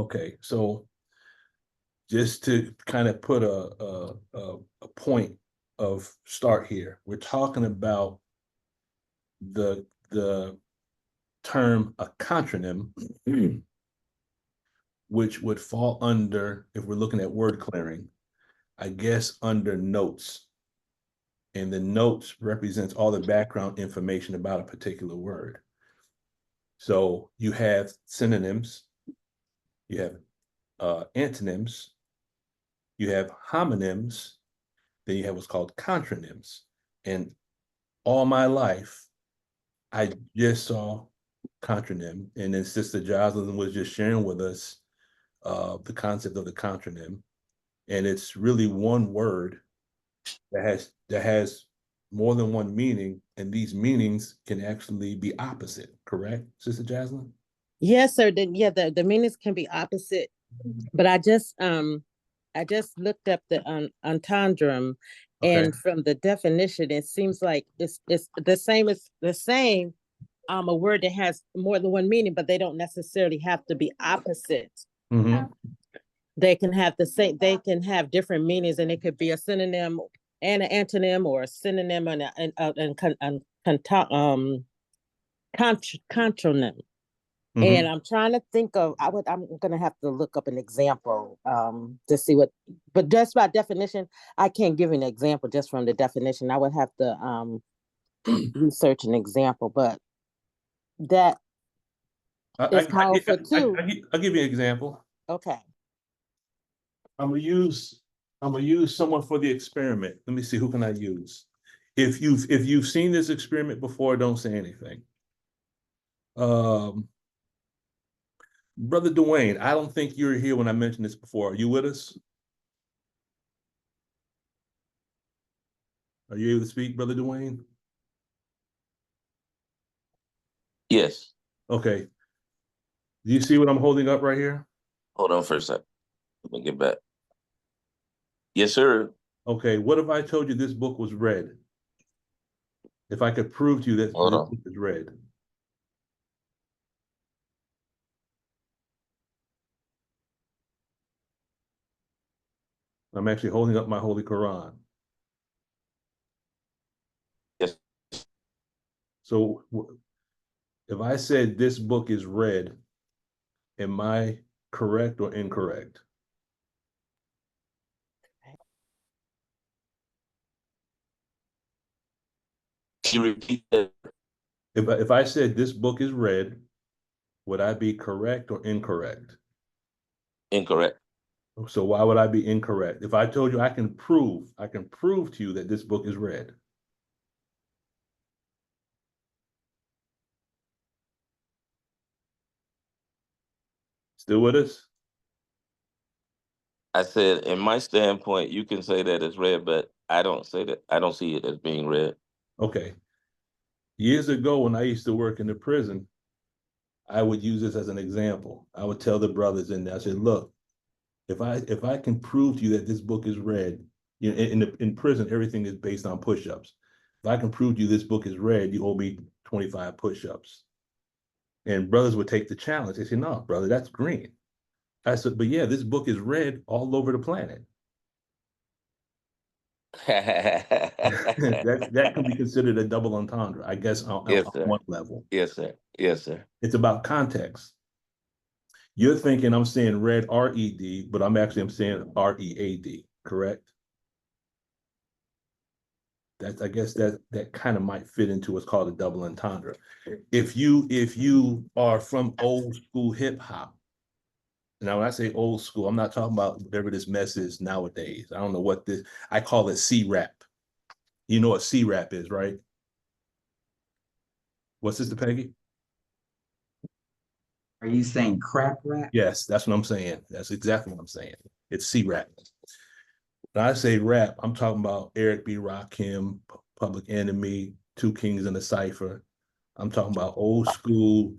Okay, so just to kind of put a point of start here, we're talking about the term a contronym, which would fall under, if we're looking at word clearing, I guess under notes. And the notes represents all the background information about a particular word. So you have synonyms, you have antonyms, you have homonyms, then you have what's called contronyms. And all my life, I just saw contronym, and then Sister Jocelyn was just sharing with us the concept of the contronym, and it's really one word that has more than one meaning, and these meanings can actually be opposite. Correct, Sister Jocelyn? Yes, sir. The meanings can be opposite, but I just looked up the entendre, Okay. and from the definition, it seems like it's the same a word that has more than one meaning, but they don't necessarily have to be opposite. Mm-hmm. They can have the same. They can have different meanings, and it could be a synonym and an antonym, or a synonym and contronym. And I'm trying to think of, I'm gonna have to look up an example to see what, but just by definition, I can't give an example just from the definition. I would have to research an example, but that is powerful too. I'll give you an example. Okay. I'm gonna use someone for the experiment. Let me see, who can I use? If you've seen this experiment before, don't say anything. Brother Dwayne, I don't think you were here when I mentioned this before. Are you with us? Are you able to speak, Brother Dwayne? Yes. Okay. Do you see what I'm holding up right here? Hold on for a sec. Let me get back. Yes, sir. Okay. What if I told you this book was red? If I could prove to you that this book is red. I'm actually holding up my Holy Quran. Yes. So if I said this book is red, am I correct or incorrect? Can you repeat that? If I said this book is red, would I be correct or incorrect? Incorrect. So why would I be incorrect? If I told you I can prove to you that this book is red. Still with us? I said, in my standpoint, you can say that it's red, but I don't say that. I don't see it as being red. Okay. Years ago, when I used to work in the prison, I would use this as an example. I would tell the brothers in there, I said, look, if I can prove to you that this book is red, you know, in prison, everything is based on push-ups. If I can prove to you this book is red, you owe me 25 push-ups. And brothers would take the challenge. They say, no, brother, that's green. I said, but yeah, this book is red all over the planet. that can be considered a double entendre, I guess, on one level. Yes, sir. Yes, sir. It's about context. You're thinking I'm saying red, R-E-D, but I'm saying R-E-A-D, correct? I guess that kind of might fit into what's called a double entendre. If you are from old school hip hop, now when I say old school, I'm not talking about whatever this mess is nowadays. I don't know what this, I call it C-rap. You know what C-rap is, right? What's this, Peggy? Are you saying crap rap? Yes, that's what I'm saying. That's exactly what I'm saying. It's C-rap. When I say rap, I'm talking about Eric B. Rakim, Public Enemy, Two Kings and a Cypher. I'm talking about old school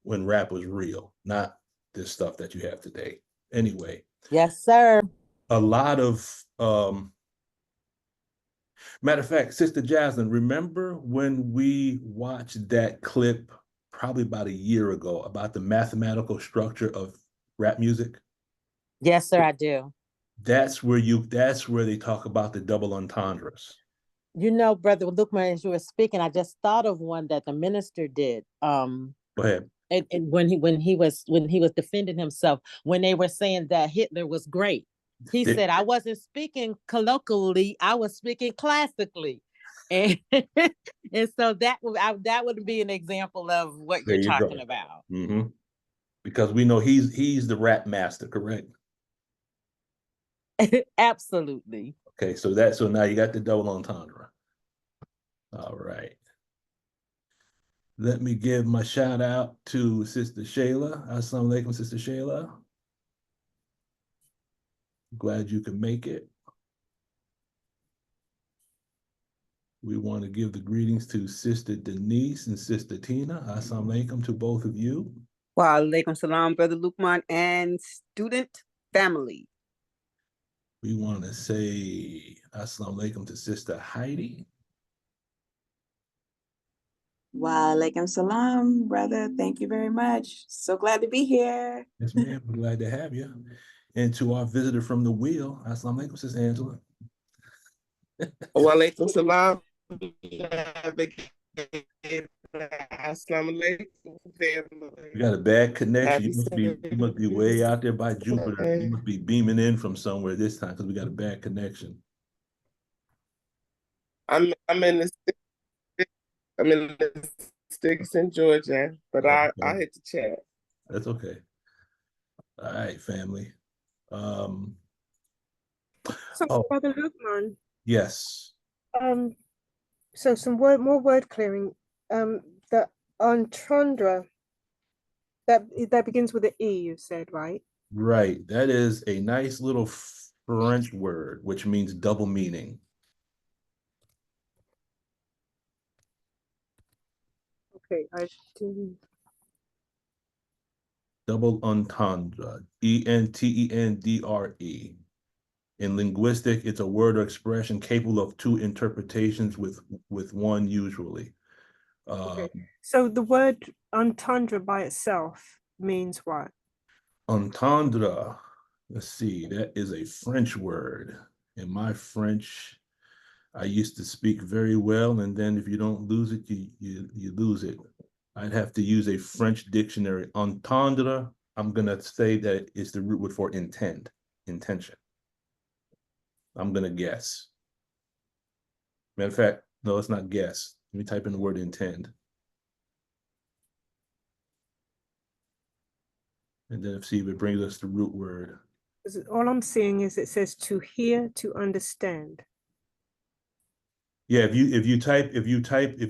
when rap was real, not this stuff that you have today. Anyway. Yes, sir. A lot of, matter of fact, Sister Jocelyn, remember when we watched that clip probably about a year ago about the mathematical structure of rap music? Yes, sir, I do. That's where they talk about the double entendres. You know, Brother Lukman, as you were speaking, I just thought of one that the minister did. Go ahead. And when he was defending himself, when they were saying that Hitler was great, he said, "I wasn't speaking colloquially, I was speaking classically," and and so that would be an example of what There you're you go. talking about. Mm-hmm. Because we know he's the rap master, correct? Absolutely. Okay, so now you got the double entendre. All right. Let me give my shout out to Sister Shayla. Assalamu alaikum, Sister Shayla. Glad you could make it. We want to give the greetings to Sister Denise and Sister Tina. Assalamu alaikum to both of you. Wa alaikum salam, Brother Lukman and student family. We want to say assalamu alaikum to Sister Heidi. Wa alaikum salam, brother. Thank you very much. So glad to be here. Yes, ma'am. We're glad to have you. And to our visitor from the wheel, assalamu alaikum, Sister Angela. Wa alaikum salam. Assalamu alaikum. You got a bad connection. You must be way out there by Jupiter. You must be beaming in from somewhere this time because we got a bad connection. I'm in the sticks in Georgia, but I hit the chat. That's okay. All right, family. So, Oh. Brother Lukman, Yes. so some more word clearing. The entendre that begins with an E, you said, right? Right. That is a nice little French word, which means double meaning. Okay, I do. Double entendre, entendre. In linguistic, it's a word or expression capable of two interpretations with one usually. Okay. So the word entendre by itself means what? Entendre, let's see, that is a French word. In my French, I used to speak very well, and then if you don't lose it, you lose it. I'd have to use a French dictionary. Entendre, I'm gonna say that it's the root word for intention. I'm gonna guess. Matter of fact, no, let's not guess. Let me type in the word intend. And then see if it brings us the root word. All I'm seeing is it says to hear, to understand. Yeah, if you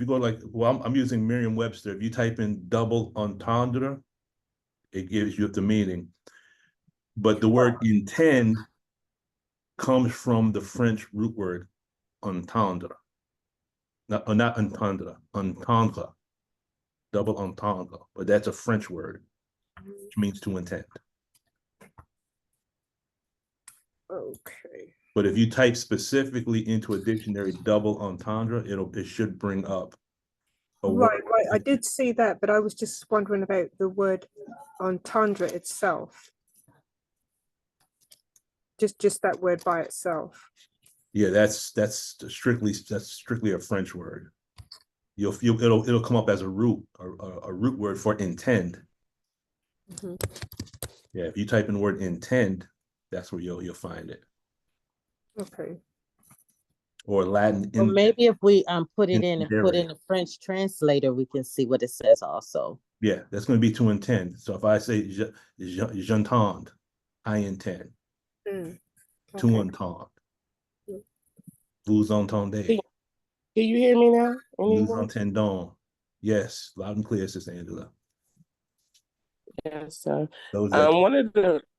go like, well, I'm using Merriam-Webster. If you type in double entendre, it gives you the meaning. But the word intend comes from the French root word entendre. Not entendre, entendre. Double entendre, but that's a French word, which means to intend. Okay. But if you type specifically into a dictionary double entendre, it should bring up a Right, word. right. I did see that, but I was just wondering about the word entendre itself. Just that word by itself. Yeah, that's strictly a French word. It'll come up as a root word for intend. Mm-hmm. Yeah, if you type in the word intend, that's where you'll find it. Okay. Or Latin. Or maybe if we put it in and put intendere. in a French translator, we can see what it says also. Yeah, that's going to be to intend. So if I say j'entends, I intend. Mm. To Okay. entendre. Vous entendez. Can you hear me now? Nous Anyone? entendons. Yes, loud and clear, Sister Angela. Yes, sir. Those that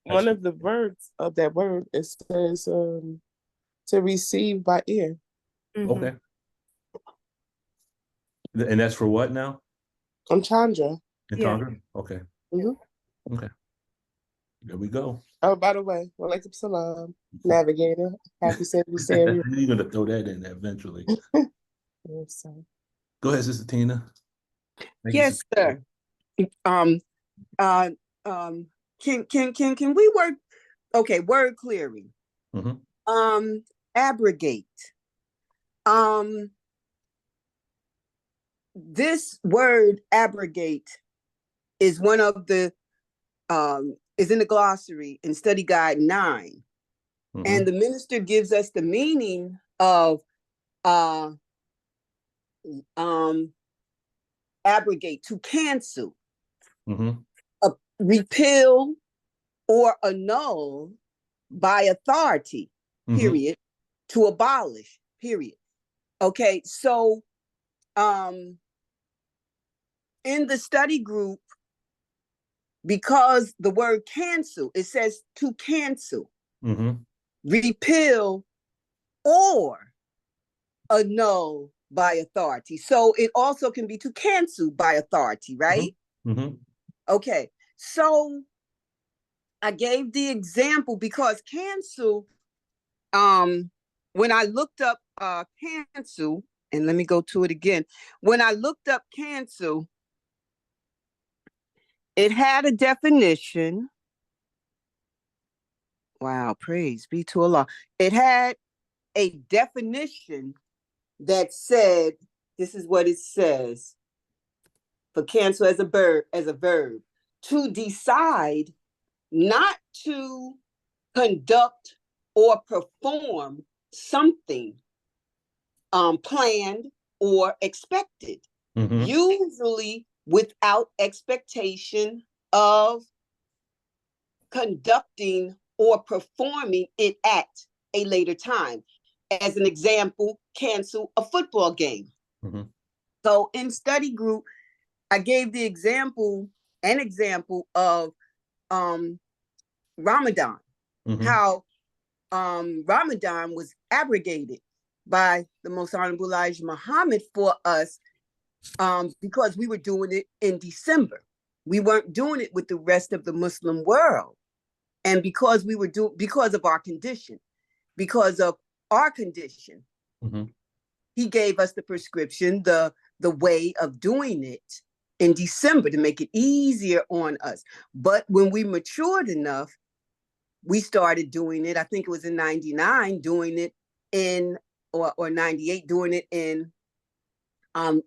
One of the verbs of that word, it says to receive by ear. Mhm. okay. And that's for what now? Entendre. Entendre? Okay. Mhm. Okay. There we go. Oh, by the way, walaikum salam, navigator. Happy Sagittarius. You're gonna throw that in there eventually. Yes, sir. Go ahead, Sister Tina. Thank you, Yes, Sister. sir. can we work? Okay, word clearing. Mhm. Abrogate. This word abrogate is one of the is in the glossary in study guide 9. And the minister gives us the meaning of abrogate, to cancel, repeal, or annul by authority, period, to abolish, period. Okay, so in the study group, because the word cancel, it says to cancel, repeal, or annul by authority. So it also can be to cancel by authority, right? Okay, so I gave the example because cancel, when I looked up cancel, and let me go to it again. When I looked up cancel, it had a definition. Wow, praise be to Allah. It had a definition that said, this is what it says for cancel as a verb, to decide not to conduct or perform something planned or expected, usually without expectation of conducting or performing it at a later time. As an example, cancel a football game. So in study group, I gave the example, an example of Ramadan, how Ramadan was abrogated by the Most Honorable Elijah Muhammad for us because we were doing it in December. We weren't doing it with the rest of the Muslim world. And because we were because of our condition, he gave us the prescription, the way of doing it in December to make it easier on us. But when we matured enough, we started doing it. I think it was in 99, doing it in, or 98, doing it in,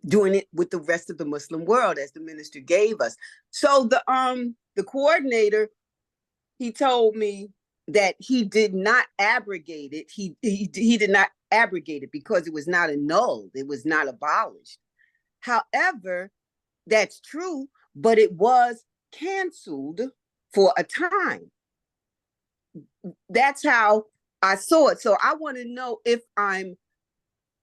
doing it with the rest of the Muslim world as the minister gave us. So the coordinator, he told me that he did not abrogate it. He did not abrogate it because it was not annulled. It was not abolished. However, that's true, but it was canceled for a time. That's how I saw it. So I want to know if I'm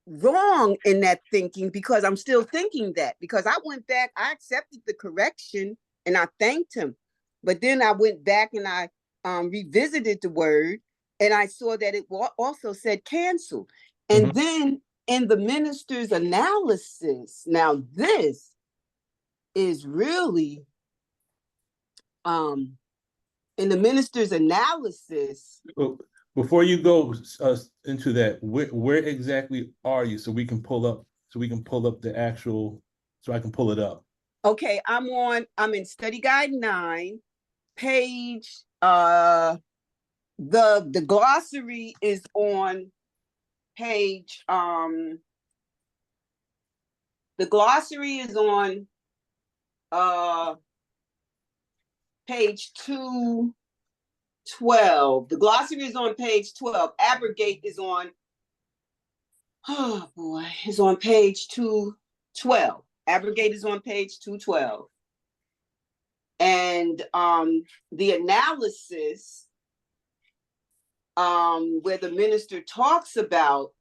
wrong in that thinking, because I'm still thinking that, because I went back, I accepted the correction and I thanked him. But then I went back and I revisited the word and I saw that it also said cancel. And then in the minister's analysis, now this is really, in the minister's analysis. Well, before you go into that, where exactly are you, so we can pull up the actual, so I can pull it up? Okay, I'm in study guide 9, page, the glossary is on page, the glossary is on page 212. The glossary is on page 12. Abrogate is on, oh boy, is on page 212. Abrogate is on page 212. And the analysis, where the minister talks about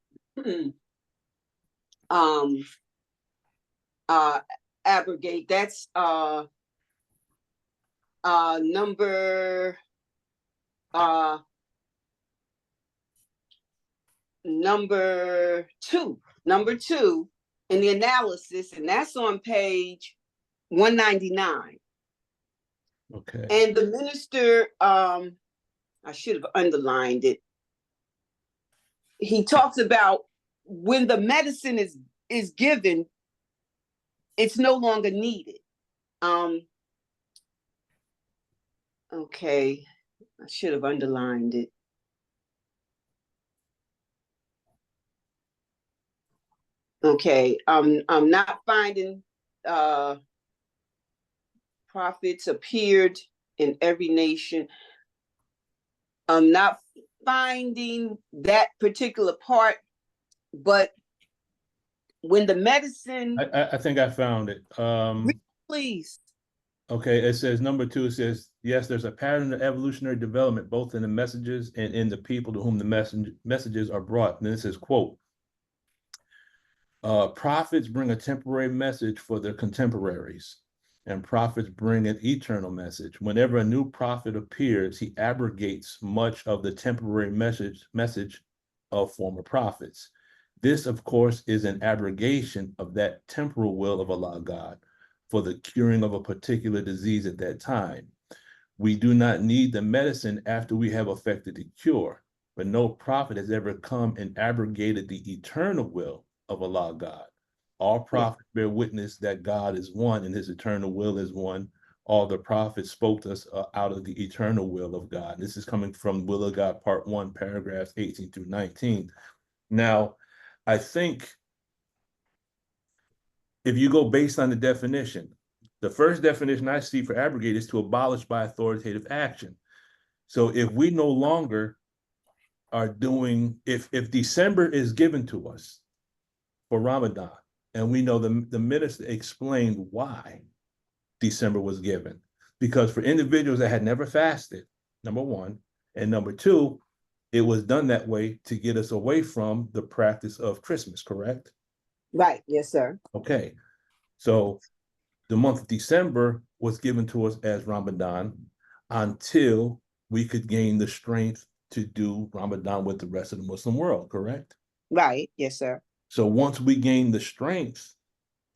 abrogate, that's number two in the analysis, and that's on page 199. Okay. And the minister, I should have underlined it. He talks about when the medicine is given, it's no longer needed. Okay, I should have underlined it. Okay, I'm not finding prophets appeared in every nation. I'm not finding that particular part, but when the medicine, I think I found it. please. Okay, it says number 2, it says, yes, there's a pattern of evolutionary development, both in the messages and in the people to whom the messages are brought. And then it says, quote, prophets bring a temporary message for their contemporaries, and prophets bring an eternal message. Whenever a new prophet appears, he abrogates much of the temporary message of former prophets. This, of course, is an abrogation of that temporal will of Allah God for the curing of a particular disease at that time. We do not need the medicine after we have effected the cure, but no prophet has ever come and abrogated the eternal will of Allah God. All prophets bear witness that God is one and his eternal will is one. All the prophets spoke to us out of the eternal will of God. This is coming from Will of God, Part 1, paragraphs 18 through 19. Now, I think if you go based on the definition, the first definition I see for abrogate is to abolish by authoritative action. So if we no longer are doing, if December is given to us for Ramadan, and we know the minister explained why December was given, because for individuals that had never fasted, number one, and number two, it was done that way to get us away from the practice of Christmas, correct? Right, yes, sir. Okay, so the month of December was given to us as Ramadan until we could gain the strength to do Ramadan with the rest of the Muslim world, correct? Right, yes, sir. So once we gained the strength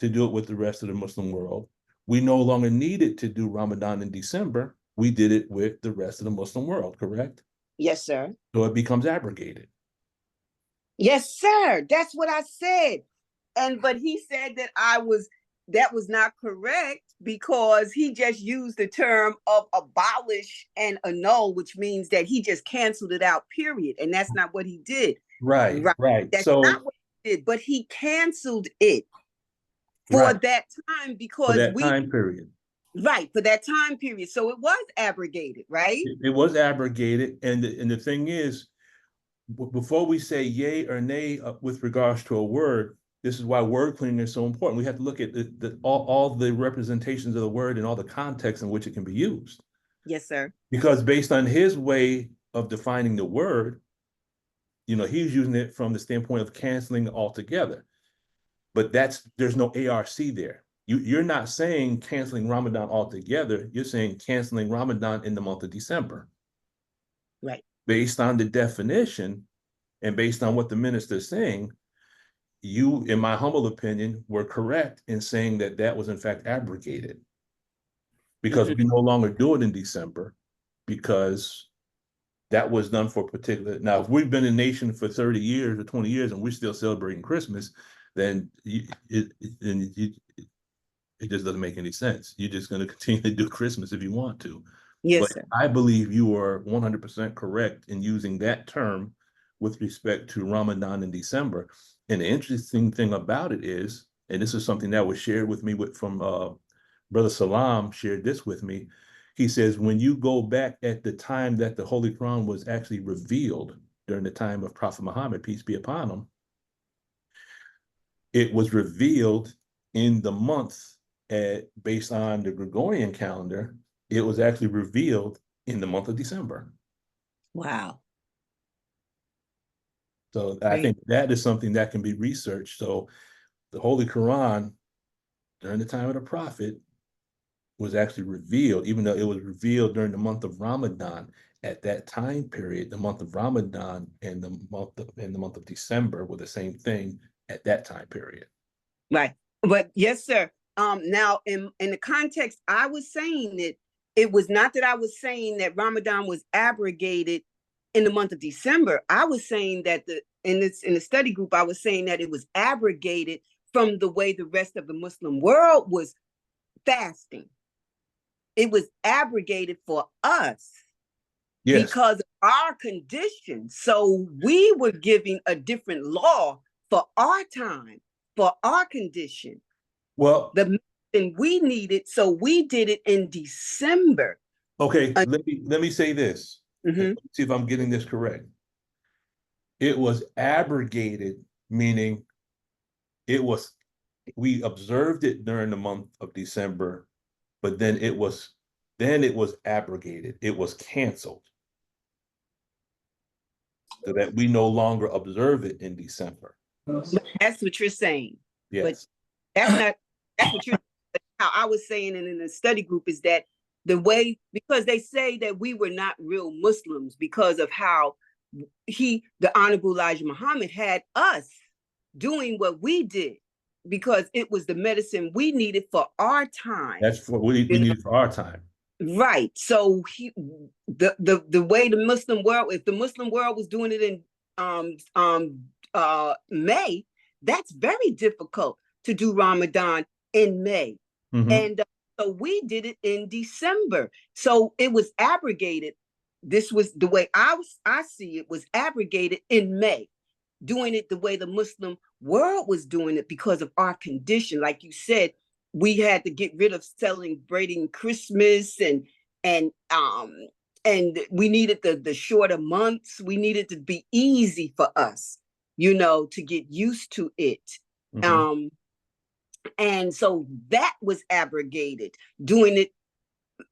to do it with the rest of the Muslim world, we no longer needed to do Ramadan in December. We did it with the rest of the Muslim world, correct? Yes, sir. So it becomes abrogated. Yes, sir. That's what I said. But he said that that was not correct because he just used the term of abolish and annul, which means that he just canceled it out, period. And that's not what he did. Right. That's so, not what he did, but he canceled it for that time because for that time period. Right, for that time period. So it was abrogated, right? It was abrogated. And the thing is, before we say yay or nay with regards to a word, this is why word cleaning is so important. We have to look at all the representations of the word and all the context in which it can be used. Yes, sir. Because based on his way of defining the word, he's using it from the standpoint of canceling altogether. But there's no ARC there. You're not saying canceling Ramadan altogether. You're saying canceling Ramadan in the month of December. Right. Based on the definition and based on what the minister is saying, you, in my humble opinion, were correct in saying that was in fact abrogated. Because we no longer do it in December because that was done for particular. Now, if we've been a nation for 30 years or 20 years and we're still celebrating Christmas, then it just doesn't make any sense. You're just going to continue to do Christmas if you want to. Yes, but sir. I believe you are 100% correct in using that term with respect to Ramadan in December. And the interesting thing about it is, and this is something that was shared with me from Brother Salam shared this with me. He says, when you go back at the time that the Holy Quran was actually revealed during the time of Prophet Muhammad, peace be upon him, it was revealed in the month based on the Gregorian calendar. It was actually revealed in the month of December. Wow. So I think that is something that can be researched. So the Holy Quran during the time of the Prophet was actually revealed, even though it was revealed during the month of Ramadan. At that time period, the month of Ramadan and the month of December were the same thing at that time period. Right. But yes, sir. Now in the context, I was saying it was not that I was saying that Ramadan was abrogated in the month of December. I was saying that in the study group, I was saying that it was abrogated from the way the rest of the Muslim world was fasting. it was abrogated for us Yes. because of our condition. So we were giving a different law for our time, for our condition. Well, The medicine we needed, so we did it in December. okay, let me say this. Mhm. See if I'm getting this correct. It was abrogated, meaning we observed it during the month of December, but then it was abrogated. It was canceled. So that we no longer observe it in December. That's what you're saying. Yes. That's what you're how I was saying in the study group is that the way, because they say that we were not real Muslims because of how the Honorable Elijah Muhammad had us doing what we did, because it was the medicine we needed for our time. That's what we need for our time. Right. So the way the Muslim world, if the Muslim world was doing it in May, that's very difficult to do Ramadan in May. Mhm. And so we did it in December. So it was abrogated. This was the way I see it, was abrogated in May, doing it the way the Muslim world was doing it because of our condition. Like you said, we had to get rid of celebrating Christmas and we needed the shorter months. We needed to be easy for us, to get used to it. Mhm. And so that was abrogated, doing it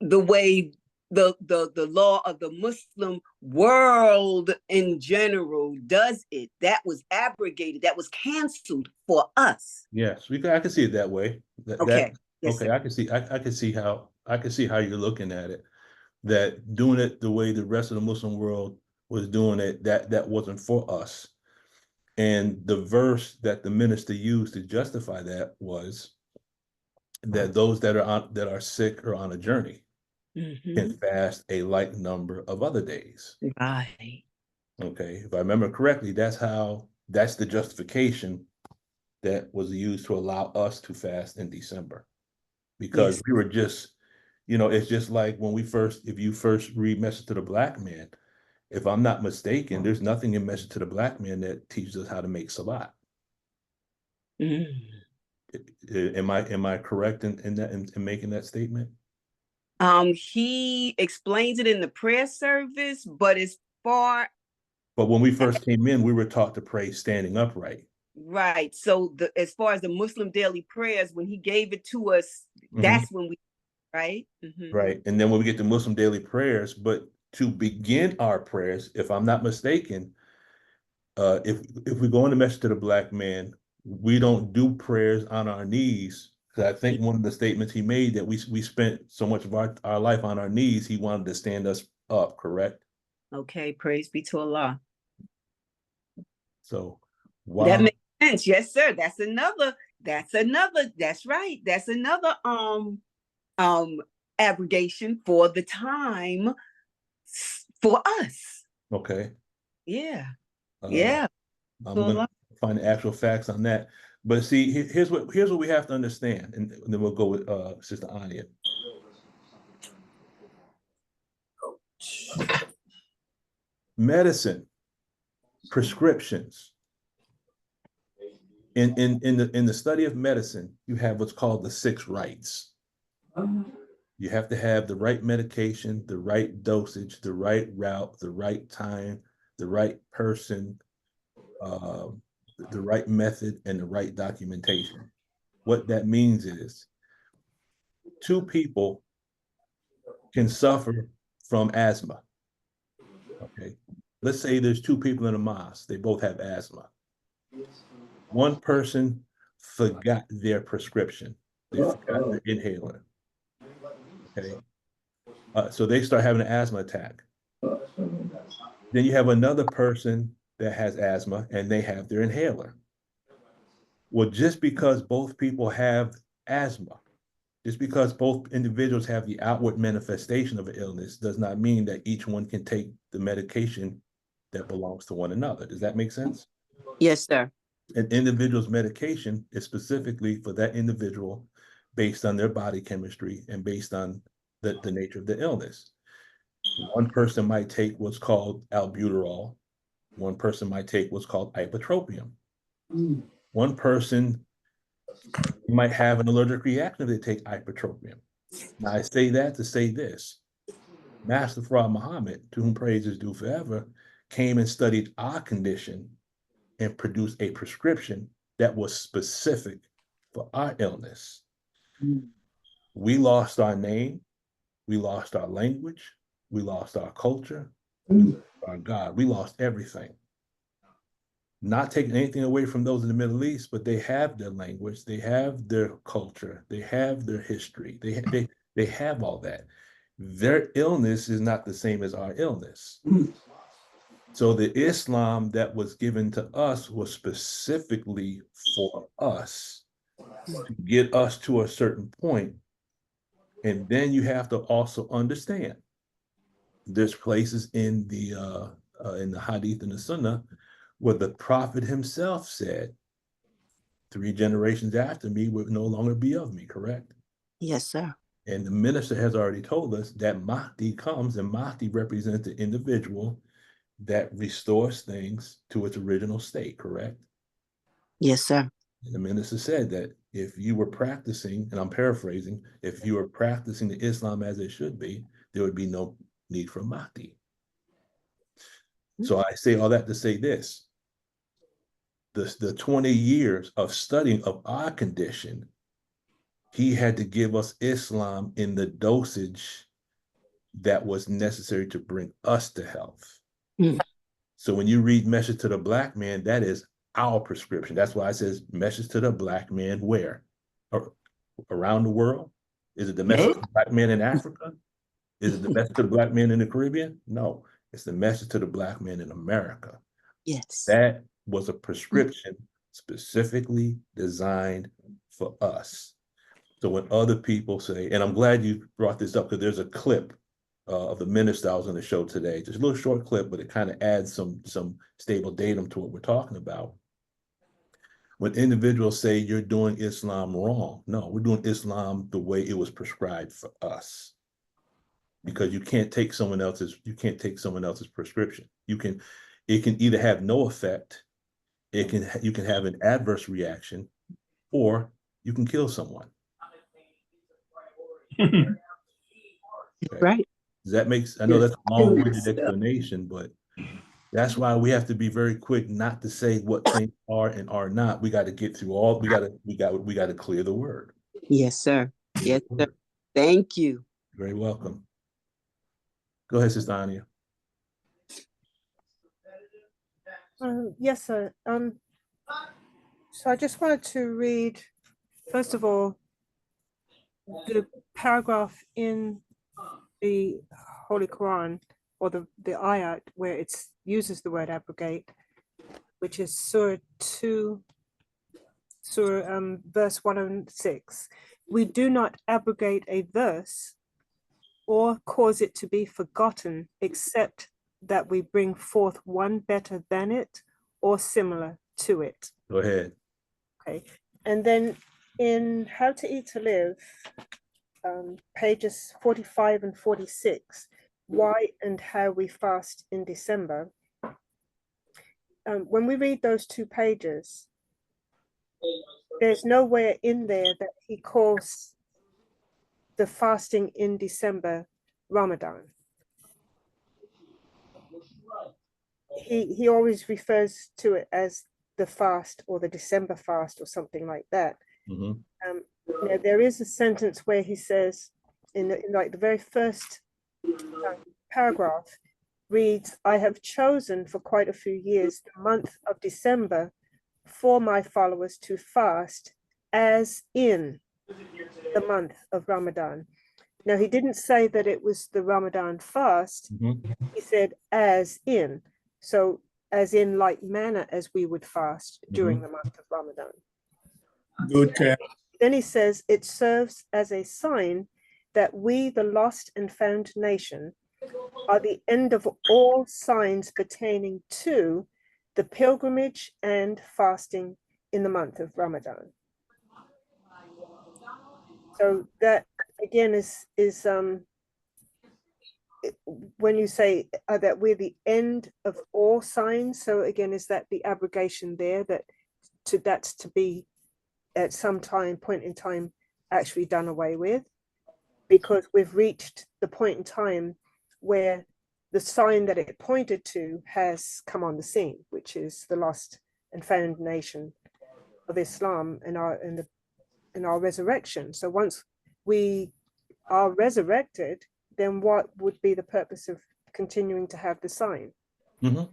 the way the law of the Muslim world in general does it. That was abrogated. That was canceled for us. Yes, I can see it that way. Okay. Yes, Okay, sir. I can see how you're looking at it. That doing it the way the rest of the Muslim world was doing it, that wasn't for us. And the verse that the minister used to justify that was that those that are sick or on a journey can fast a like number of other days. Right. Okay, if I remember correctly, that's the justification that was used to allow us to fast in December, because Yes. we were just, it's just like when if you first read Message to the Black Man, if I'm not mistaken, there's nothing in Message to the Black Man that teaches us how to make salat. Am I correct in making that statement? He explains it in the prayer service, but But when we first came in, we were taught to pray standing upright. right. So as far as the Muslim daily prayers, when he gave it to us, that's when we, right? Right. And then when we get to Muslim daily prayers, but to begin our prayers, if I'm not mistaken, if we go in the Message to the Black Man, we don't do prayers on our knees. Because I think one of the statements he made that we spent so much of our life on our knees, he wanted to stand us up, correct? Okay, praise be to Allah. So that makes sense. Yes, sir. That's right. That's another abrogation for the time for us. Okay. Yeah. I'm gonna find the actual facts on that. But see, here's what we have to understand, and then we'll go with Sister Anya. Medicine, prescriptions. In the study of medicine, you have what's called the 6 rights. You have to have the right medication, the right dosage, the right route, the right time, the right person, the right method, and the right documentation. What that means is 2 people can suffer from asthma. Okay. Let's say there's 2 people in a mosque. They both have asthma. One person forgot their prescription. They forgot their inhaler. Okay. So they start having an asthma attack. Then you have another person that has asthma and they have their inhaler. Well, just because both people have asthma, just because both individuals have the outward manifestation of an illness, does not mean that each one can take the medication that belongs to one another. Does that make sense? Yes, sir. An individual's medication is specifically for that individual based on their body chemistry and based on the nature of the illness. One person might take what's called albuterol. One person might take what's called ipratropium. One person might have an allergic reaction if they take ipratropium. Now, I say that to say this. Master Farad Muhammad, to whom praise is due forever, came and studied our condition and produced a prescription that was specific for our illness. We lost our name, we lost our language, we lost our culture, we lost our God, we lost everything. Not taking anything away from those in the Middle East, but they have their language, they have their culture, they have their history, they have all that. Their illness is not the same as our illness. So the Islam that was given to us was specifically for us, to get us to a certain point. And then you have to also understand, there's places in the Hadith and the Sunnah where the Prophet himself said, 3 generations after me would no longer be of me, correct? Yes, sir. And the minister has already told us that Mahdi comes, and Mahdi represents the individual that restores things to its original state, correct? Yes, sir. And the minister said that if you were practicing, and I'm paraphrasing, if you were practicing the Islam as it should be, there would be no need for Mahdi. So I say all that to say this. The 20 years of studying of our condition, he had to give us Islam in the dosage that was necessary to bring us to health. So when you read Message to the Black Man, that is our prescription. That's why it says Message to the Black Man where? Around the world? Is it the message to the Black man in Africa? Is it the message to the Black man in the Caribbean? No, it's the message to the Black man in America. Yes. That was a prescription specifically designed for us. So when other people say, and I'm glad you brought this up because there's a clip of the minister I was on the show today, just a little short clip, but it kind of adds some stable datum to what we're talking about. When individuals say you're doing Islam wrong, no, we're doing Islam the way it was prescribed for us. Because you can't take someone else's prescription. It can either have no effect, you can have an adverse reaction, or you can kill someone. Okay. Right. Does that make sense? I know that's a long-winded explanation, but that's why we have to be very quick not to say what things are and are not. We got to get through all. We got to clear the word. Yes, sir. Yes, sir. Thank you. You're very welcome. Go ahead, Sister Anya. Yes, sir. So I just wanted to read, first of all, the paragraph in the Holy Quran, or the ayat where it uses the word abrogate, which is Surah 2, verse 106. We do not abrogate a verse or cause it to be forgotten, except that we bring forth one better than it or similar to it. Go ahead. Okay. And then in How to Eat to Live, pages 45 and 46, why and how we fast in December. When we read those 2 pages, there's nowhere in there that he calls the fasting in December Ramadan. He always refers to it as the fast or the December fast or something like that. Now, there is a sentence where he says, in like the very first paragraph, reads, I have chosen for quite a few years the month of December for my followers to fast as in the month of Ramadan. Now, he didn't say that it was the Ramadan fast. He said as in. So as in like manner as we would fast during the month of Ramadan. Good catch. Then he says it serves as a sign that we, the lost and found nation, are the end of all signs pertaining to the pilgrimage and fasting in the month of Ramadan. So that again is when you say that we're the end of all signs, so again, is that the abrogation there that's to be at some point in time actually done away with? Because we've reached the point in time where the sign that it pointed to has come on the scene, which is the lost and found nation of Islam and our resurrection. So once we are resurrected, then what would be the purpose of continuing to have the sign? Mhm.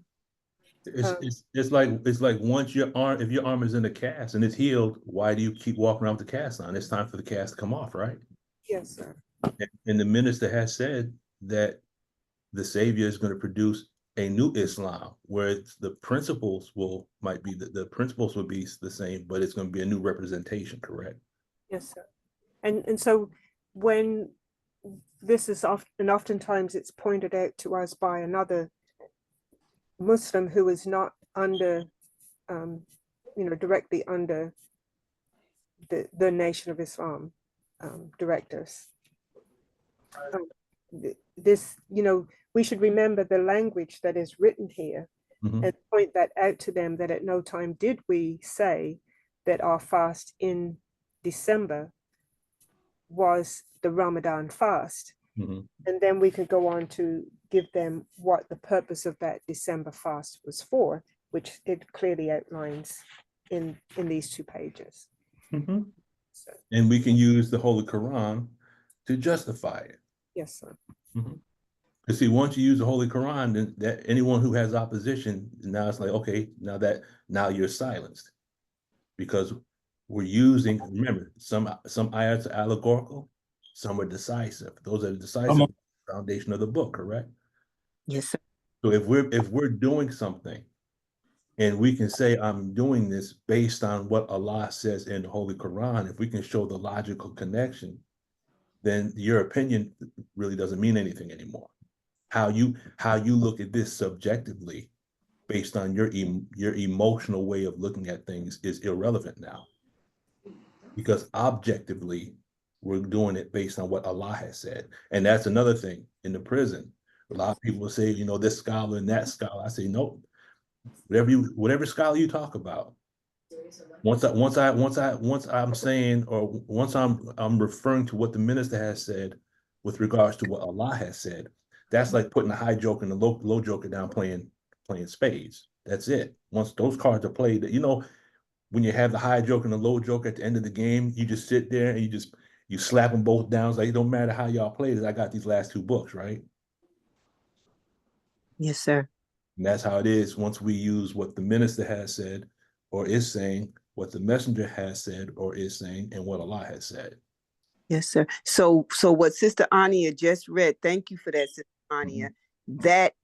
It's like once if your arm is in a cast and it's healed, why do you keep walking around with the cast on? It's time for the cast to come off, right? Yes, sir. And the minister has said that the Savior is going to produce a new Islam where the principles might be the principles will be the same, but it's going to be a new representation, correct? Yes, sir. And so when this is oftentimes it's pointed out to us by another Muslim who is not under, directly under the Nation of Islam directives. This, we should remember the language that is written here and point that out to them, that at no time did we say that our fast in December was the Ramadan fast. And then we could go on to give them what the purpose of that December fast was for, which it clearly outlines in these 2 pages. So, And we can use the Holy Quran to justify it. yes, sir. Because see, once you use the Holy Quran, then that anyone who has opposition, now it's like, okay, now you're silenced. Because we're using, remember, some ayats are allegorical, some are decisive. Those are the decisive foundation of the book, correct? Yes, sir. So if we're doing something and we can say, I'm doing this based on what Allah says in the Holy Quran, if we can show the logical connection, then your opinion really doesn't mean anything anymore. How you look at this subjectively based on your emotional way of looking at things is irrelevant now. Because objectively, we're doing it based on what Allah has said. And that's another thing in the prison. A lot of people say, this scholar and that scholar. I say, nope. Whatever scholar you talk about, once I'm saying, or once I'm referring to what the minister has said with regards to what Allah has said, that's like putting a high joker and a low joker down playing spades. That's it. Once those cards are played, when you have the high joker and the low joker at the end of the game, you just sit there and you slap them both down. It's like, it don't matter how y'all played it. I got these last 2 books, right? Yes, sir. And that's how it is once we use what the minister has said or is saying, what the messenger has said or is saying, and what Allah has said. Yes, sir. So what Sister Ania just read, thank you for that, Sister Ania. That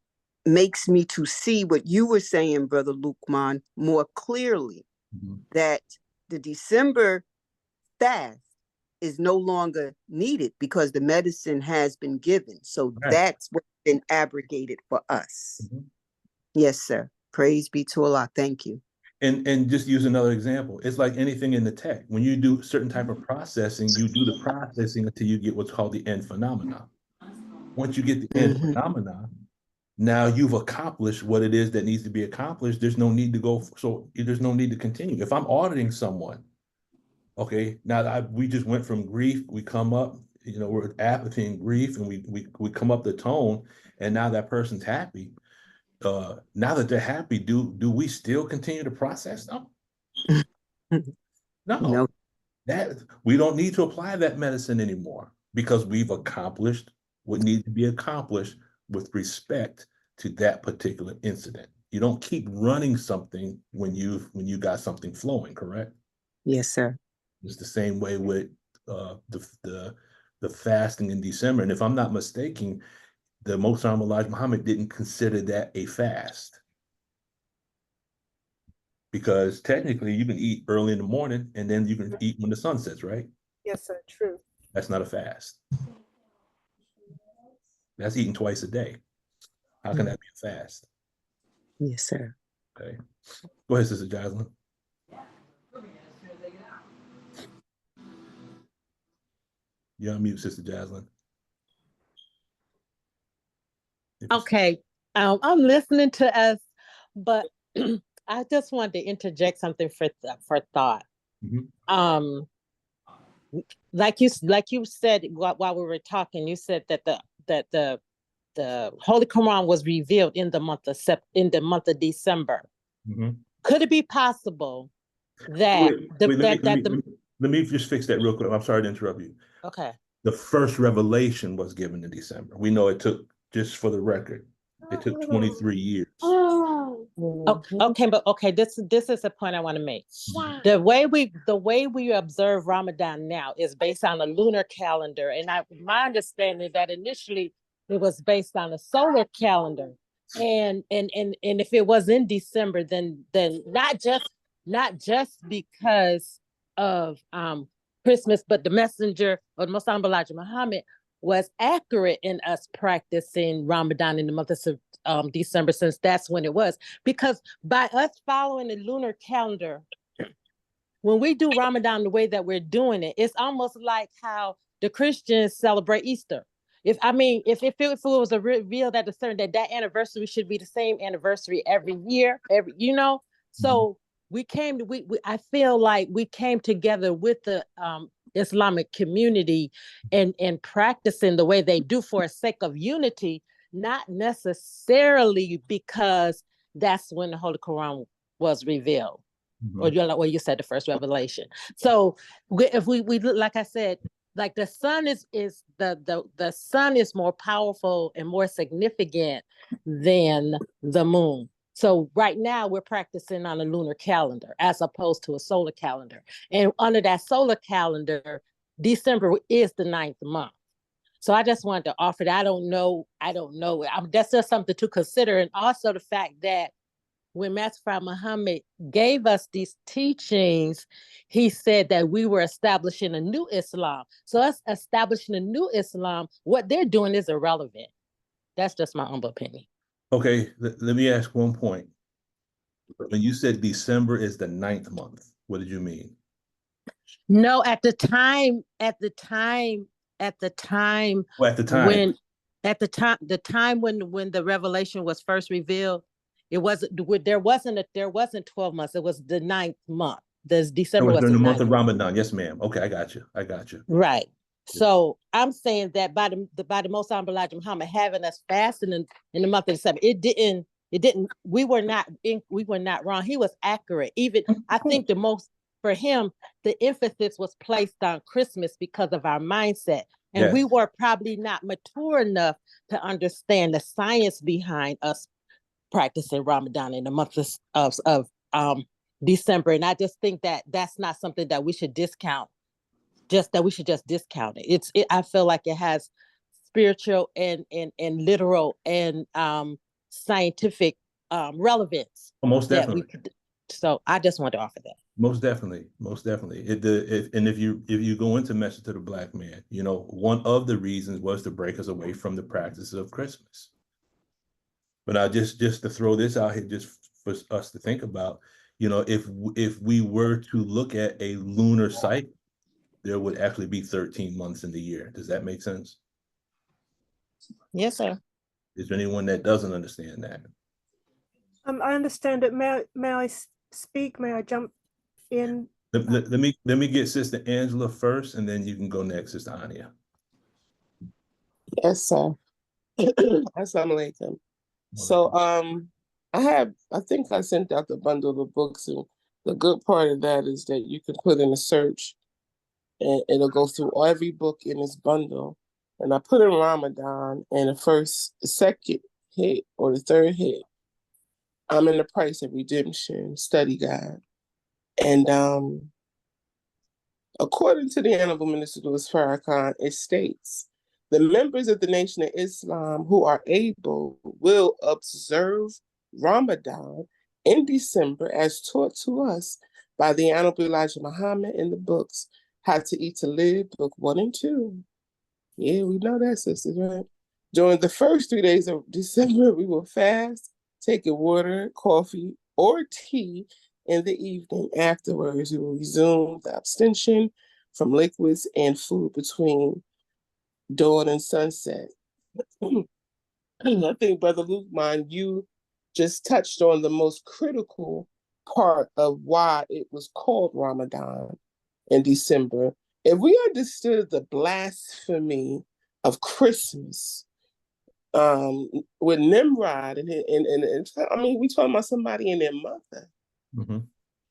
makes me to see what you were saying, Brother Lukman, more clearly, that the December fast is no longer needed because the medicine has been given. So that's what's been abrogated for us. Yes, sir. Praise be to Allah. Thank you. And just use another example. It's like anything in the tech. When you do certain type of processing, you do the processing until you get what's called the end phenomena. Once you get the end phenomena, now you've accomplished what it is that needs to be accomplished. There's no need to go. So there's no need to continue. If I'm auditing someone, okay, now that we just went from grief, we come up, we're apathy and grief, and we come up the tone, and now that person's happy. Now that they're happy, do we still continue to process them? No. That we don't need to apply that medicine anymore because we've accomplished what needs to be accomplished with respect to that particular incident. You don't keep running something when you got something flowing, correct? Yes, sir. It's the same way with the fasting in December. And if I'm not mistaken, the Most Honorable Elijah Muhammad didn't consider that a fast. Because technically you can eat early in the morning and then you can eat when the sun sets, right? Yes, sir. True. That's not a fast. That's eating twice a day. How can that be a fast? Yes, sir. Okay. Go ahead, Sister Jocelyn. You're on mute, Sister Jocelyn. Okay, I'm listening to us, but I just wanted to interject something for thought. Mhm. Like you said while we were talking, you said that the Holy Quran was revealed in the month of December. Mhm. Could it be possible that Let me just fix that real quick. I'm sorry to interrupt you. okay. The first revelation was given in December. We know it took, just for the record, it took 23 years. Okay, but okay, this is a point I want to make. The way we observe Ramadan now is based on a lunar calendar, and my understanding that initially it was based on a solar calendar, and if it was in December, then not just because of Christmas, but the messenger or Muslim Elijah Muhammad was accurate in us practicing Ramadan in the month of December, since that's when it was. Because by us following the lunar calendar, when we do Ramadan the way that we're doing it, it's almost like how the Christians celebrate Easter. If it was a reveal that that anniversary should be the same anniversary every year, So I feel like we came together with the Islamic community and practicing the way they do for a sake of unity, not necessarily because that's when the Holy Quran was revealed. Or you said the first revelation. So if we look, like I said, like the sun is the sun is more powerful and more significant than the moon. So right now we're practicing on a lunar calendar as opposed to a solar calendar. And under that solar calendar, December is the 9th month. So I just wanted to offer that. I don't know. That's just something to consider. And also the fact that when Master Muhammad gave us these teachings, he said that we were establishing a new Islam. So us establishing a new Islam, what they're doing is irrelevant. That's just my humble opinion. Okay, let me ask one point. When you said December is the 9th month, what did you mean? No, at the time when the revelation was first revealed, there wasn't 12 months. It was the 9th month. December was during the month of Ramadan. Yes, ma'am. Okay, I got you. Right. So I'm saying that by the Most Honorable Elijah Muhammad having us fasting in the month of December, we were not wrong. He was accurate. Even I think for him, the emphasis was placed on Christmas because of our mindset. And we were probably not mature enough to understand the science behind us practicing Ramadan in the month of December. And I just think that that's not something that we should discount. We should just discount it. I feel like it has spiritual and literal and scientific relevance. Most definitely. So I just want to offer that. Most definitely. And if you go into Message to the Black Man, one of the reasons was to break us away from the practices of Christmas. But now just to throw this out here, just for us to think about, if we were to look at a lunar cycle, there would actually be 13 months in the year. Does that make sense? Yes, sir. Is there anyone that doesn't understand that? I understand it. May I speak? May I jump in? Let me get Sister Angela first, and then you can go next, Sister Ania. Yes, sir. Assalamu alaikum. So I think I sent out the bundle of books, and the good part of that is that you can put in a search and it'll go through every book in this bundle. And I put in Ramadan, and the second hit or the third hit, I'm in the Price of Redemption study guide. And according to the Honorable Minister Louis Farrakhan, it states, the members of the Nation of Islam who are able will observe Ramadan in December as taught to us by the Honorable Elijah Muhammad in the books How to Eat to Live, Book 1 and 2. Yeah, we know that, sisters, right? During the first 3 days of December, we will fast, taking water, coffee, or tea in the evening. Afterwards, we will resume the abstention from liquids and food between dawn and sunset. I think, Brother Lukman, you just touched on the most critical part of why it was called Ramadan in December. If we understood the blasphemy of Christmas, with Nimrod and I mean, we talking about somebody and their mother. Mm-hmm.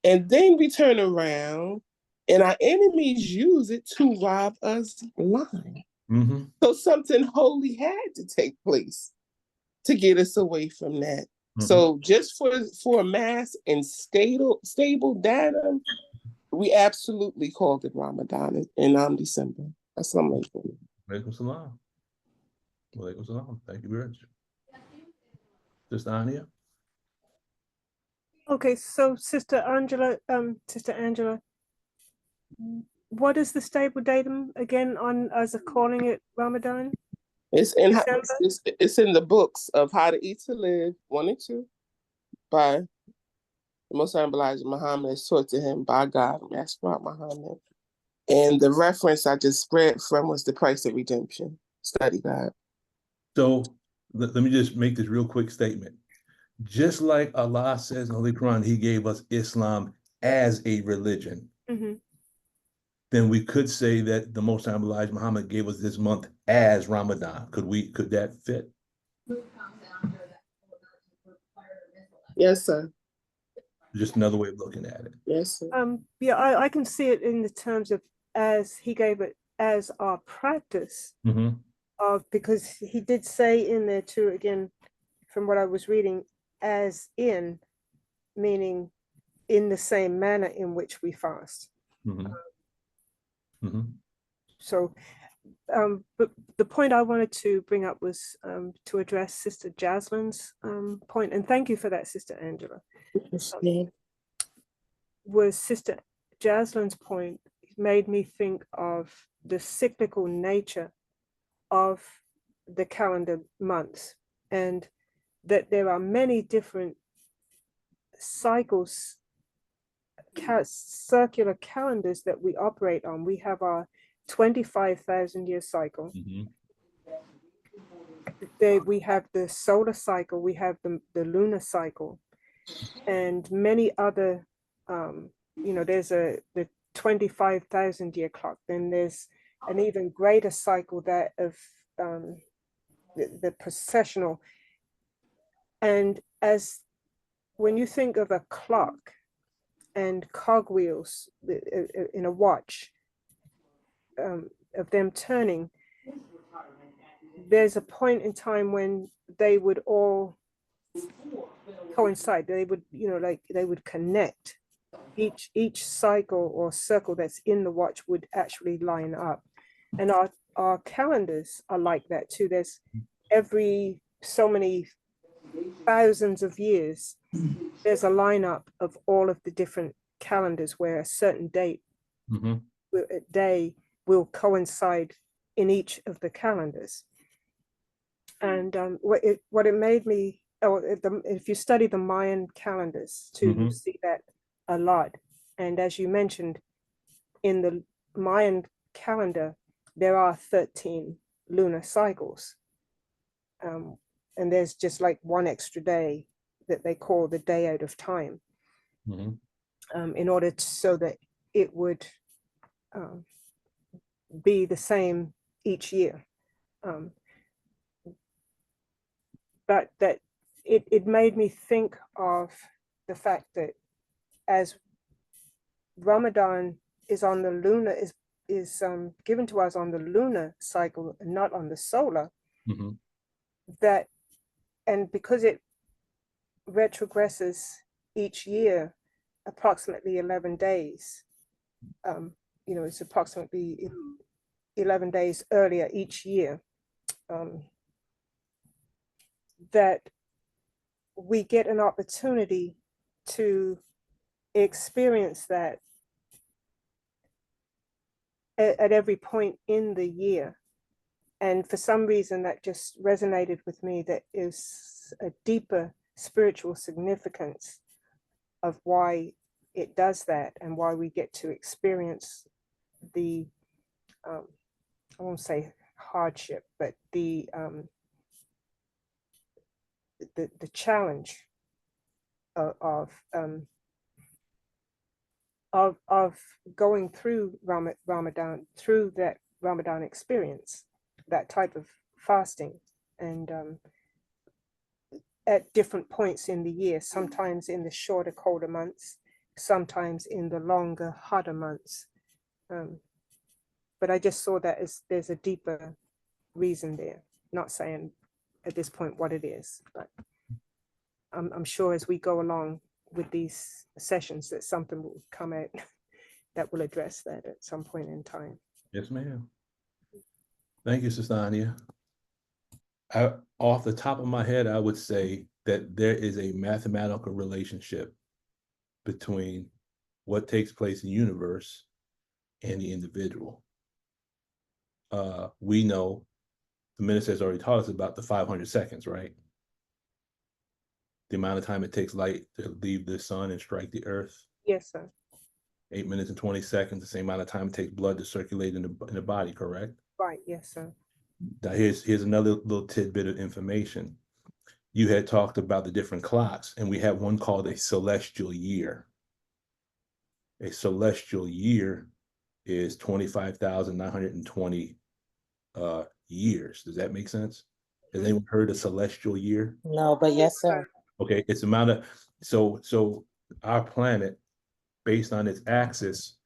And then we turn around and our enemies use it to rob us blind. Mm-hmm. So something holy had to take place to get us away from that. Mm-hmm. So just for mass and stable data, we absolutely called it Ramadan in December. Assalamu alaikum. Walaikum salam. Walaikum salam. Thank you very much. Sister Ania? Okay, so Sister Angela, what is the stable datum again on as of calling it Ramadan? It's in the books of How to Eat to Live 1 and 2 by the Most High Elijah Muhammad, is taught to him by God, Master Muhammad. And the reference I just read from was The Price of Redemption. Study guide. So let me just make this real quick statement. Just like Allah says in the Holy Quran, He gave us Islam as a religion. Mm-hmm. Then we could say that the Most High Elijah Muhammad gave us this month as Ramadan. Could that fit? Yes, sir. Just another way of looking at it. Yes, sir. Yeah, I can see it in the terms of as He gave it as our practice. Mm-hmm. Because He did say in there too, again, from what I was reading, as in, meaning in the same manner in which we fast. Mm-hmm. Mm-hmm. So, but the point I wanted to bring up was to address Sister Jasline's point, and thank you for that, Sister Angela. Was Sister Jasline's point made me think of the cyclical nature of the calendar months, and that there are many different cycles, circular calendars that we operate on. We have our 25,000 year cycle. Mm-hmm. We have the solar cycle, we have the lunar cycle, and many other, there's the 25,000 year clock. Then there's an even greater cycle that of the processional. And as when you think of a clock and cogwheels in a watch, of them turning, there's a point in time when they would all coincide. They would, they would connect. Each cycle or circle that's in the watch would actually line up. And our calendars are like that too. There's every so many thousands of years, there's a lineup of all of the different calendars where a certain date, Mm-hmm. day will coincide in each of the calendars. And what it made me, if you study the Mayan calendars too, Mm-hmm. you see that a lot. And as you mentioned, in the Mayan calendar, there are 13 lunar cycles. And there's just like one extra day that they call the day out of time, Mm-hmm. in order so that it would be the same each year. But that it made me think of the fact that as Ramadan is on the lunar, is given to us on the lunar cycle and not on the solar, Mm-hmm. that, and because it retrogresses each year approximately 11 days, it's approximately 11 days earlier each year, that we get an opportunity to experience that at every point in the year. And for some reason that just resonated with me, that is a deeper spiritual significance of why it does that and why we get to experience the, I won't say hardship, but the the challenge of going through Ramadan, through that Ramadan experience, that type of fasting, and at different points in the year, sometimes in the shorter, colder months, sometimes in the longer, hotter months. But I just saw that as there's a deeper reason there. Not saying at this point what it is, but I'm sure as we go along with these sessions that something will come out that will address that at some point in time. Yes, ma'am. Thank you, Sister Ania. Off the top of my head, I would say that there is a mathematical relationship between what takes place in the universe and the individual. We know the minister has already taught us about the 500 seconds, right? The amount of time it takes light to leave the sun and strike the earth. Yes, sir. 8 minutes and 20 seconds, the same amount of time it takes blood to circulate in the body, correct? Right, yes, sir. Now here's another little tidbit of information. You had talked about the different clocks, and we have one called a celestial year. A celestial year is 25,920 years. Does that make sense? Has anyone heard of celestial year? No, but yes, sir. Okay, it's the amount of, so our planet, based on its axis,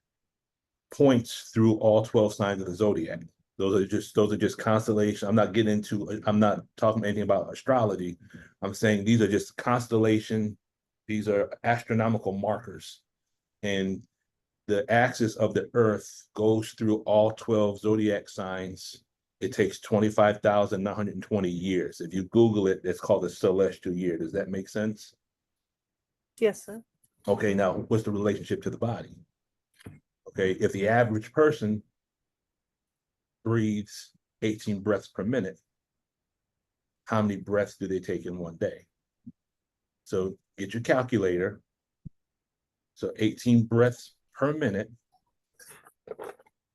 points through all 12 signs of the zodiac. Those are just constellations. I'm not talking anything about astrology. I'm saying these are just constellation. These are astronomical markers. And the axis of the earth goes through all 12 zodiac signs. It takes 25,920 years. If you Google it, it's called a celestial year. Does that make sense? Yes, sir. Okay, now what's the relationship to the body? Okay, if the average person breathes 18 breaths per minute, how many breaths do they take in one day? So get your calculator. So 18 breaths per minute.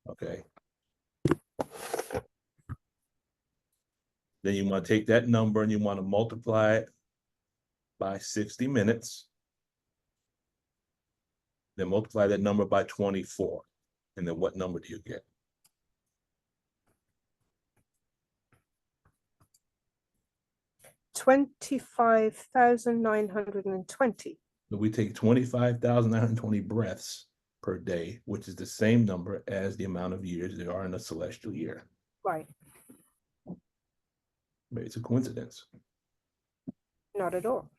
Okay. Then you want to take that number and you want to multiply it by 60 minutes. Then multiply that number by 24. And then what number do you get? $25,920. So we take 25,920 breaths per day, which is the same number as the amount of years there are in a celestial year. Right. Maybe it's a coincidence. Not at all.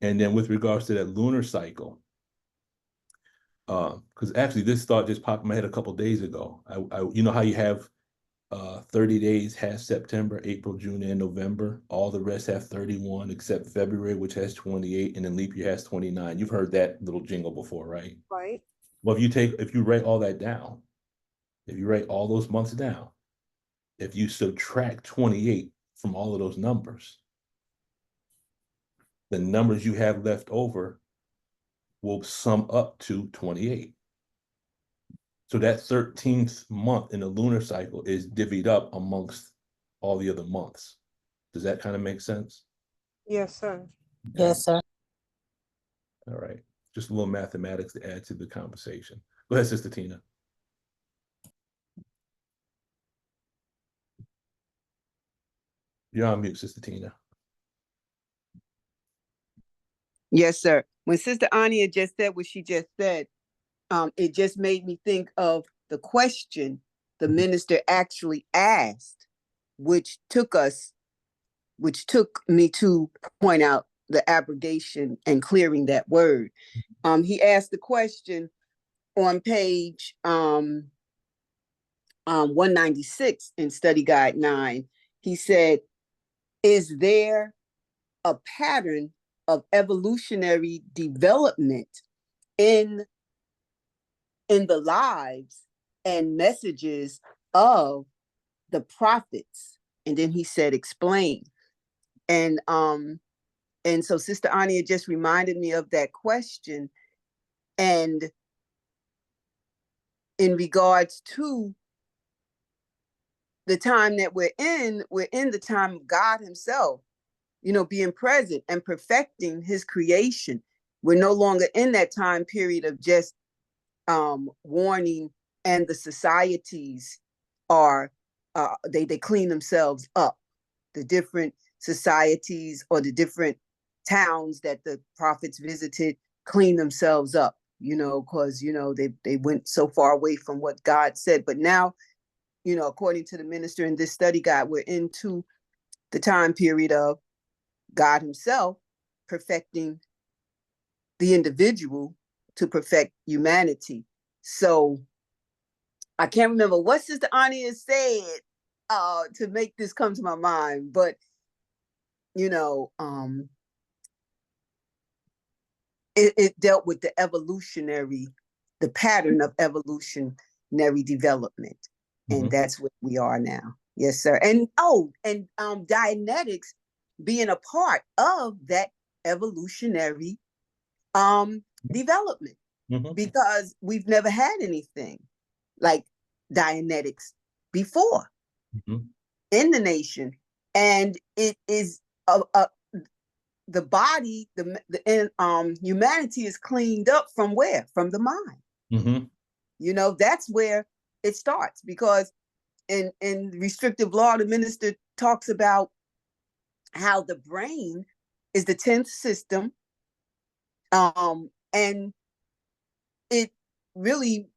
And then with regards to that lunar cycle, because actually this thought just popped in my head a couple days ago. You know how you have 30 days has September, April, June, and November. All the rest have 31 except February, which has 28, and then leap year has 29. You've heard that little jingle before, right? Right. Well, if you write all that down, if you write all those months down, if you subtract 28 from all of those numbers, the numbers you have left over will sum up to 28. So that 13th month in the lunar cycle is divvied up amongst all the other months. Does that kind of make sense? Yes, sir. Yes, sir. All right. Just a little mathematics to add to the conversation. Go ahead, Sister Tina. You're on mute, Sister Tina. Yes, sir. When Sister Ania just said what she just said, it just made me think of the question the minister actually asked, which took me to point out the abrogation and clearing that word. He asked the question on page 196 in Study Guide 9. He said, is there a pattern of evolutionary development in the lives and messages of the prophets? And then he said, explain. And so Sister Ania just reminded me of that question. And in regards to the time that we're in the time of God himself, being present and perfecting his creation. We're no longer in that time period of just warning, and the societies are they clean themselves up. The different societies or the different towns that the prophets visited clean themselves up, because they went so far away from what God said. But now, according to the minister in this study guide, we're into the time period of God himself perfecting the individual to perfect humanity. So I can't remember what Sister Ania said to make this come to my mind, but it dealt with the pattern of evolutionary development. And that's what we are now. Yes, sir. And Dianetics being a part of that evolutionary development, because we've never had anything like Dianetics before in the nation. And it is the body, humanity is cleaned up from where? From the mind. That's where it starts, because in restrictive law, the minister talks about how the brain is the 10th system, and it really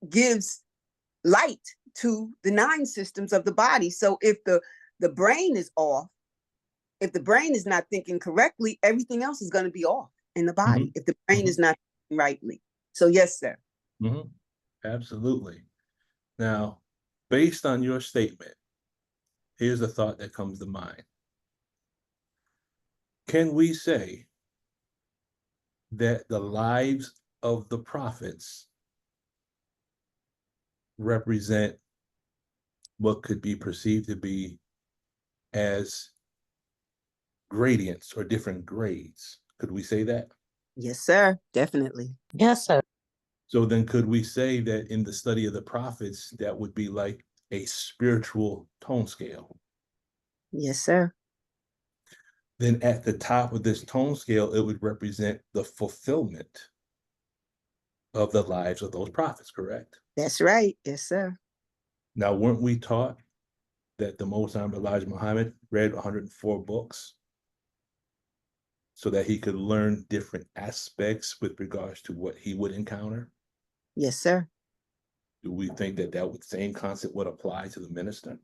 gives light to the 9 systems of the body. So if the brain is off, if the brain is not thinking correctly, everything else is going to be off in the body, if the brain is not thinking rightly. So yes, sir. Absolutely. Now, based on your statement, here's a thought that comes to mind. Can we say that the lives of the prophets represent what could be perceived to be as gradients or different grades? Could we say that? Yes, sir. Definitely. Yes, sir. So then could we say that in the study of the prophets, that would be like a spiritual tone scale? Yes, sir. Then at the top of this tone scale, it would represent the fulfillment of the lives of those prophets, correct? That's right. Yes, sir. Now, weren't we taught that the Most High Elijah Muhammad read 104 books so that he could learn different aspects with regards to what he would encounter? Yes, sir. Do we think that same concept would apply to the minister?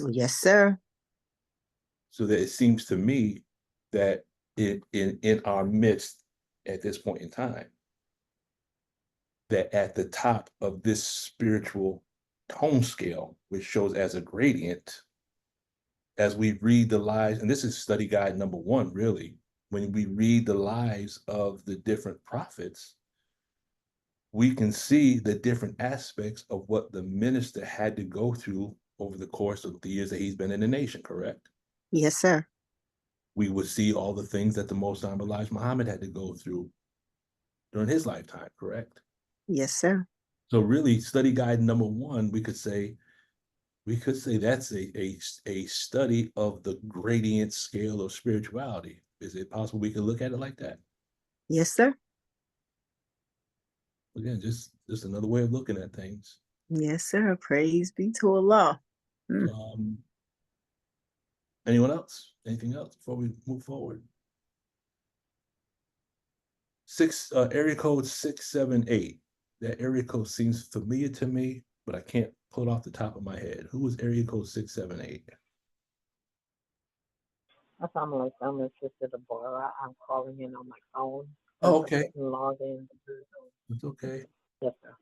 Yes, sir. So that it seems to me that in our midst at this point in time, that at the top of this spiritual tone scale, which shows as a gradient, as we read the lives, and this is study guide number 1, really, when we read the lives of the different prophets, we can see the different aspects of what the minister had to go through over the course of the years that he's been in the nation, correct? Yes, sir. We would see all the things that the Most High Elijah Muhammad had to go through during his lifetime, correct? Yes, sir. So really, study guide number 1, we could say that's a study of the gradient scale of spirituality. Is it possible we could look at it like that? Yes, sir. Again, just another way of looking at things. Yes, sir. Praise be to Allah. Anyone else? Anything else before we move forward? Area code 678. That area code seems familiar to me, but I can't pull it off the top of my head. Who was area code 678? Assalamu alaikum, Sister Deborah. I'm calling in on my phone. Oh, okay. Log in. It's okay. Yes, sir.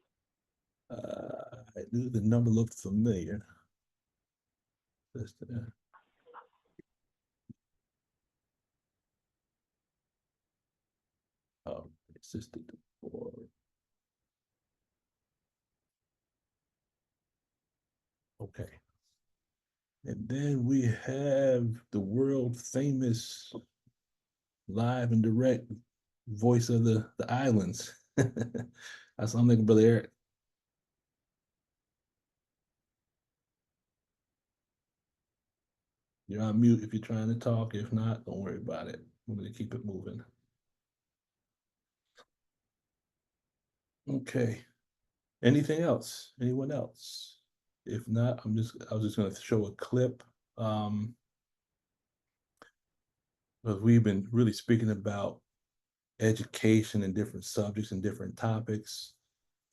I knew the number looked familiar. Oh, Sister Deborah. Okay. And then we have the world famous live and direct voice of the islands. Assalamu alaikum, Brother Eric. You're on mute if you're trying to talk. If not, don't worry about it. I'm going to keep it moving. Okay. Anything else? Anyone else? If not, I was just going to show a clip. But we've been really speaking about education and different subjects and different topics.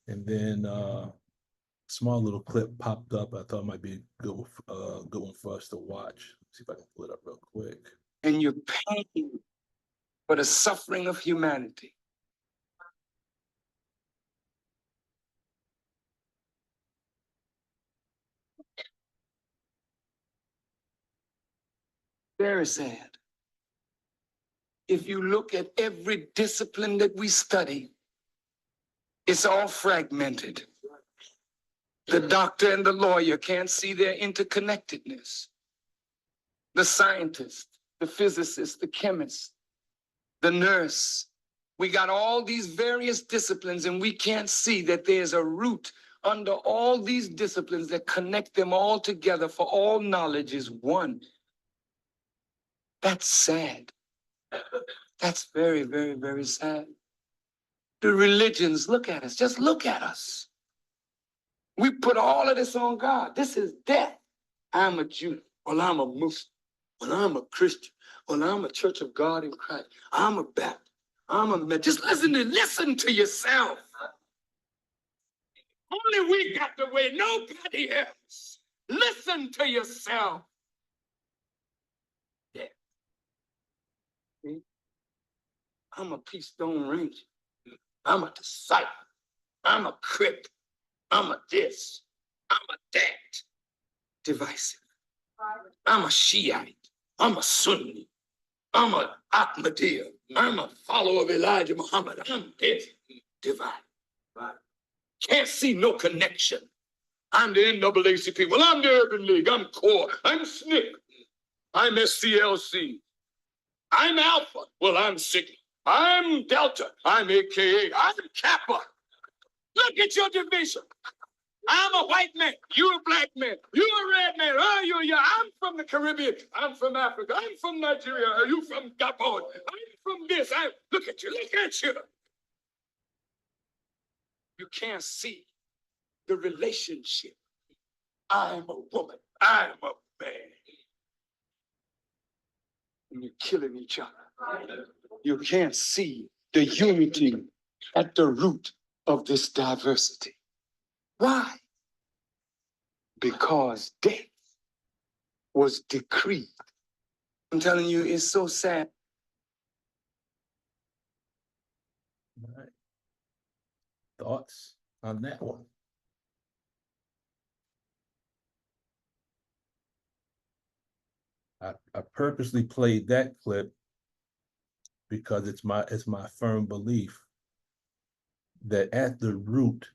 And then a small little clip popped up. I thought it might be a good one for us to watch. Let's see if I can pull it up real quick. And your pain for the suffering of humanity. Very sad. If you look at every discipline that we study, it's all fragmented. The doctor and the lawyer can't see their interconnectedness. The scientist, the physicist, the chemist, the nurse. We got all these various disciplines and we can't see that there's a root under all these disciplines that connect them all together, for all knowledge is one. That's sad. That's very, very, very sad. The religions, look at us, just look at us. We put all of this on God. This is death. I'm a Jew. Well, I'm a Muslim. Well, I'm a Christian. Well, I'm a Church of God in Christ. I'm a Baptist. I'm a Methodist. Just listen to yourself. Only we got the way, nobody else. Listen to yourself. Yeah. See? I'm a Keystone Ranger. I'm a disciple. I'm a Crip. I'm a this. I'm a that. Divisive. I'm a Shiite. I'm a Sunni. I'm a Ahmadiyya. I'm a follower of Elijah Muhammad. I'm this. Divide. Can't see no connection. I'm the NAACP. Well, I'm the Urban League. I'm CORE. I'm SNCC. I'm SCLC. I'm Alpha. Well, I'm Sigma. I'm Delta. I'm AKA. I'm Kappa. Look at your division. I'm a white man. You're a black man. You're a red man. Oh, you're. I'm from the Caribbean. I'm from Africa. I'm from Nigeria. Are you from Gabon? I'm from this. Look at you. Look at you. You can't see the relationship. I'm a woman. I'm a man. And you're killing each other. You can't see the unity at the root of this diversity. Why? Because death was decreed. I'm telling you, it's so sad. All right. Thoughts on that one? I purposely played that clip because it's my firm belief that at the root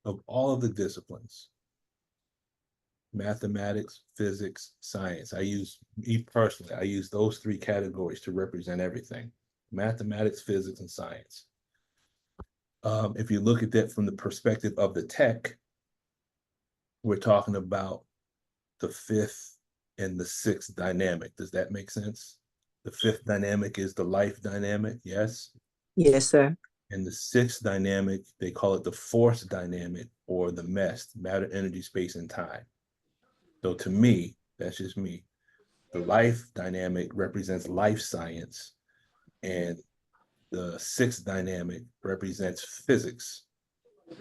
of all of the disciplines, mathematics, physics, science, I use those three categories to represent everything: mathematics, physics, and science. If you look at that from the perspective of the tech, we're talking about the fifth and the sixth dynamic. Does that make sense? The fifth dynamic is the life dynamic, yes? Yes, sir. And the sixth dynamic, they call it the force dynamic, or the MEST, matter, energy, space, and time. So to me, that's just me, the life dynamic represents life science, and the sixth dynamic represents physics.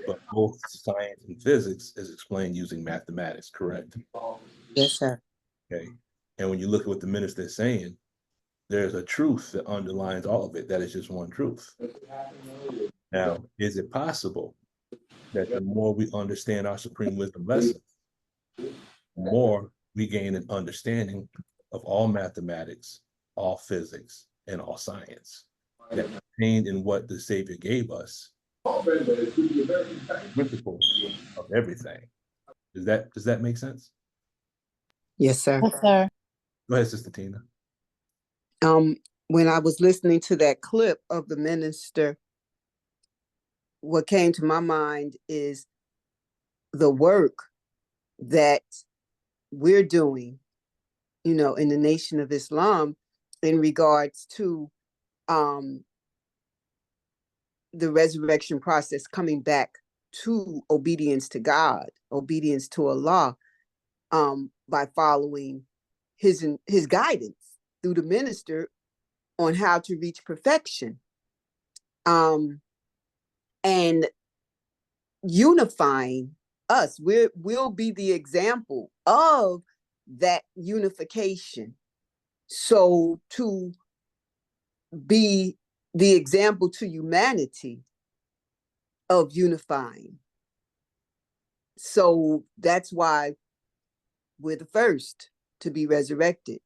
But both science and physics is explained using mathematics, correct? Yes, sir. Okay. And when you look at what the minister is saying, there's a truth that underlines all of it. That is just one truth. Now, is it possible that the more we understand our supreme wisdom lesson, the more we gain an understanding of all mathematics, all physics, and all science that contained in what the Savior gave us, principles of everything? Does that make sense? Yes, sir. Yes, sir. Go ahead, Sister Tina. When I was listening to that clip of the minister, what came to my mind is the work that we're doing you know, in the Nation of Islam in regards to the resurrection process, coming back to obedience to God, obedience to Allah, by following his guidance through the minister on how to reach perfection, and unifying us. We'll be the example of that unification. So to be the example to humanity of unifying. So that's why we're the first to be resurrected,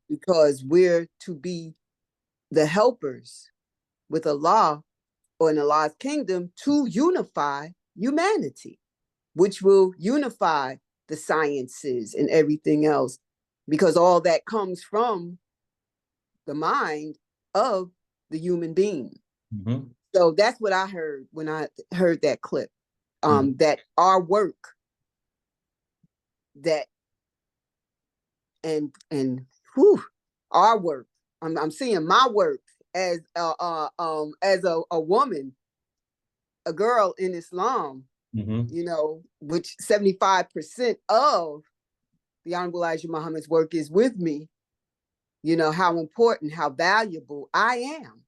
because we're to be the helpers with Allah or in Allah's kingdom to unify humanity, which will unify the sciences and everything else, because all that comes from the mind of the human being. So that's what I heard when I heard that clip, that our work, that and our work, I'm seeing my work as a woman, a girl in Islam, you know, which 75% of the Honorable Elijah Muhammad's work is with me, you know, how important, how valuable I am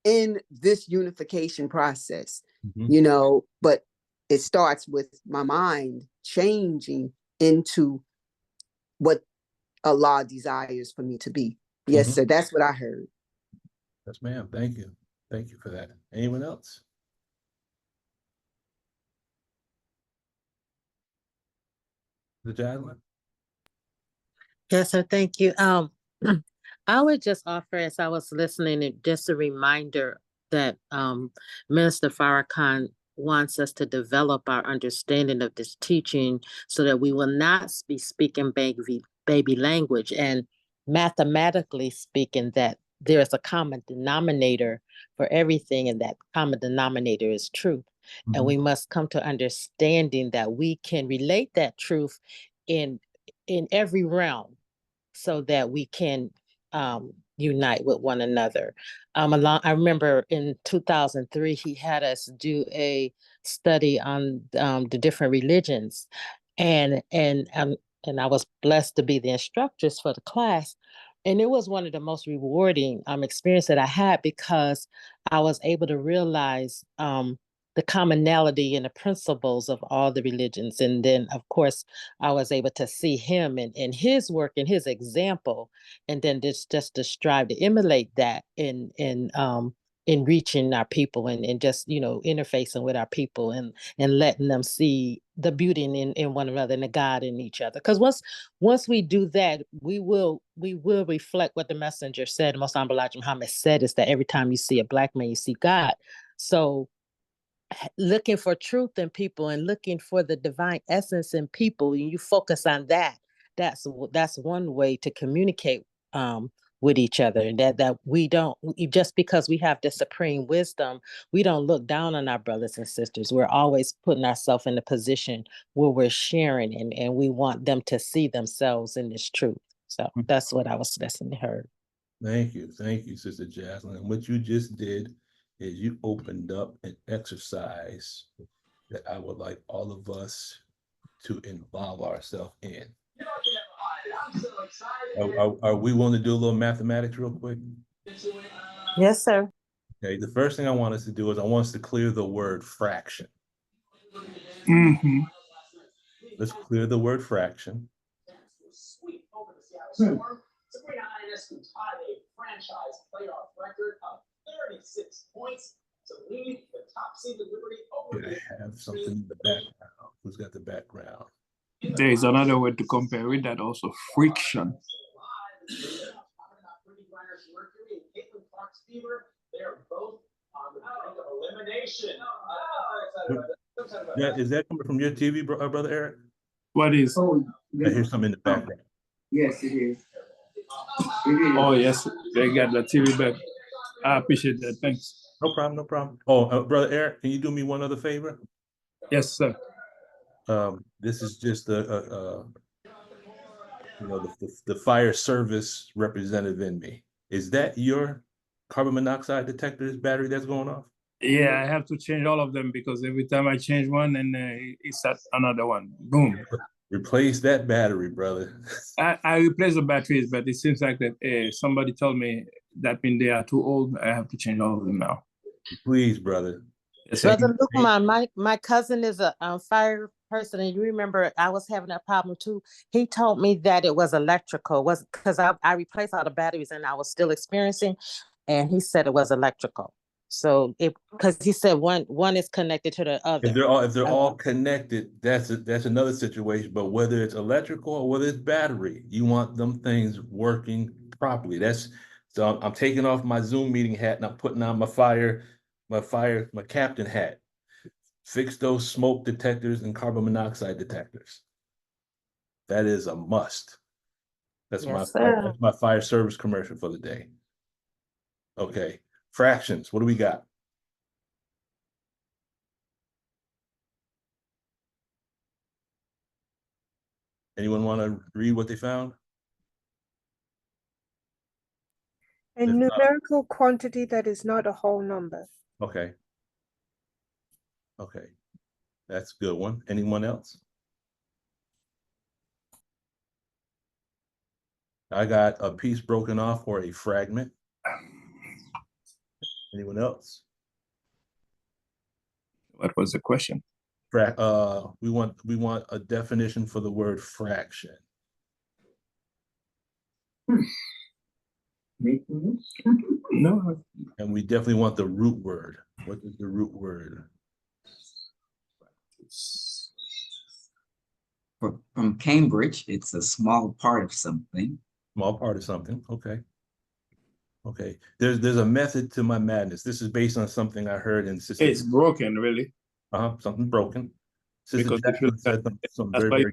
in this unification process, you know, but it starts with my mind changing into what Allah desires for me to be. Yes, sir. That's what I heard. Yes, ma'am. Thank you. Thank you for that. Anyone else? The Jasmine? Yes, sir. Thank you. I would just offer, as I was listening, just a reminder that Minister Farrakhan wants us to develop our understanding of this teaching so that we will not be speaking baby language, and mathematically speaking, that there is a common denominator for everything, and that common denominator is truth. And we must come to understanding that we can relate that truth in every realm, so that we can unite with one another. I remember in 2003, he had us do a study on the different religions, and I was blessed to be the instructress for the class. And it was one of the most rewarding experience that I had, because I was able to realize the commonality and the principles of all the religions. And then, of course, I was able to see him and his work and his example, and then just to strive to emulate that in reaching our people, and just, you know, interfacing with our people, and letting them see the beauty in one another and the God in each other. Because once we do that, we will reflect what the messenger said, Most Honorable Elijah Muhammad said, is that every time you see a Black man, you see God. So looking for truth in people and looking for the divine essence in people, and you focus on that, that's one way to communicate with each other. And that we don't, just because we have the supreme wisdom, we don't look down on our brothers and sisters. We're always putting ourselves in a position where we're sharing, and we want them to see themselves in this truth. So that's what I was listening to her. Thank you, Sister Jasmine. And what you just did is you opened up an exercise that I would like all of us to involve ourselves in. Are we willing to do a little mathematics real quick? Yes, sir. Okay, the first thing I want us to do is I want us to clear the word fraction. Let's clear the word fraction. Sabrina Ionescu tied a franchise playoff record of 36 points to lead the top seeded Liberty over I have something in the background. Who's got the background? There is another way to compare with that also, friction. They're both on the brink of elimination. Is that coming from your TV, Brother Eric? What is? I hear something in the background. Yes, it is. Oh, yes, they got the TV back. I appreciate that. Thanks. No problem. Oh, Brother Eric, can you do me one other favor? Yes, sir. This is just you know, the fire service representative in me. Is that your carbon monoxide detector's battery that's going off? Yeah, I have to change all of them because every time I change one, and it's at another one. Boom. Replace that battery, brother. I replace the batteries, but it seems like that somebody told me that means they are too old. I have to change all of them now. Please, brother. Yes, sir. Brother Lukman, my cousin is a fire person, and you remember I was having that problem too. He told me that it was electrical, was because I replaced all the batteries and I was still experiencing, and he said it was electrical. So because he said one is connected to the other. If they're all connected, that's another situation. But whether it's electrical or whether it's battery, you want them things working properly. So I'm taking off my Zoom meeting hat and I'm putting on my captain hat. Fix those smoke detectors and carbon monoxide detectors. That is a must. That's my fire service commercial for the day. Okay, fractions. What do we got? Anyone want to read what they found? A numerical quantity that is not a whole number. Okay. Okay. That's a good one. Anyone else? I got a piece broken off or a fragment. Anyone else? What was the question? We want a definition for the word fraction. No. And we definitely want the root word. What is the root word? From Cambridge, it's a small part of something. Small part of something. Okay. Okay. There's a method to my madness. This is based on something I heard in Sister. It's broken, really. Something broken. Sister Because Jackson said something very.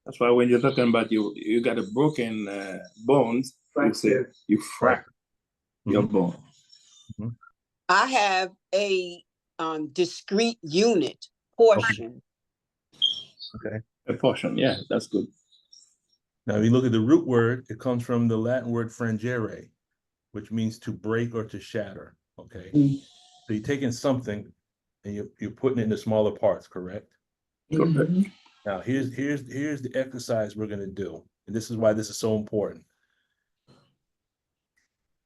That's why when you're talking about you got a broken bones, you say you fract your bone. Mm-hmm. I have a discrete unit portion. Okay. A portion, yeah, that's good. Now, if you look at the root word, it comes from the Latin word frangere, which means to break or to shatter. Okay. So you're taking something and you're putting it into smaller parts, correct? Correct. Now, here's the exercise we're going to do. And this is why this is so important.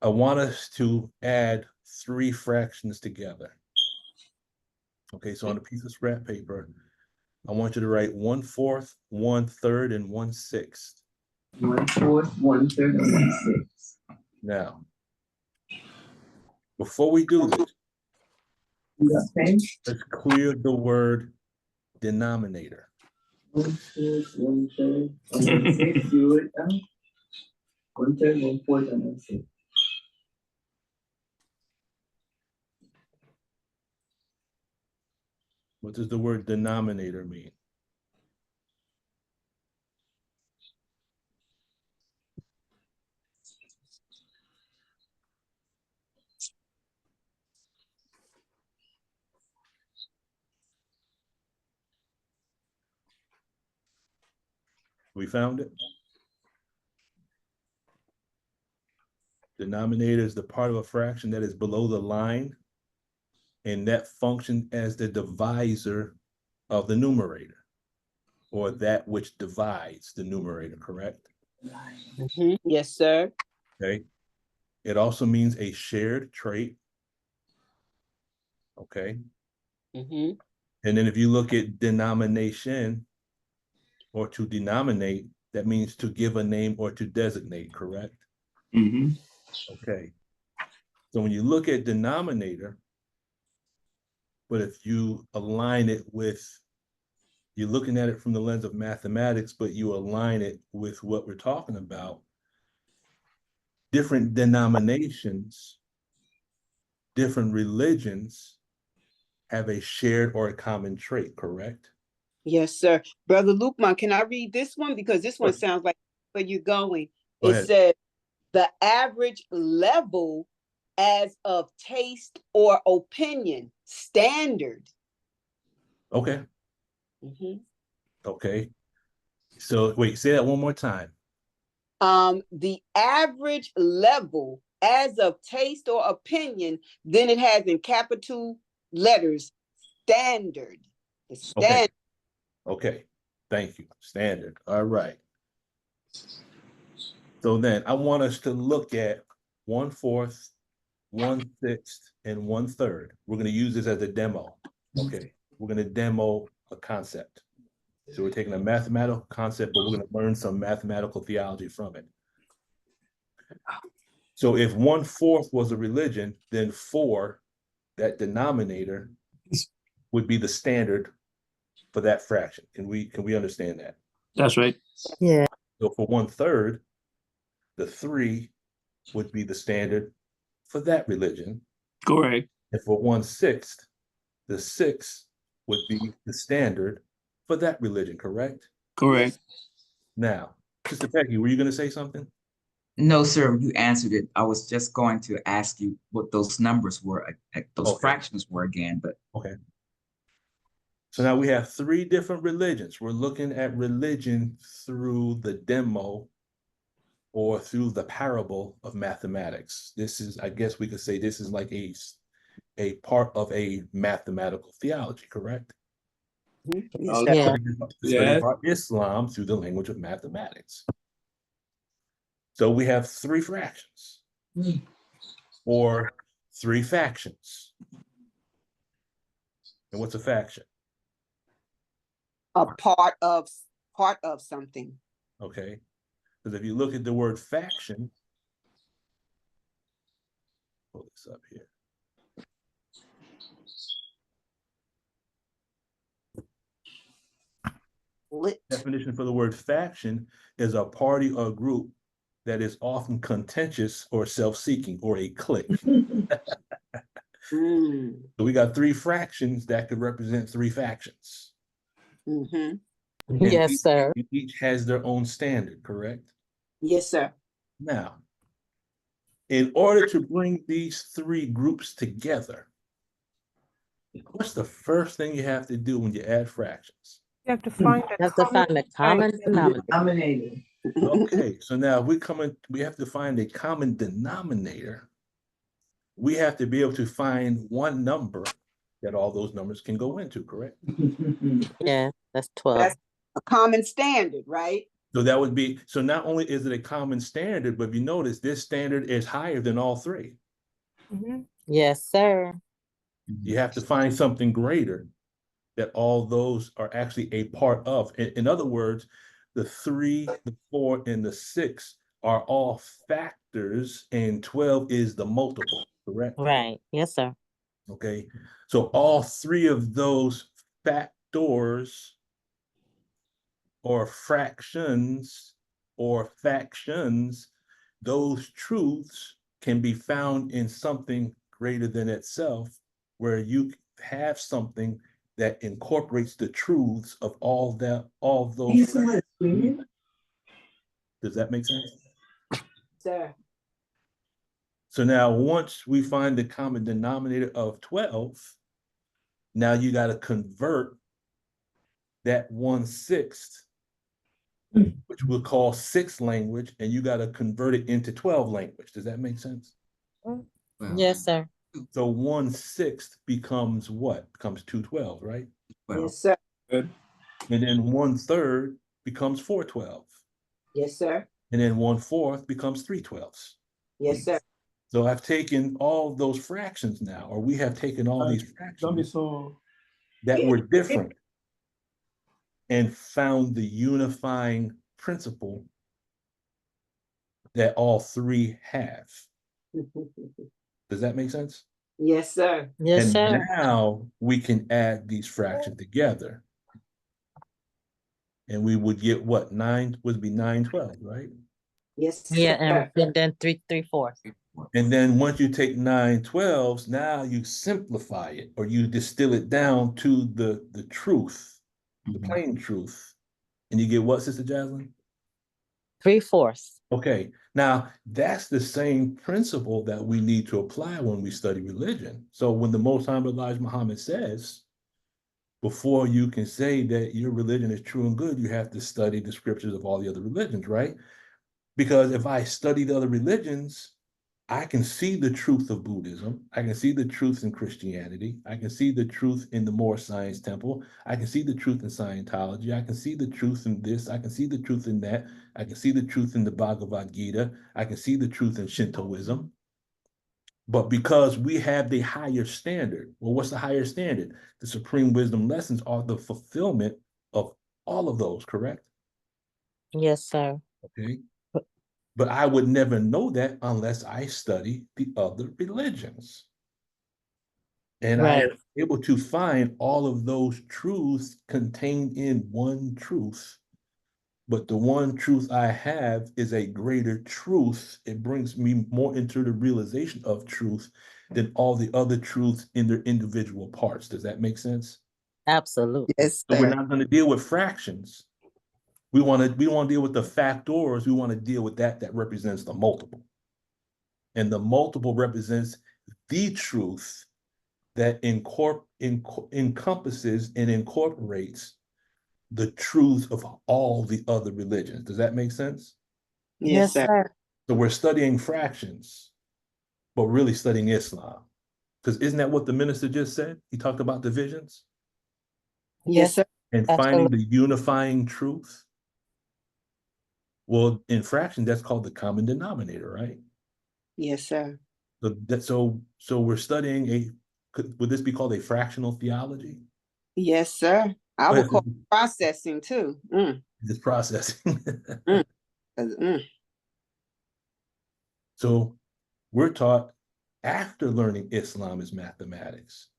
I want us to add 3 fractions together. Okay, so on a piece of scrap paper, I want you to write 1/4, 1/3, and 1/6. 1/4, 1/3, and 1/6. Now, before we do this, let's clear the word denominator. 1/4, 1/3, and 1/6. Do it now. 1/3, 1/4, and 1/6. What does the word denominator mean? We found it. Denominator is the part of a fraction that is below the line, and that functions as the divisor of the numerator, or that which divides the numerator, correct? Mm-hmm. Yes, sir. Okay. It also means a shared trait. Okay. Mm-hmm. And then if you look at denomination, or to denominate, that means to give a name or to designate, correct? Mm-hmm. Okay. So when you look at denominator, but if you align it with, you're looking at it from the lens of mathematics, but you align it with what we're talking about, different denominations, different religions have a shared or a common trait, correct? Yes, sir. Brother Lukman, can I read this one? Because this one sounds like where you're going. Go It ahead. says, the average level as of taste or opinion, standard. Okay. Mm-hmm. Okay. So wait, say that one more time. The average level as of taste or opinion, then it has in capital letters, standard. The standard. Okay, thank you. Standard. All right. So then I want us to look at 1/4, 1/6, and 1/3. We're going to use this as a demo. Okay, we're going to demo a concept. So we're taking a mathematical concept, but we're going to learn some mathematical theology from it. So if 1/4 was a religion, then 4, that denominator, would be the standard for that fraction. Can we understand that? That's right. Yeah. So for 1/3, the 3 would be the standard for that religion. Correct. And for 1/6, the 6 would be the standard for that religion, correct? Correct. Now, Sister Peggy, were you going to say something? No, sir, you answered it. I was just going to ask you what those numbers were, those fractions were again, but. Okay. So now we have 3 different religions. We're looking at religion through the demo or through the parable of mathematics. This is, I guess we could say this is like a part of a mathematical theology, correct? Yeah. Study about Islam through the language of mathematics. So we have 3 fractions or 3 factions. And what's a faction? A part of something. Okay. Because if you look at the word faction, pull this up here. Definition for the word faction is a party or group that is often contentious or self-seeking, or a clique. So we got 3 fractions that could represent 3 factions. And Yes, sir. Each has their own standard, correct? Yes, sir. Now, in order to bring these 3 groups together, what's the first thing you have to do when you add fractions? You have to find the common Denominator. Okay, so now we have to find a common denominator. We have to be able to find one number that all those numbers can go into, correct? Yeah, that's 12. That's a common standard, right? So that would be, so not only is it a common standard, but if you notice, this standard is higher than all 3. Yes, sir. You have to find something greater that all those are actually a part of. In other words, the 3, the 4, and the 6 are all factors, and 12 is the multiple, correct? Right. Yes, sir. Okay, so all 3 of those factors or fractions or factions, those truths can be found in something greater than itself, where you have something that incorporates the truths of all those fractions. Does that make sense? Sir. So now once we find the common denominator of 12, now you got to convert that 1/6, which we'll call 6 language, and you got to convert it into 12 language. Does that make sense? Yes, sir. So 1/6 becomes what? Becomes 2/12, right? Yes, sir. And then 1/3 becomes 4/12. Yes, sir. And then 1/4 becomes 3/12. Yes, sir. So I've taken all those fractions now, or we have taken all these fractions that were different and found the unifying principle that all 3 have. Does that make sense? Yes, sir. Yes, And sir. now we can add these fractions together. And we would get what? 9 would be 9/12, right? Yes. Yeah, and then 3/4. And then once you take 9/12s, now you simplify it, or you distill it down to the truth, the plain truth. And you get what, Sister Jaslyn? 3/4. Okay, now that's the same principle that we need to apply when we study religion. So when the Most High Elijah Muhammad says, before you can say that your religion is true and good, you have to study the scriptures of all the other religions, right? Because if I study the other religions, I can see the truth of Buddhism. I can see the truth in Christianity. I can see the truth in the Moorish Science Temple. I can see the truth in Scientology. I can see the truth in this. I can see the truth in that. I can see the truth in the Bhagavad Gita. I can see the truth in Shintoism. But because we have the higher standard, well, what's the higher standard? The Supreme Wisdom Lessons are the fulfillment of all of those, correct? Yes, sir. Okay. But I would never know that unless I study the other religions. And I Right. am able to find all of those truths contained in one truth. But the one truth I have is a greater truth. It brings me more into the realization of truth than all the other truths in their individual parts. Does that make sense? Absolutely. Yes, So we're sir. not going to deal with fractions. We want to deal with the factors. We want to deal with that represents the multiple. And the multiple represents the truth that encompasses and incorporates the truth of all the other religions. Does that make sense? Yes, sir. So we're studying fractions, but really studying Islam. Because isn't that what the minister just said? He talked about divisions Yes, sir. and finding the unifying truth. Well, in fraction, that's called the common denominator, right? Yes, sir. So we're studying would this be called a fractional theology? Yes, sir. I would call it processing too. It's processing. Mm. So we're taught after learning Islam is mathematics,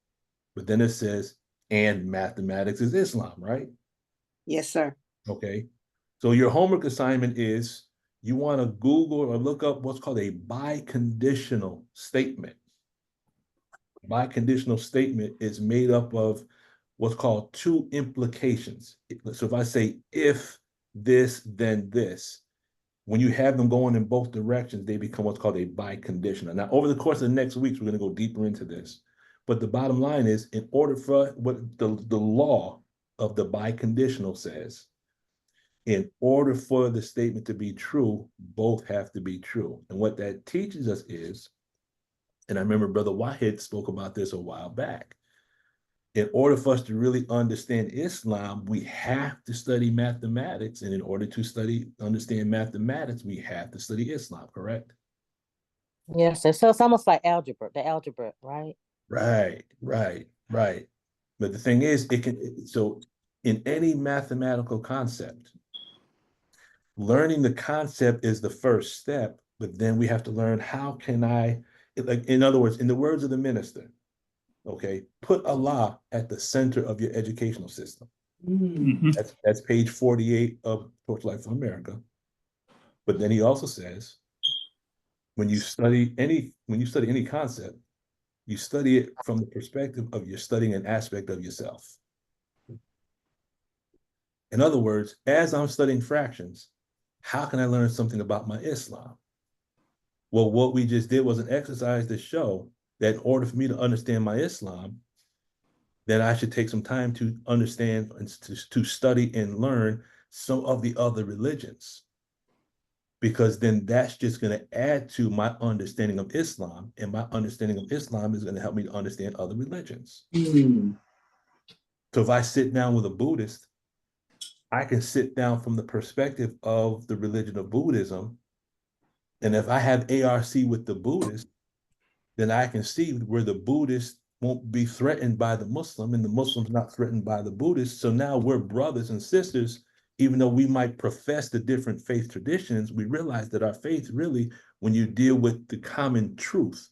but then it says, and mathematics is Islam, right? Yes, sir. Okay. So your homework assignment is you want to Google or look up what's called a biconditional statement. Biconditional statement is made up of what's called two implications. So if I say if this, then this, when you have them going in both directions, they become what's called a biconditional. Now, over the course of the next weeks, we're going to go deeper into this. But the bottom line is, in order for what the law of the biconditional says, in order for the statement to be true, both have to be true. And what that teaches us is, and I remember Brother Wahid spoke about this a while back, in order for us to really understand Islam, we have to study mathematics. And in order to understand mathematics, we have to study Islam, correct? Yes, sir. So it's almost like the algebra, right? Right. But the thing is, so in any mathematical concept, learning the concept is the first step, but then we have to learn how can like, in other words, in the words of the minister, okay, put Allah at the center of your educational system. That's page 48 of Torchlight for America. But then he also says, when you study any concept, you study it from the perspective of you're studying an aspect of yourself. In other words, as I'm studying fractions, how can I learn something about my Islam? Well, what we just did was an exercise to show that in order for me to understand my Islam, then I should take some time to understand and to study and learn some of the other religions. Because then that's just going to add to my understanding of Islam, and my understanding of Islam is going to help me to understand other religions. So if I sit down with a Buddhist, I can sit down from the perspective of the religion of Buddhism. And if I have ARC with the Buddhist, then I can see where the Buddhist won't be threatened by the Muslim and the Muslim's not threatened by the Buddhist. So now we're brothers and sisters. Even though we might profess the different faith traditions, we realize that our faith really, when you deal with the common truth,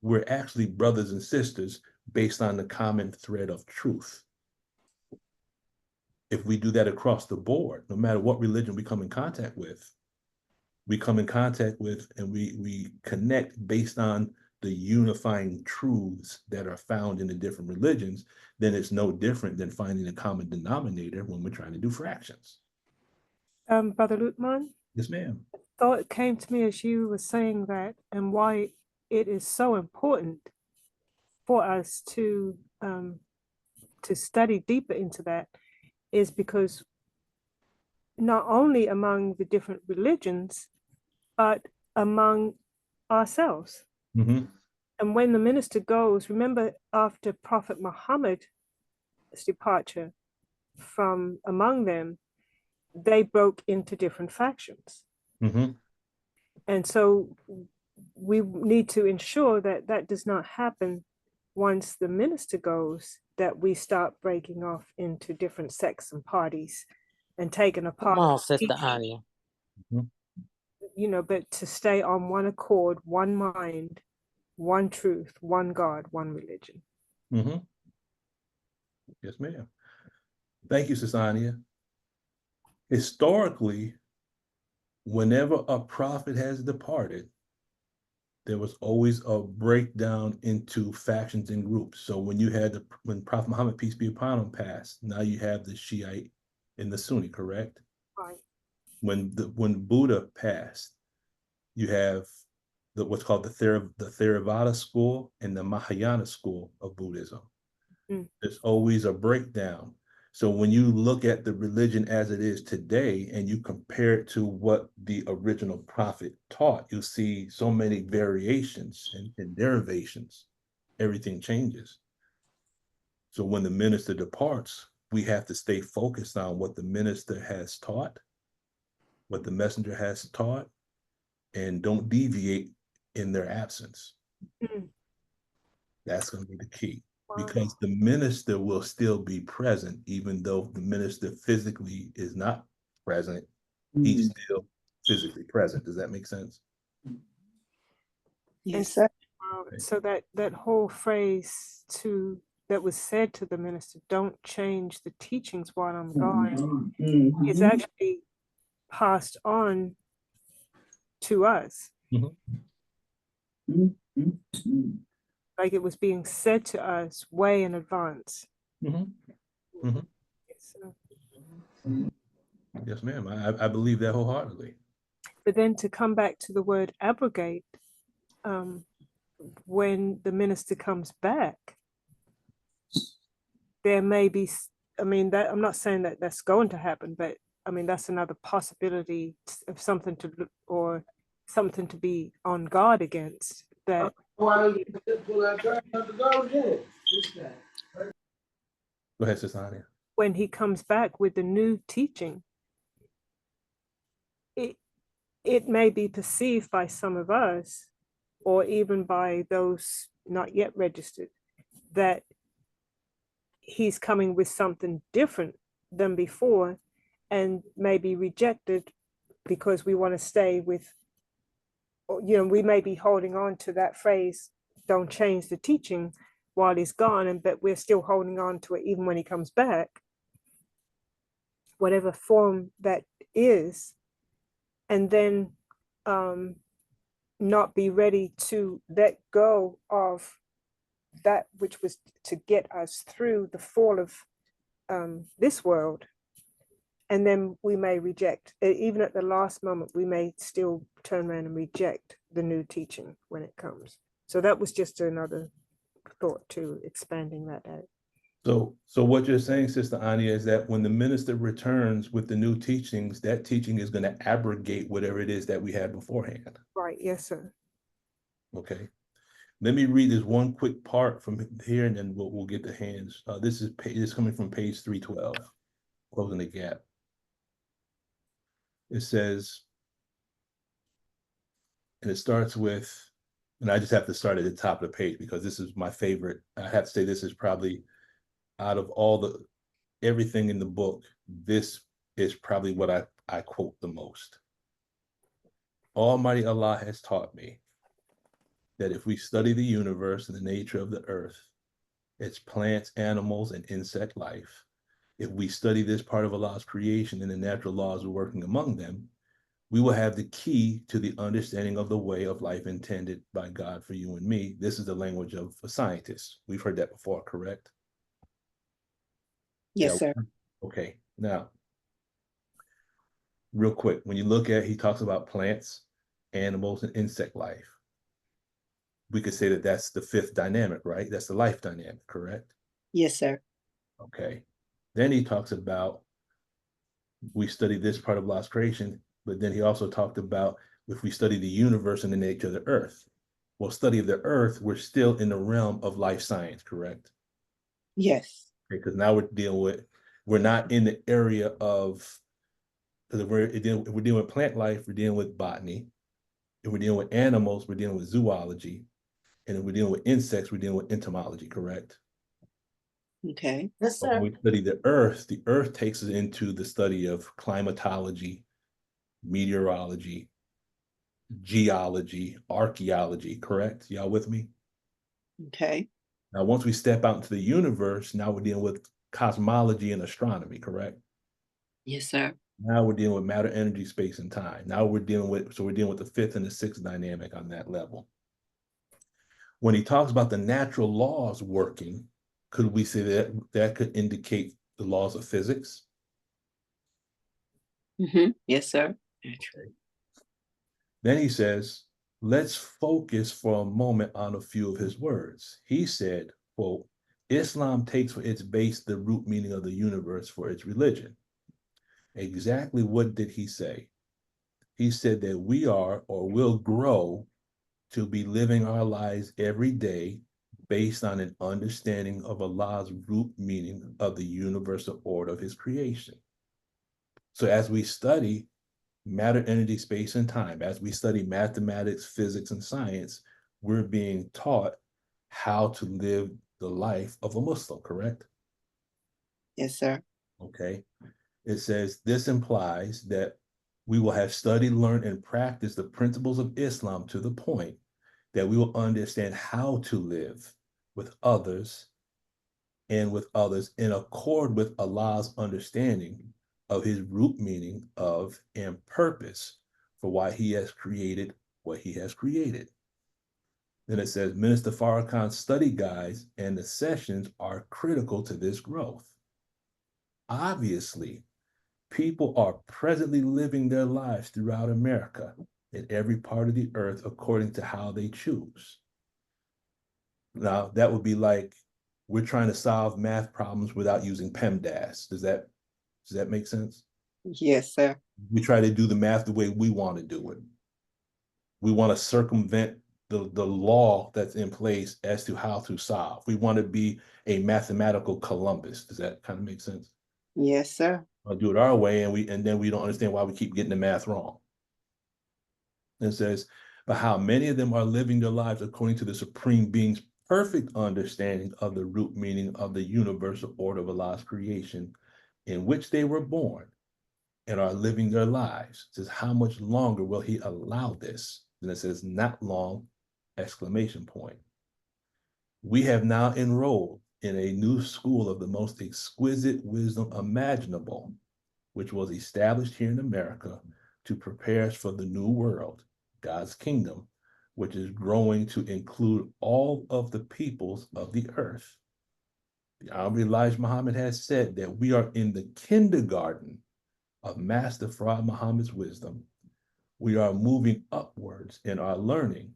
we're actually brothers and sisters based on the common thread of truth. If we do that across the board, no matter what religion we come in contact with, and we connect based on the unifying truths that are found in the different religions, then it's no different than finding a common denominator when we're trying to do fractions. Brother Lutman? Yes, ma'am. Thought it came to me as you were saying that, and why it is so important for us to to study deeper into that is because not only among the different religions, but among ourselves. Mm-hmm. And when the minister goes, remember after Prophet Muhammad's departure from among them, they broke into different factions. Mm-hmm. And so we need to ensure that that does not happen once the minister goes, that we start breaking off into different sects and parties and taking apart. Come on, Sister Anya. You know, but to stay on one accord, one mind, one truth, one God, one religion. Mm-hmm. Yes, ma'am. Thank you, Sister Anya. Historically, whenever a prophet has departed, there was always a breakdown into factions and groups. So when you had when Prophet Muhammad, peace be upon him, passed, now you have the Shiite and the Sunni, correct? Right. When Buddha passed, you have what's called the Theravada school and the Mahayana school of Buddhism. There's always a breakdown. So when you look at the religion as it is today and you compare it to what the original prophet taught, you'll see so many variations and derivations. Everything changes. So when the minister departs, we have to stay focused on what the minister has taught, what the messenger has taught, and don't deviate in their absence. That's going to be the key. Because the minister will still be present, even though the minister physically is not present, he's still physically present. Does that make sense? Yes, sir. So that whole phrase that was said to the minister, don't change the teachings while I'm gone, is actually passed on to us. Like it was being said to us way in advance. Yes, ma'am. I believe that wholeheartedly. But then to come back to the word abrogate, when the minister comes back, there may be, I mean, that I'm not saying that that's going to happen, but I mean, that's another possibility of something to be on guard against. That Go ahead, Sister Anya. When he comes back with the new teaching, it may be perceived by some of us, or even by those not yet registered, that he's coming with something different than before, and may be rejected because we want to stay with, you know, we may be holding on to that phrase, don't change the teaching while he's gone, but we're still holding on to it even when he comes back, whatever form that is, and then not be ready to let go of that which was to get us through the fall of this world. And then we may reject, even at the last moment, we may still turn around and reject the new teaching when it comes. So that was just another thought to expanding that out. So what you're saying, Sister Anya, is that when the minister returns with the new teachings, that teaching is going to abrogate whatever it is that we had beforehand. Right. Yes, sir. Okay. Let me read this one quick part from here, and then we'll get the hands. This is coming from page 312, closing the gap. It says, and it starts with, and I just have to start at the top of the page because this is my favorite. I have to say this is probably, out of everything in the book, this is probably what I quote the most. Almighty Allah has taught me that if we study the universe and the nature of the earth, its plants, animals, and insect life, if we study this part of Allah's creation and the natural laws working among them, we will have the key to the understanding of the way of life intended by God for you and me. This is the language of a scientist. We've heard that before, correct? Yes, sir. Okay, now, real quick, when you look at, he talks about plants, animals, and insect life. We could say that that's the fifth dynamic, right? That's the life dynamic, correct? Yes, sir. Okay. Then he talks about, we study this part of lost creation, but then he also talked about if we study the universe and the nature of the earth. Well, study of the earth, we're still in the realm of life science, correct? Yes. Because now we're not in the area of, because if we're dealing with plant life, we're dealing with botany. If we're dealing with animals, we're dealing with zoology. And if we're dealing with insects, we're dealing with entomology, correct? Okay. Yes, But when sir. we study the earth takes us into the study of climatology, meteorology, geology, archaeology, correct? Y'all with me? Okay. Now, once we step out into the universe, now we're dealing with cosmology and astronomy, correct? Yes, sir. Now we're dealing with matter, energy, space, and time. Now we're dealing with the fifth and the sixth dynamic on that level. When he talks about the natural laws working, could we say that that could indicate the laws of physics? Yes, sir. Okay. Then he says, let's focus for a moment on a few of his words. He said, quote, Islam takes for its base the root meaning of the universe for its religion. Exactly what did he say? He said that we are or will grow to be living our lives every day based on an understanding of Allah's root meaning of the universal order of his creation. So as we study matter, energy, space, and time, as we study mathematics, physics, and science, we're being taught how to live the life of a Muslim, correct? Yes, sir. Okay. It says this implies that we will have studied, learned, and practiced the principles of Islam to the point that we will understand how to live with others and with others in accord with Allah's understanding of his root meaning of and purpose for why he has created what he has created. Then it says Minister Farrakhan's study guides and the sessions are critical to this growth. Obviously, people are presently living their lives throughout America in every part of the earth according to how they choose. Now, that would be like we're trying to solve math problems without using PEMDAS. Does that make sense? Yes, sir. We try to do the math the way we want to do it. We want to circumvent the law that's in place as to how to solve. We want to be a mathematical Columbus. Does that kind of make sense? Yes, sir. I'll do it our way, and then we don't understand why we keep getting the math wrong. It says, but how many of them are living their lives according to the Supreme Being's perfect understanding of the root meaning of the universal order of Allah's creation in which they were born and are living their lives. It says, how much longer will he allow this? And it says, not long, exclamation point. We have now enrolled in a new school of the most exquisite wisdom imaginable, which was established here in America to prepare us for the new world, God's kingdom, which is growing to include all of the peoples of the earth. The Honorable Elijah Muhammad has said that we are in the kindergarten of Master Fard Muhammad's wisdom. We are moving upwards in our learning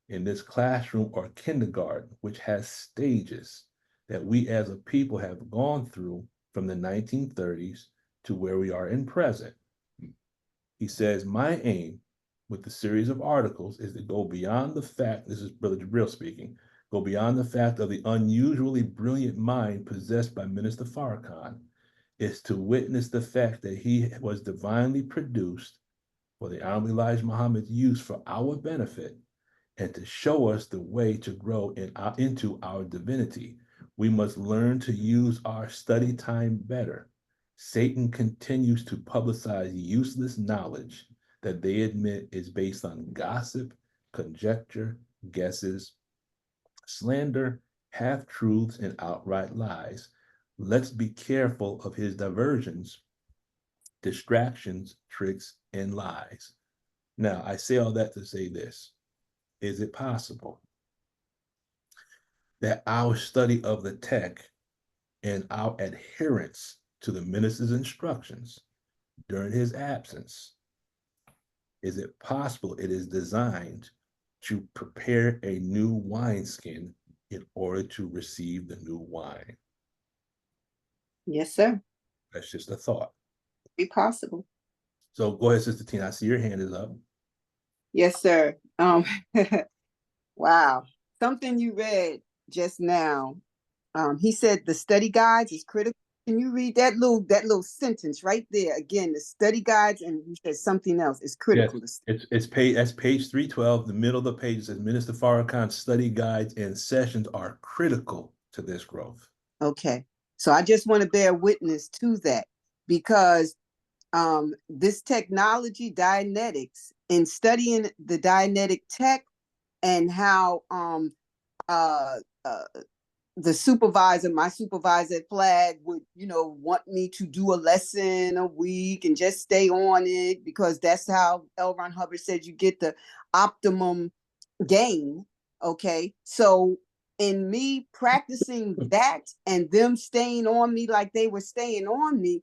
in this classroom or kindergarten, which has stages that we as a people have gone through from the 1930s to where we are in present. He says, my aim with the series of articles is to go beyond the fact, this is Brother Jabril speaking, go beyond the fact of the unusually brilliant mind possessed by Minister Farrakhan, is to witness the fact that he was divinely produced for the Honorable Elijah Muhammad's use for our benefit, and to show us the way to grow into our divinity. We must learn to use our study time better. Satan continues to publicize useless knowledge that they admit is based on gossip, conjecture, guesses, slander, half-truths, and outright lies. Let's be careful of his diversions, distractions, tricks, and lies. Now, I say all that to say this. Is it possible that our study of the text and our adherence to the minister's instructions during his absence, is it possible it is designed to prepare a new wineskin in order to receive the new wine? Yes, sir. That's just a thought. Be possible. So go ahead, Sister Tina. I see your hand is up. Yes, sir. Wow. Something you read just now. He said the study guides is critical. Can you read that little sentence right there again? The study guides, and you said something else is critical. Yes, that's page 312. The middle of the page says Minister Farrakhan's study guides and sessions are critical to this growth. Okay, so I just want to bear witness to that, because this technology, Dianetics, in studying the Dianetic tech and how the supervisor, my supervisor at Flag, would, want me to do a lesson a week and just stay on it, because that's how L. Ron Hubbard said you get the optimum gain. Okay. So in me practicing that and them staying on me like they were staying on me,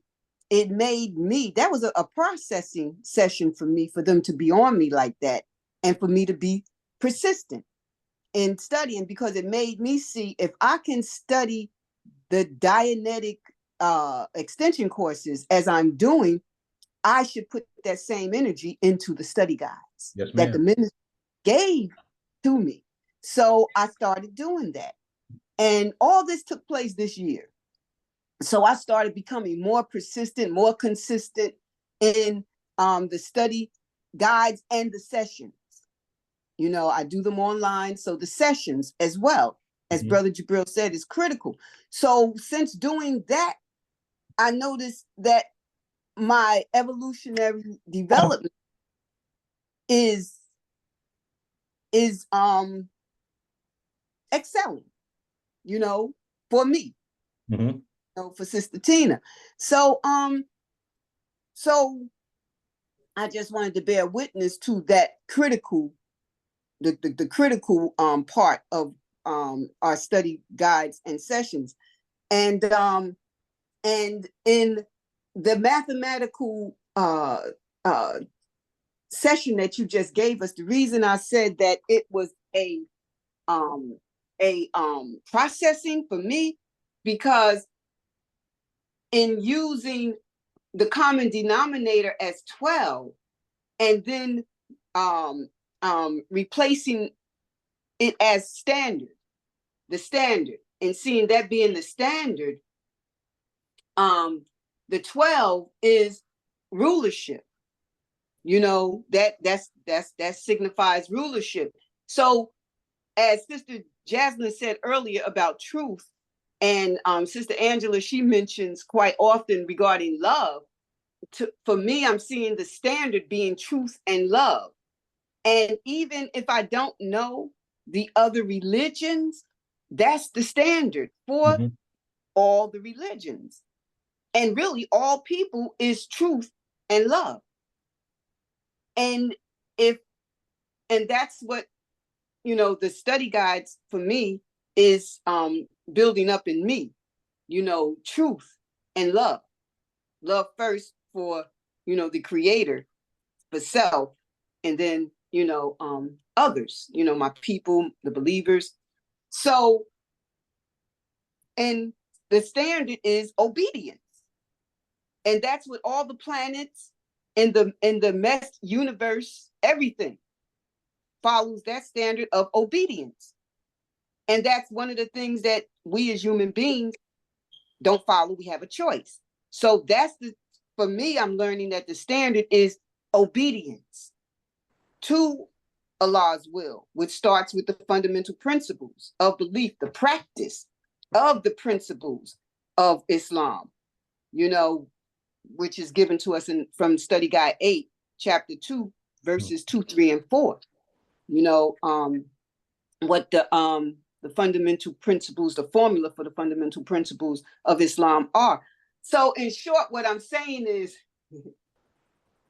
it made me, that was a processing session for me, for them to be on me like that, and for me to be persistent in studying, because it made me see, if I can study the Dianetic extension courses as I'm doing, I should put that same energy into the study guides that the minister gave to me. So I started doing that. And all this took place this year. So I started becoming more persistent, more consistent in the study guides and the sessions. I do them online. So the sessions as well, as Brother Jabril said, is critical. So since doing that, I noticed that my evolutionary development is excelling, for me, for Sister Tina. So I just wanted to bear witness to that critical, the critical part of our study guides and sessions. And in the mathematical session that you just gave us, the reason I said that it was a processing for me, because in using the common denominator as 12 and then replacing it as the standard, and seeing that being the standard, the 12 is rulership. That signifies rulership. So as Sister Jasmine said earlier about truth, and Sister Angela, she mentions quite often regarding love. For me, I'm seeing the standard being truth and love. And even if I don't know the other religions, that's the standard for all the religions. And really, all people is truth and love. And that's what, the study guides for me is building up in me, truth and love. Love first for, the creator, for self, and then, others, my people, the believers. So, and the standard is obedience. And that's what all the planets in the MEST universe, everything follows that standard of obedience. And that's one of the things that we as human beings don't follow. We have a choice. So for me, I'm learning that the standard is obedience to Allah's will, which starts with the fundamental principles of belief, the practice of the principles of Islam, which is given to us from Study Guide 8, Chapter 2, verses 2, 3, and 4. What the fundamental principles, the formula for the fundamental principles of Islam are. So in short, what I'm saying is,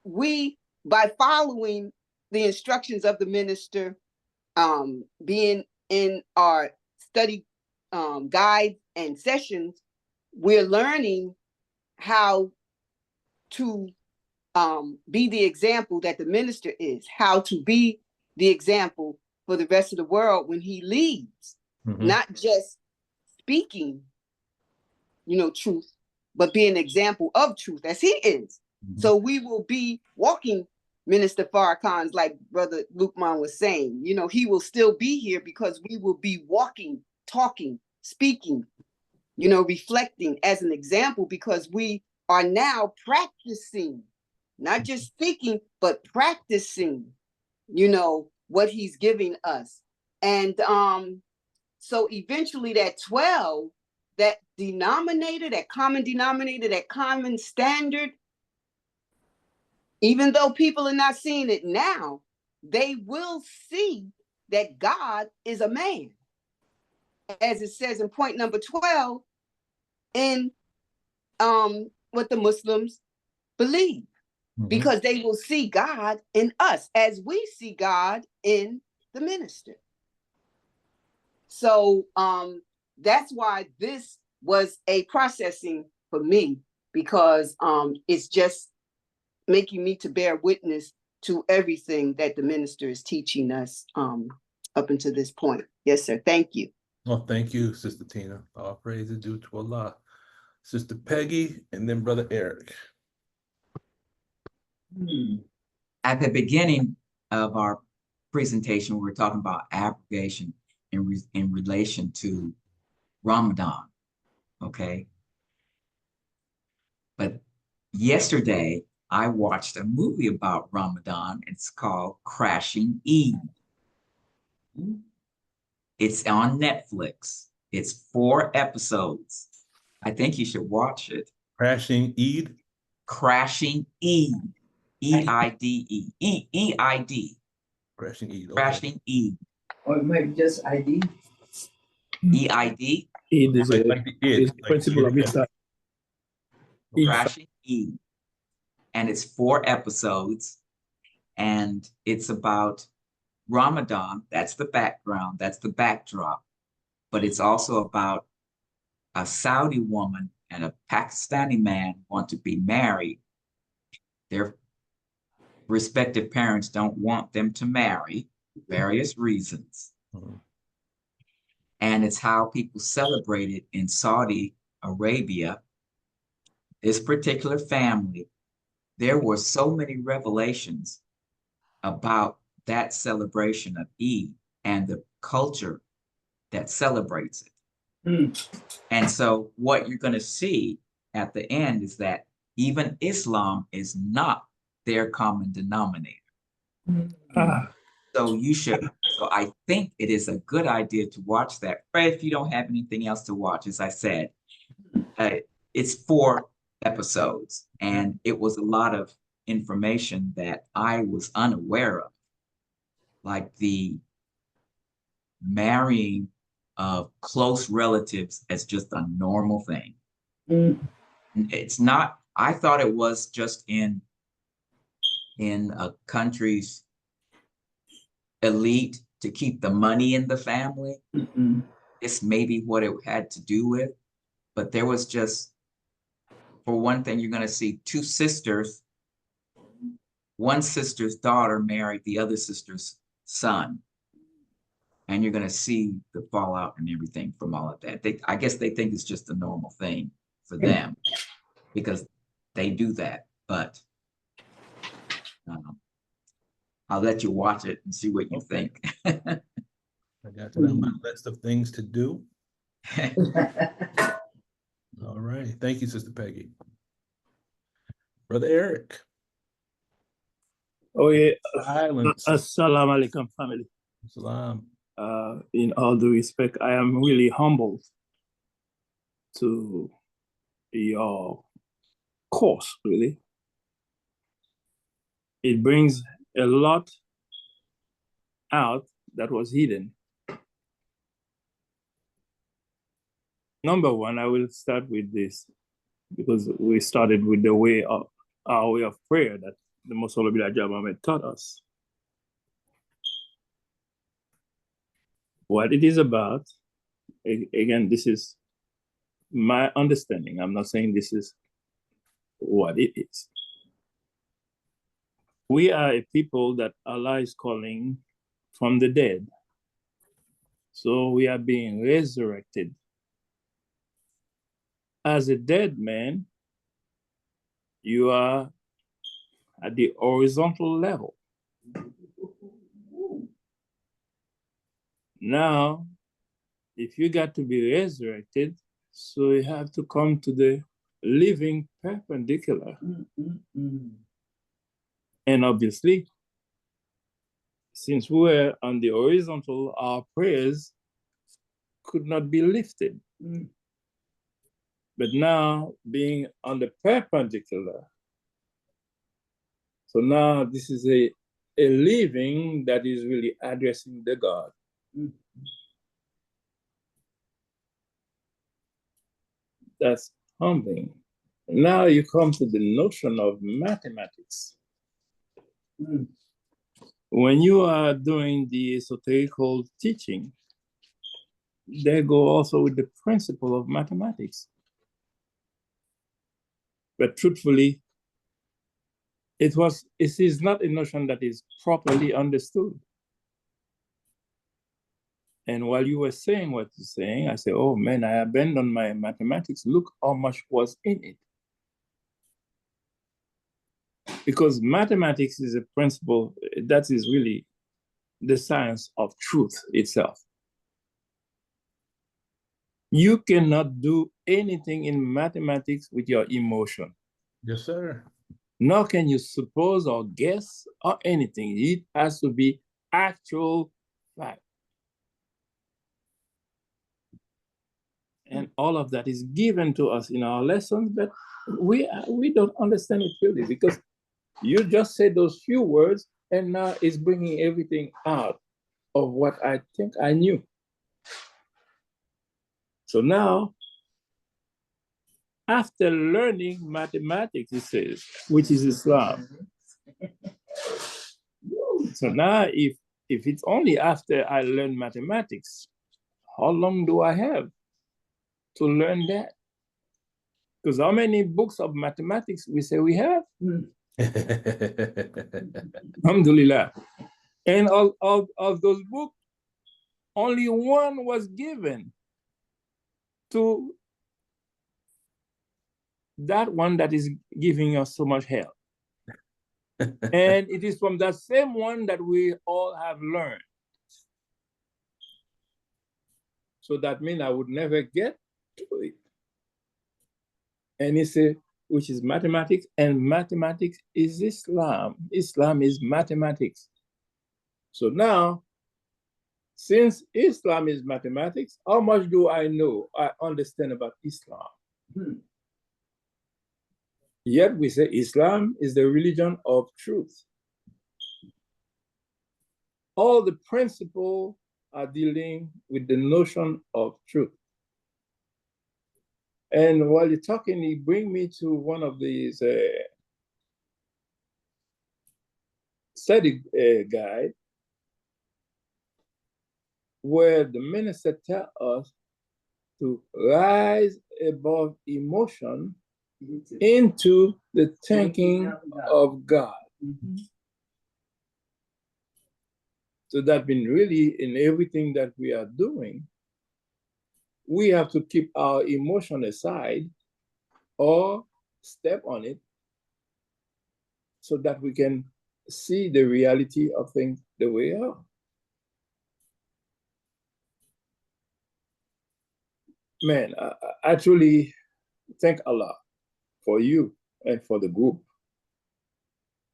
we, by following the instructions of the minister, being in our study guides and sessions, we're learning how to be the example that the minister is, how to be the example for the rest of the world when he leads, not just speaking, truth, but be an example of truth as he is. So we will be walking Minister Farrakhan's, like Brother Lukman was saying, you know, he will still be here because we will be walking, talking, speaking, you know, reflecting as an example, because we are now practicing, not just speaking, but practicing, you know, what he's giving us. And so eventually that 12, that denominator, that common denominator, that common standard, even though people are not seeing it now, they will see that God is a man. As it says in point number 12, in what the Muslims believe, because they will see God in us as we see God in the minister. So that's why this was a processing for me, because it's just making me to bear witness to everything that the minister is teaching us up until this point. Yes, sir. Thank you. Well, thank you, Sister Tina. All praise is due to Allah. Sister Peggy, and then Brother Eric. At the beginning of our presentation, we were talking about abrogation in relation to Ramadan, okay? But yesterday, I watched a movie about Ramadan. It's called Crashing Eid. It's on Netflix. It's 4 episodes. I think you should watch it. Crashing Eid? Crashing Eid. E-I-D-E. E-E-I-D. Crashing Eid. Okay. Crashing Eid. Or maybe just ID. E-I-D. Eid is Like the principle of Islam. Crashing Eid. And it's 4 episodes. And it's about Ramadan. That's the background. That's the backdrop. But it's also about a Saudi woman and a Pakistani man want to be married. Their respective parents don't want them to marry for various reasons. And it's how people celebrate it in Saudi Arabia. This particular family, there were so many revelations about that celebration of Eid and the culture that celebrates it. And so what you're going to see at the end is that even Islam is not their common denominator. So I think it is a good idea to watch that. But if you don't have anything else to watch, as I said, it's 4 episodes, and it was a lot of information that I was unaware of, like the marrying of close relatives as just a normal thing. It's not. I thought it was just in a country's elite to keep the money in the family. It's maybe what it had to do with, but there was just, for one thing, you're going to see 2 sisters. One sister's daughter married the other sister's son. And you're going to see the fallout and everything from all of that. I guess they think it's just a normal thing for them because they do that. But I'll let you watch it and see what you think. I got that on my list of things to do. All right. Thank you, Sister Peggy. Brother Eric. Oh, yeah. Silence. Assalamu alaikum, family. Salam. In all due respect, I am really humbled to your course, really. It brings a lot out that was hidden. Number one, I will start with this because we started with our way of prayer that the Most Holy Elijah Muhammad taught us. What it is about, again, this is my understanding. I'm not saying this is what it is. We are a people that Allah is calling from the dead. So we are being resurrected. as a dead man, you are at the horizontal level. Now, if you got to be resurrected, so you have to come to the living perpendicular. And obviously, since we were on the horizontal, our prayers could not be lifted. But now, being on the perpendicular, so now this is a living that is really addressing the God. That's humbling. Now you come to the notion of mathematics. When you are doing the esoterical teaching, they go also with the principle of mathematics. But truthfully, it is not a notion that is properly understood. And while you were saying what you're saying, I said, oh man, I abandoned my mathematics. Look how much was in it. Because mathematics is a principle that is really the science of truth itself. You cannot do anything in mathematics with your emotion. Yes, sir. Nor can you suppose or guess or anything. It has to be actual fact. And all of that is given to us in our lessons, but we don't understand it really, because you just said those few words and now it's bringing everything out of what I think I knew. So now, after learning mathematics, it says, which is Islam. So now if it's only after I learn mathematics, how long do I have to learn that? Because how many books of mathematics we say we have? Alhamdulillah. And of those books, only one was given to that one that is giving us so much help. And it is from that same one that we all have learned. So that means I would never get to it. And he said, which is mathematics, and mathematics is Islam. Islam is mathematics. So now, since Islam is mathematics, how much do I know, I understand about Islam? Yet we say Islam is the religion of truth. All the principles are dealing with the notion of truth. And while you're talking, you bring me to one of these study guide, where the minister tells us to rise above emotion into the thinking of God. So that means really in everything that we are doing, we have to keep our emotion aside or step on it so that we can see the reality of things the way they are. Man, I truly thank Allah for you and for the group,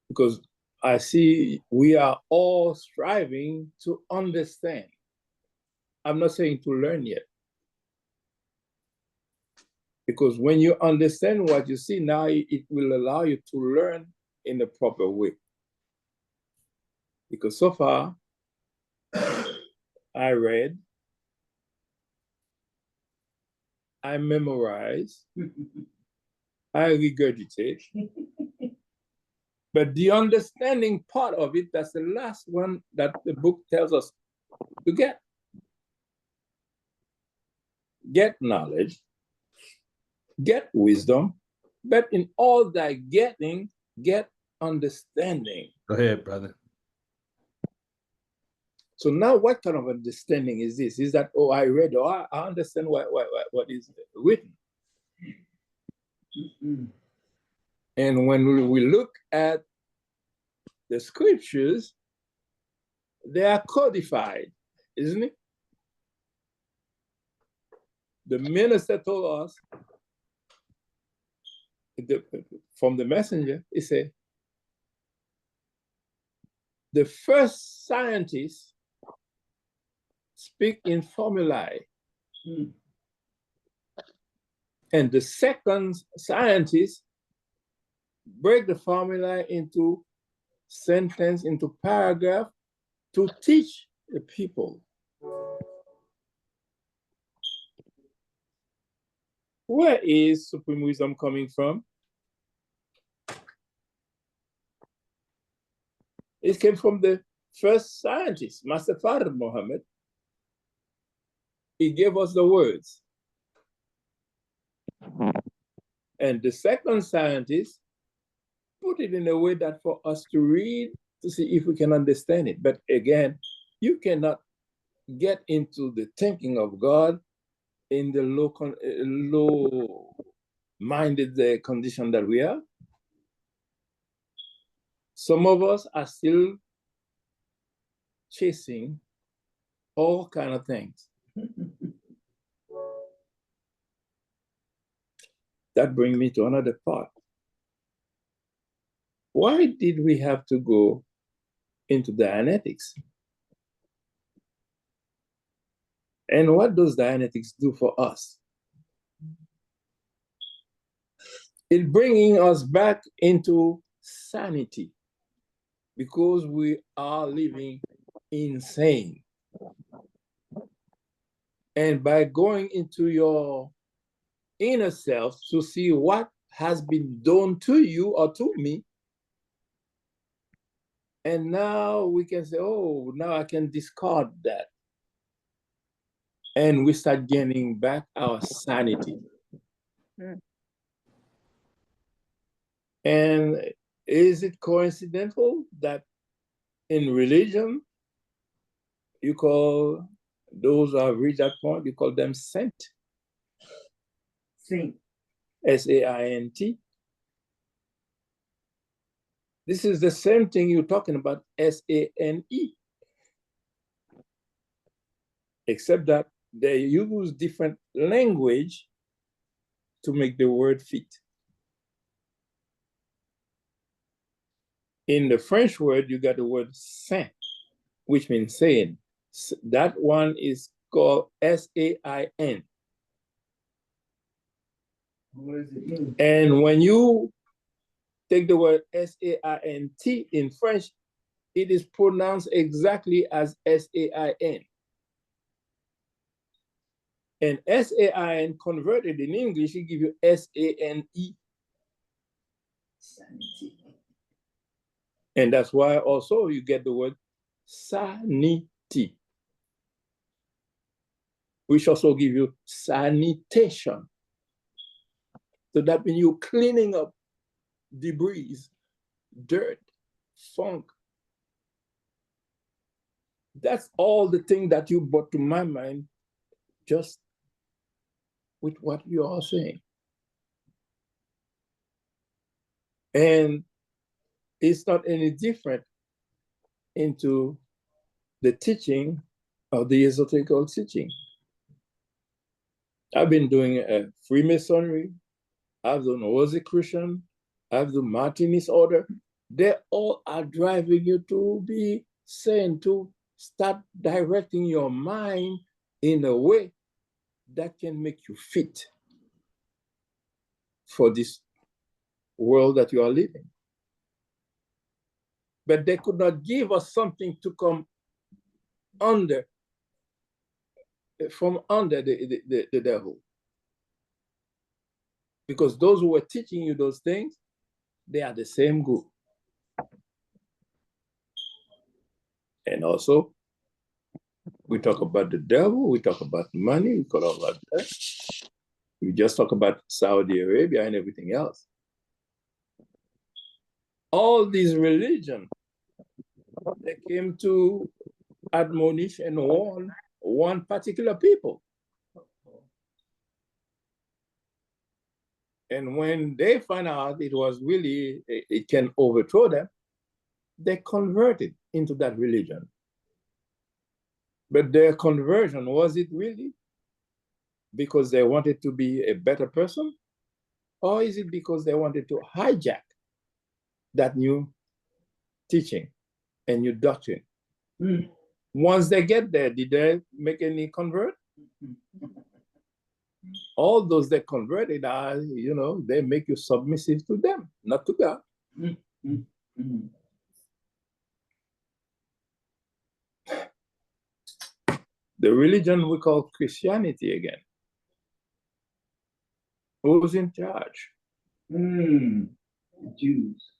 because I see we are all striving to understand. I'm not saying to learn yet, because when you understand what you see now, it will allow you to learn in the proper way. Because so far, I read, I memorize, I regurgitate, but the understanding part of it, that's the last one that the book tells us to get. Get knowledge, get wisdom, but in all thy getting, get understanding. Go ahead, brother. So now what kind of understanding is this? Is that, oh, I read, oh, I understand what is written. And when we look at the scriptures, they are codified, isn't it? The minister told us from the messenger, he said, the first scientists speak in formulae. And the second scientists break the formula into sentence, into paragraph to teach the people. Where is supreme wisdom coming from? It came from the first scientist, Master Fard Muhammad. He gave us the words. And the second scientist put it in a way that for us to read, to see if we can understand it. But again, you cannot get into the thinking of God in the low-minded condition that we are. Some of us are still chasing all kind of things. That brings me to another part. Why did we have to go into Dianetics? And what does Dianetics do for us? It's bringing us back into sanity because we are living insane. And by going into your inner self to see what has been done to you or to me, and now we can say, oh, now I can discard that. And we start gaining back our sanity. And is it coincidental that in religion, you call those who have reached that point, you call them saint? Saint. S-A-I-N-T. This is the same thing you're talking about, S-A-N-E. Except that they use different language to make the word fit. In the French word, you got the word saint, which means saying. That one is called S-A-I-N. And when you take the word S-A-I-N-T in French, it is pronounced exactly as S-A-I-N. And S-A-I-N converted in English, it gives you S-A-N-E. Sanity. And that's why also you get the word sanity, which also give you sanitation. So that means you're cleaning up debris, dirt, funk. That's all the thing that you brought to my mind just with what you are saying. And it's not any different into the teaching of the esoterical teaching. I've been doing Freemasonry, I've done Rosicrucian, I've done Martinist order. They all are driving you to be sane, to start directing your mind in a way that can make you fit for this world that you are living. But they could not give us something to come under, from under the devil. Because those who were teaching you those things, they are the same group. And also, we talk about the devil, we talk about money, we talk about that. We just talk about Saudi Arabia and everything else. All these religions, they came to admonish and warn one particular people. And when they find out it was really, it can overthrow them, they converted into that religion. But their conversion, was it really because they wanted to be a better person? Or is it because they wanted to hijack that new teaching and new doctrine? Once they get there, did they make any convert? All those that converted are, you know, they make you submissive to them, not to God. The religion we call Christianity again. Who's in charge? Jews.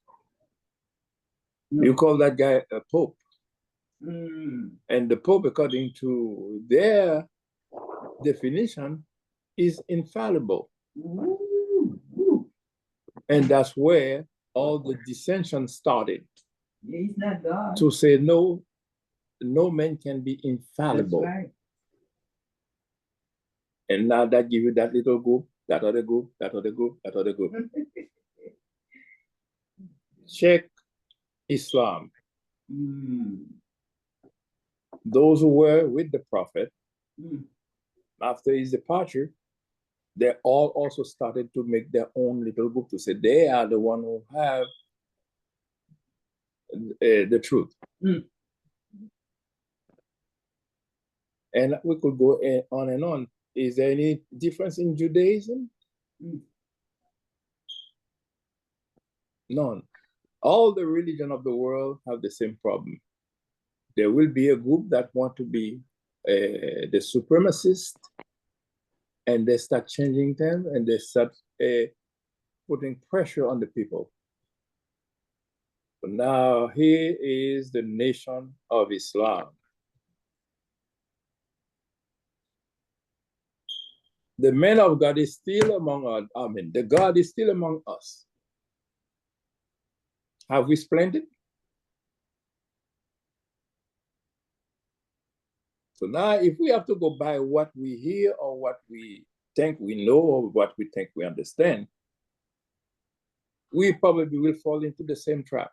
You call that guy a pope. And the pope, according to their definition, is infallible. And that's where all the dissension started. Yeah, he's not God. To say no, no man can be infallible. That's right. And now that give you that little group, that other group, that other group, that other group. Check Islam. Those who were with the Prophet, after his departure, they all also started to make their own little group to say they are the one who have the truth. And we could go on and on. Is there any difference in Judaism? None. All the religion of the world have the same problem. There will be a group that want to be the supremacist, and they start changing them, and they start putting pressure on the people. But now here is the nation of Islam. The man of God is still among us. I mean, the God is still among us. Have we splendid? So now if we have to go by what we hear or what we think we know or what we think we understand, we probably will fall into the same trap.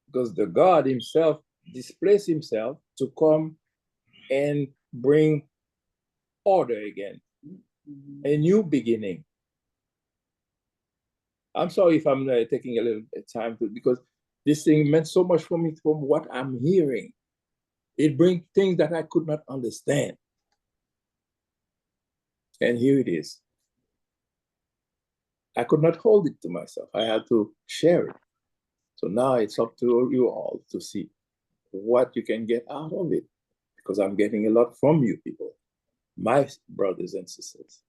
Because the God himself displays himself to come and bring order again, a new beginning. I'm sorry if I'm taking a little time to, because this thing meant so much for me from what I'm hearing. It brings things that I could not understand. And here it is. I could not hold it to myself. I had to share it. So now it's up to you all to see what you can get out of it, because I'm getting a lot from you people, my brothers and sisters.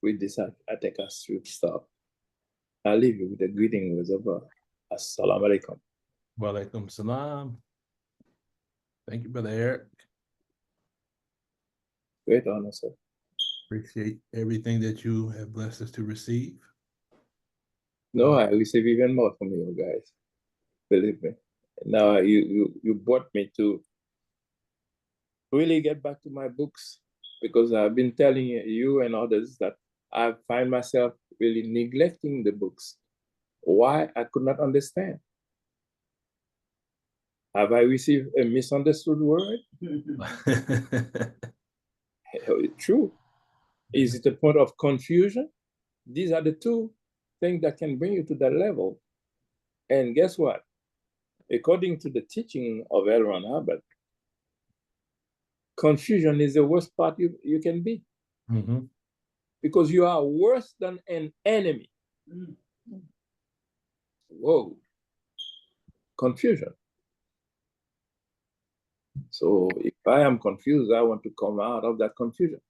With this, I take us through stop. I'll leave you with the greeting words of Assalamu alaikum. Wa alaikum salam. Thank you, Brother Eric. Great honor, sir. Appreciate everything that you have blessed us to receive. No, I receive even more from you guys. Believe me. Now you brought me to really get back to my books, because I've been telling you and others that I find myself really neglecting the books. Why? I could not understand. Have I received a misunderstood word? True. Is it a point of confusion? These are the two things that can bring you to that level. And guess what? According to the teaching of L. Ron Hubbard, confusion is the worst part you can be. Because you are worse than an enemy. Whoa. Confusion. So if I am confused, I want to come out of that confusion.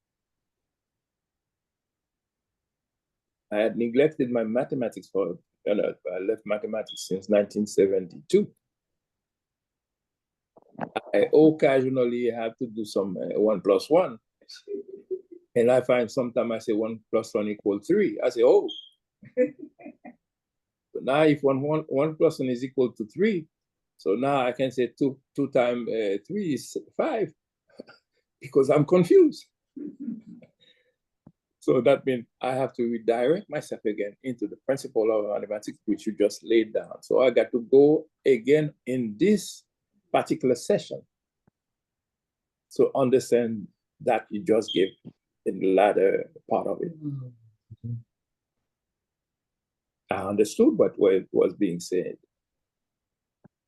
I had neglected my mathematics I left mathematics since 1972. I occasionally have to do some 1 + 1. And I find sometimes I say 1 + 1 = 3. I say, oh. But now if 1 + 1 is equal to 3, so now I can say 2 times 3 is 5, because I'm confused. So that means I have to redirect myself again into the principle of mathematics, which you just laid down. So I got to go again in this particular session. So understand that you just gave in the latter part of it. I understood what was being said,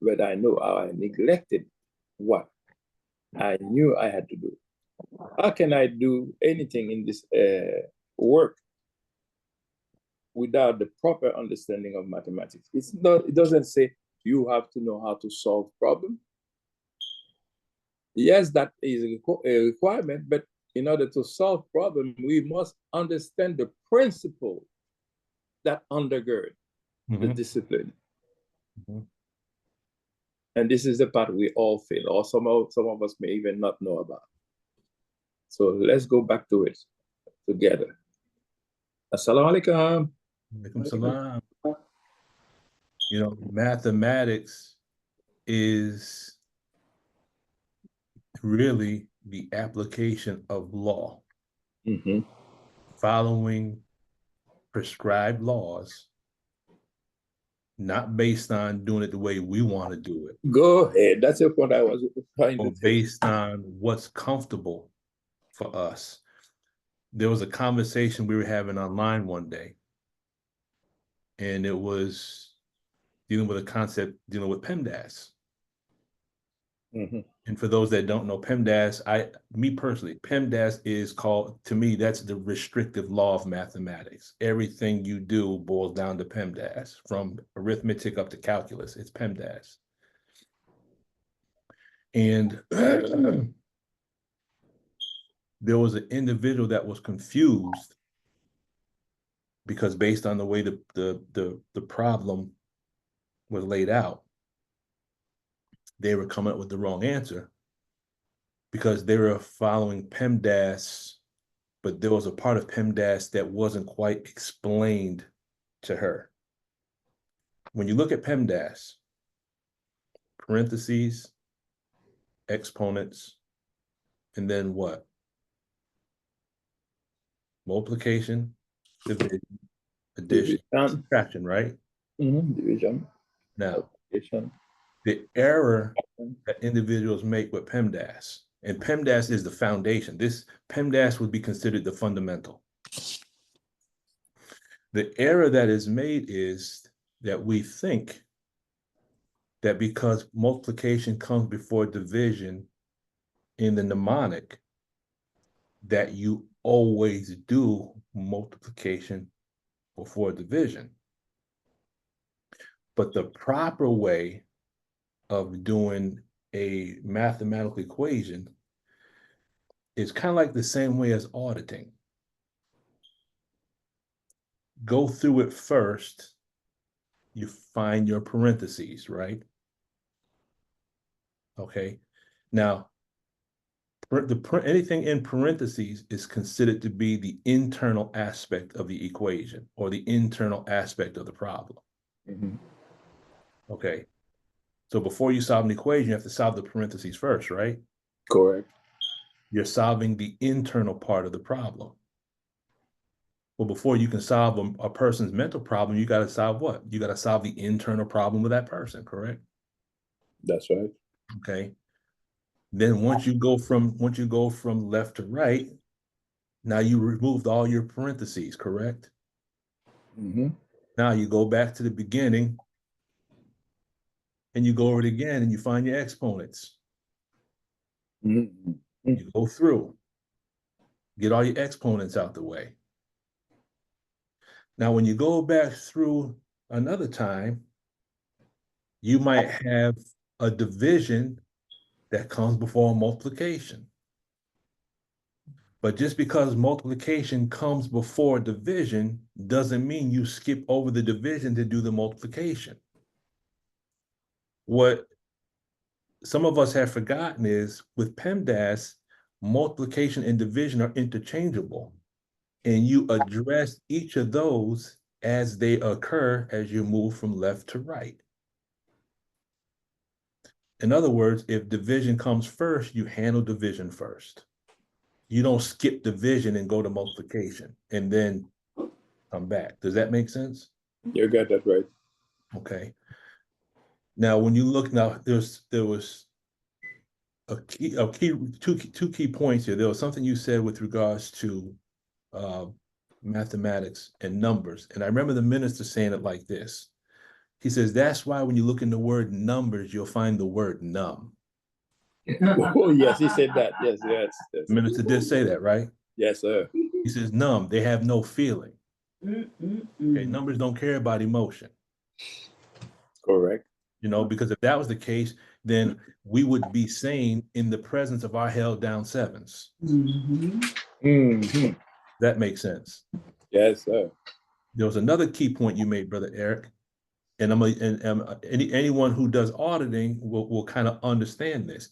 but I know how I neglected what I knew I had to do. How can I do anything in this work without the proper understanding of mathematics? It's not, it doesn't say you have to know how to solve problems. Yes, that is a requirement, but in order to solve problems, we must understand the principle that undergird the discipline. And this is the part we all fail, or some of us may even not know about. So let's go back to it together. Assalamu alaikum. Alaikum salam. You know, mathematics is really the application of law, following prescribed laws, not based on doing it the way we want to do it. Go ahead. That's the point I was trying to say. Based on what's comfortable for us. There was a conversation we were having online one day, and it was dealing with a concept dealing with PEMDAS. And for those that don't know PEMDAS, me personally, PEMDAS is called, to me, that's the restrictive law of mathematics. Everything you do boils down to PEMDAS, from arithmetic up to calculus, it's PEMDAS. And there was an individual that was confused because based on the way the problem was laid out, they were coming up with the wrong answer because they were following PEMDAS, but there was a part of PEMDAS that wasn't quite explained to her. When you look at PEMDAS, parentheses, exponents, and then what? Multiplication, division, addition, subtraction, right? Division. Now, Addition. the error that individuals make with PEMDAS, and PEMDAS is the foundation. This PEMDAS would be considered the fundamental. The error that is made is that we think that because multiplication comes before division in the mnemonic, that you always do multiplication before division. But the proper way of doing a mathematical equation is kind of like the same way as auditing. Go through it first, you find your parentheses, right? Okay, now, anything in parentheses is considered to be the internal aspect of the equation or the internal aspect of the problem. Okay, so before you solve an equation, you have to solve the parentheses first, right? Correct. You're solving the internal part of the problem. Well, before you can solve a person's mental problem, you got to solve what? You got to solve the internal problem with that person, correct? That's right. Okay. Then once you go from left to right, now you removed all your parentheses, correct? Now you go back to the beginning and you go over it again and you find your exponents. You go through, get all your exponents out the way. Now, when you go back through another time, you might have a division that comes before multiplication. But just because multiplication comes before division doesn't mean you skip over the division to do the multiplication. What some of us have forgotten is with PEMDAS, multiplication and division are interchangeable, and you address each of those as they occur as you move from left to right. In other words, if division comes first, you handle division first. you don't skip division and go to multiplication and then come back. Does that make sense? You got that right. Okay. Now, when you look now, there was two key points here. There was something you said with regards to mathematics and numbers. And I remember the minister saying it like this. He says, that's why when you look in the word numbers, you'll find the word numb. Oh, yes, he said that. Yes. The minister did say that, right? Yes, sir. He says, numb, they have no feeling. Okay, numbers don't care about emotion. Correct. You know, because if that was the case, then we would be sane in the presence of our held down sevens. That makes sense. Yes, sir. There was another key point you made, Brother Eric, and anyone who does auditing will kind of understand this.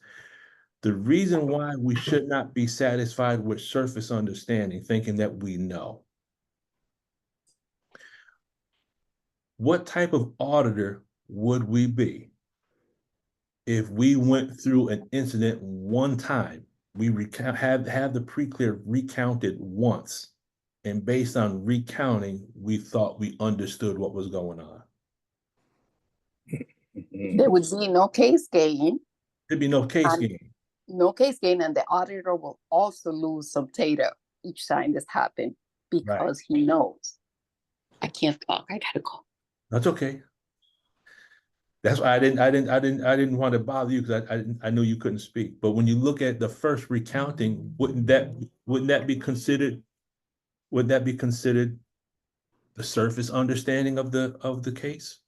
The reason why we should not be satisfied with surface understanding, thinking that we know. What type of auditor would we be if we went through an incident one time? We have the pre-clear recounted once, and based on recounting, we thought we understood what was going on. There would be no case gain. There'd be no case gain. No case gain, and the auditor will also lose some data each time this happened because he knows. I can't talk. I gotta go. That's okay. That's why I didn't want to bother you, because I knew you couldn't speak. But when you look at the first recounting, wouldn't that be considered? Would that be considered the surface understanding of the case?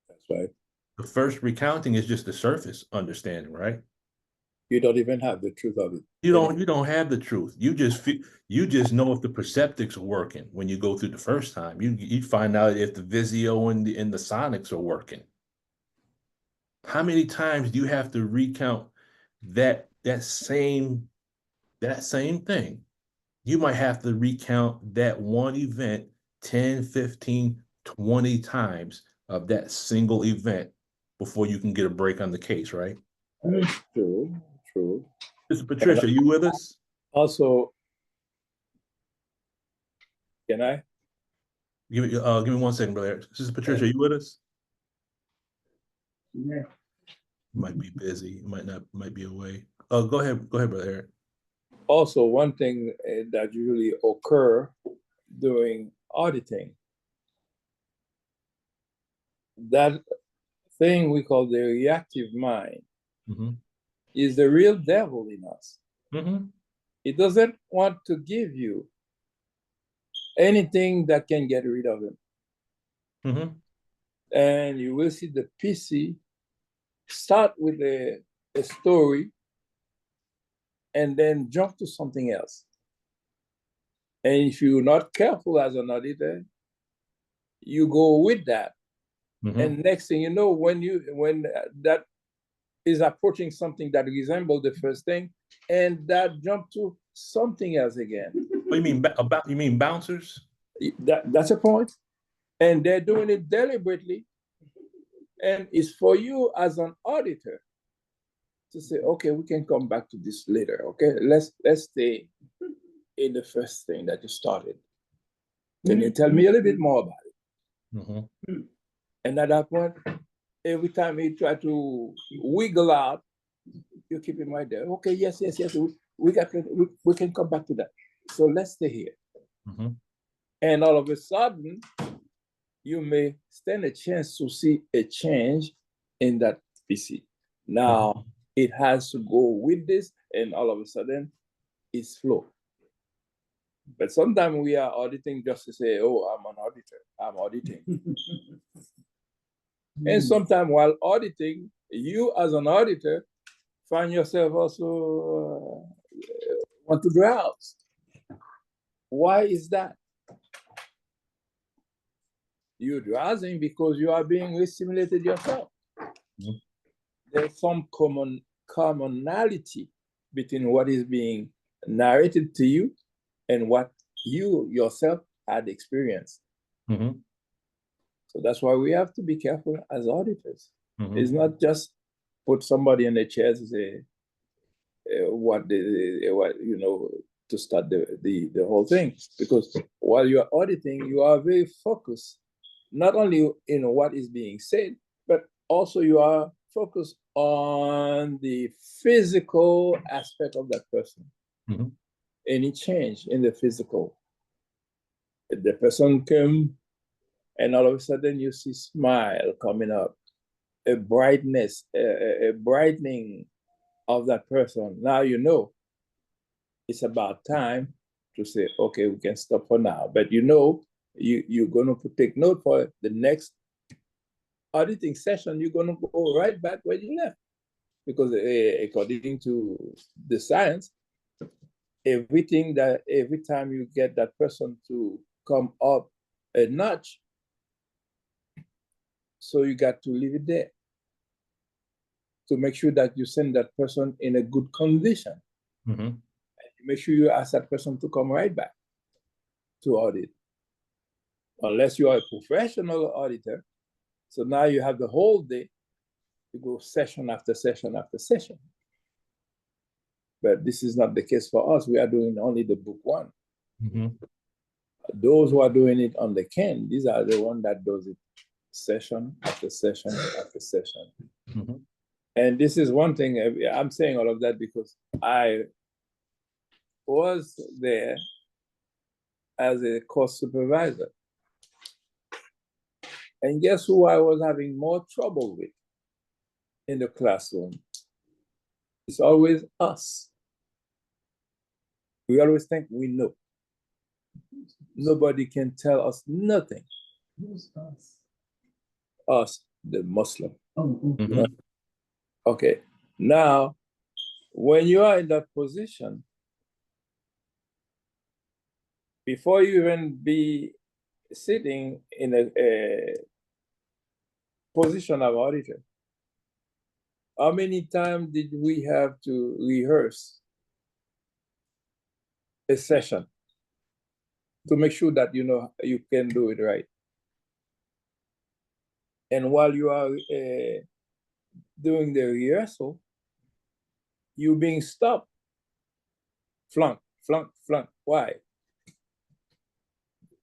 That's right. The first recounting is just the surface understanding, right? You don't even have the truth of it. You don't have the truth. You just know if the perceptics are working when you go through the first time. You find out if the Visio and the sonics are working. How many times do you have to recount that same thing? You might have to recount that one event 10, 15, 20 times of that single event before you can get a break on the case, right? True. Mr. Patricia, are you with us? Also, can I? Give me 1 second, brother. Sister Patricia, are you with us? Yeah. Might be busy. Might be away. Go ahead, brother Eric. Also, one thing that usually occur during auditing, that thing we call the reactive mind, is the real devil in us. It doesn't want to give you anything that can get rid of him. And you will see the PC start with a story and then jump to something else. And if you're not careful as an auditor, you go with that. And next thing you know, when that is approaching something that resembles the first thing, and that jump to something else again. What do you mean bouncers? That's a point. And they're doing it deliberately. And it's for you as an auditor to say, okay, we can come back to this later. Okay, let's stay in the first thing that you started. Can you tell me a little bit more about it? And at that point, every time you try to wiggle out, you keep in mind there. Okay, yes. We can come back to that. So let's stay here. And all of a sudden, you may stand a chance to see a change in that PC. Now, it has to go with this, and all of a sudden, it's flow. But sometimes we are auditing just to say, oh, I'm an auditor, I'm auditing. And sometimes while auditing, you as an auditor find yourself also want to drowse. Why is that? You're drowsing because you are being re-stimulated yourself. There's some commonality between what is being narrated to you and what you yourself had experienced. So that's why we have to be careful as auditors. It's not just put somebody in the chair to say, what you know, to start the whole thing. Because while you are auditing, you are very focused, not only in what is being said, but also you are focused on the physical aspect of that person. Mhm. Any change in the physical. If the person came and all of a sudden you see smile coming up, a brightness, a brightening of that person. Now you know it's about time to say, okay, we can stop for now. But you know, you're going to take note for the next auditing session, you're going to go right back where you left. Because according to the science, every time you get that person to come up a notch, so you got to leave it there to make sure that you send that person in a good condition. Mm-hmm. Make sure you ask that person to come right back to audit. Unless you are a professional auditor, so now you have the whole day to go session after session after session. But this is not the case for us. We are doing only the book one. Mm-hmm. Those who are doing it on the can, these are the ones that does it session after session after session. Mm-hmm. And this is one thing, I'm saying all of that because I was there as a course supervisor. And guess who I was having more trouble with in the classroom? It's always us. We always think we know. Nobody can tell us nothing. Who's us? Us, the Muslim. Oh, Mm-hmm. Okay, now, when you are in that position, before you even be sitting in a position of auditor, how many times did we have to rehearse a session to make sure that you know you can do it right? And while you are doing the rehearsal, you being stopped, flunk, flunk, flunk. Why?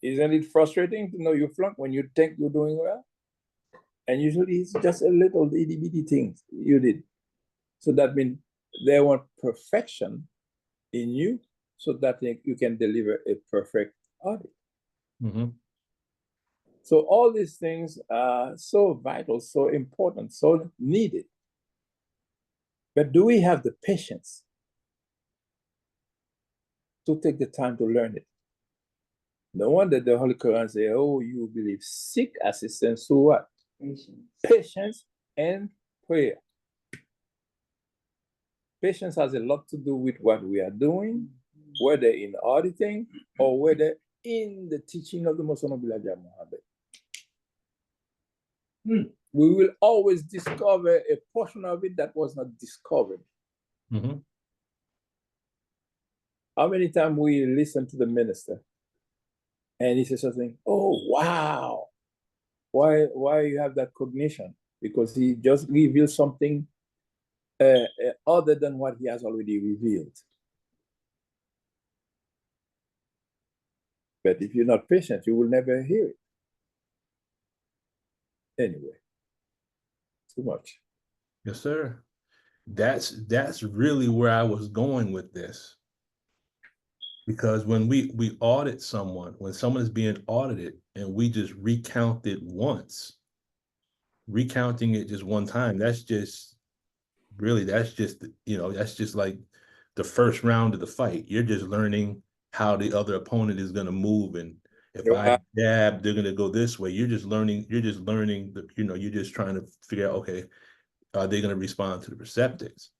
Isn't it frustrating to know you flunk when you think you're doing well? And usually it's just a little itty bitty things you did. So that means they want perfection in you so that you can deliver a perfect audit. Mm-hmm. So all these things are so vital, so important, so needed. But do we have the patience to take the time to learn it? No wonder the Holy Quran says, oh, you believe, seek assistance through what? Patience. Patience and prayer. Patience has a lot to do with what we are doing, whether in auditing or whether in the teaching of the Most Honorable Elijah Muhammad. We will always discover a portion of it that was not discovered. Mm-hmm. How many times we listen to the minister and he says something, oh, wow, why you have that cognition? Because he just revealed something other than what he has already revealed. But if you're not patient, you will never hear it. Anyway, too much. Yes, sir. That's really where I was going with this. Because when we audit someone, when someone is being audited and we just recount it once, recounting it just one time, that's just really, that's just, you know, that's just like the first round of the fight. You're just learning how the other opponent is going to move. And if I jab, they're going to go this way. You're just learning, the, you know, you're just trying to figure out, okay, are they going to respond to the receptors?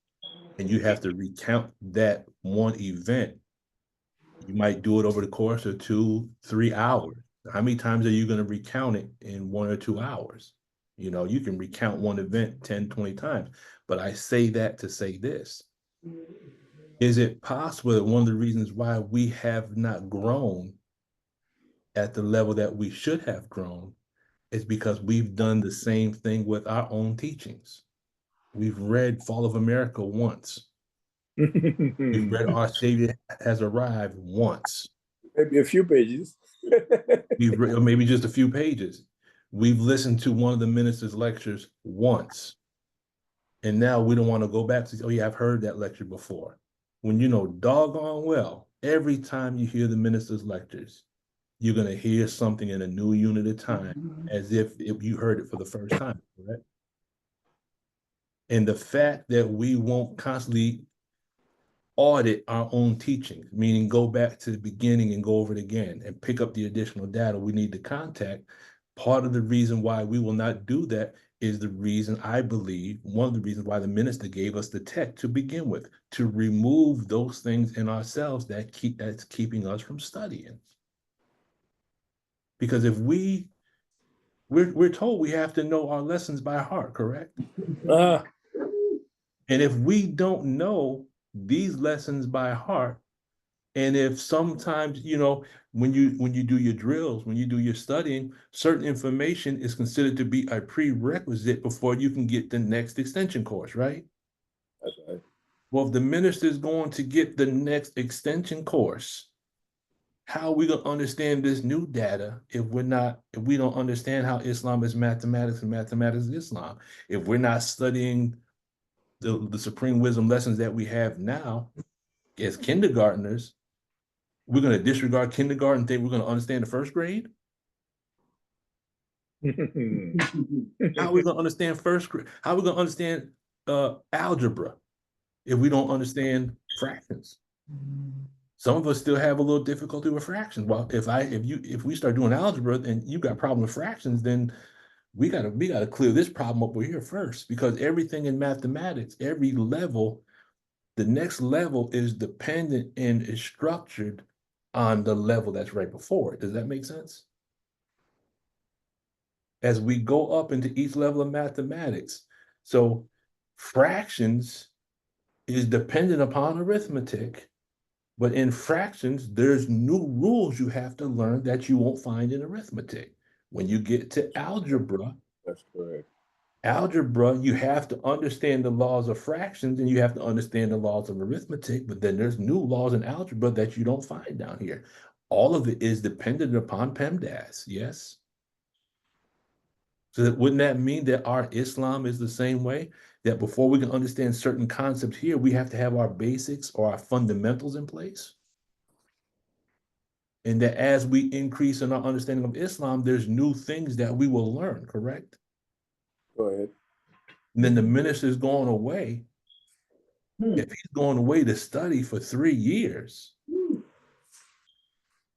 And you have to recount that one event. You might do it over the course of 2-3 hours. How many times are you going to recount it in 1 or 2 hours? You know, you can recount one event 10, 20 times. But I say that to say this. Is it possible that one of the reasons why we have not grown at the level that we should have grown is because we've done the same thing with our own teachings? We've read Fall of America once. We've read Our Savior Has Arrived once. Maybe a few pages. We've read, or maybe just a few pages. We've listened to one of the minister's lectures once. And now we don't want to go back to, oh yeah, I've heard that lecture before. When you know doggone well, every time you hear the minister's lectures, you're going to hear something in a new unit of time, as if you heard it for the first time, correct? And the fact that we won't constantly audit our own teaching, meaning go back to the beginning and go over it again and pick up the additional data we need to contact, part of the reason why we will not do that is the reason, I believe, one of the reasons why the minister gave us the tech to begin with, to remove those things in ourselves that's keeping us from studying. Because if we're told we have to know our lessons by heart, correct? And if we don't know these lessons by heart, and if sometimes, you know, when you do your drills, when you do your studying, certain information is considered to be a prerequisite before you can get the next extension course, right? That's right. Well, if the minister is going to get the next extension course, how are we going to understand this new data if we don't understand how Islam is mathematics and mathematics is Islam? If we're not studying the supreme wisdom lessons that we have now as kindergartners, we're going to disregard kindergarten and think we're going to understand the first grade? How are we going to understand first grade? How are we going to understand algebra if we don't understand fractions? Some of us still have a little difficulty with fractions. Well, if we start doing algebra and you got a problem with fractions, then we gotta clear this problem up over here first, because everything in mathematics, every level, the next level is dependent and is structured on the level that's right before it. Does that make sense? As we go up into each level of mathematics, so fractions is dependent upon arithmetic, but in fractions, there's new rules you have to learn that you won't find in arithmetic. When you get to algebra, that's correct. Algebra, you have to understand the laws of fractions and you have to understand the laws of arithmetic, but then there's new laws in algebra that you don't find down here. All of it is dependent upon PEMDAS, yes? So wouldn't that mean that our Islam is the same way? That before we can understand certain concepts here, we have to have our basics or our fundamentals in place? And that as we increase in our understanding of Islam, there's new things that we will learn, correct? Go ahead. And then the minister's going away. If he's going away to study for 3 years,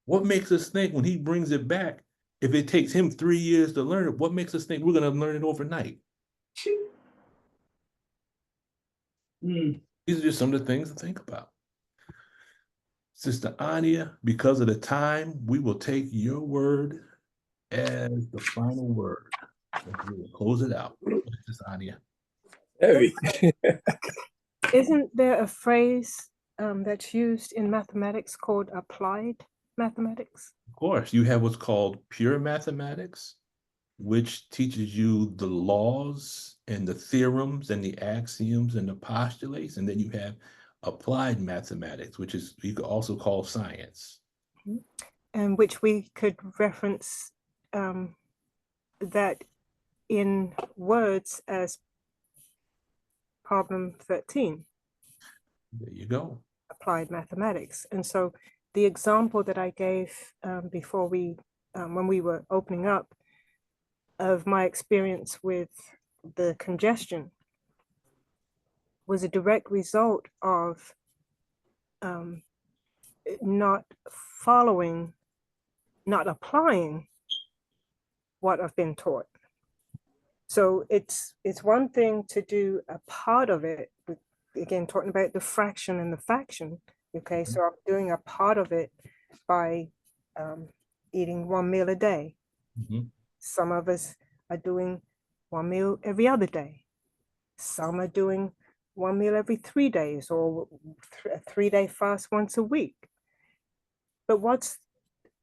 what makes us think when he brings it back, if it takes him 3 years to learn it, what makes us think we're going to learn it overnight? These are just some of the things to think about. Sister Anya, because of the time, we will take your word as the final word. We will close it out. Sister Anya. Heavy. Isn't there a phrase that's used in mathematics called applied mathematics? Of course, you have what's called pure mathematics, which teaches you the laws and the theorems and the axioms and the postulates. And then you have applied mathematics, which is you could also call science. And which we could reference that in words as problem 13. There you go. Applied mathematics. And so the example that I gave before when we were opening up of my experience with the congestion was a direct result of not applying what I've been taught. So it's one thing to do a part of it, again, talking about the fraction and the faction. Okay, so I'm doing a part of it by eating one meal a day. Some of us are doing one meal every other day. Some are doing one meal every 3 days, or a 3-day fast once a week. But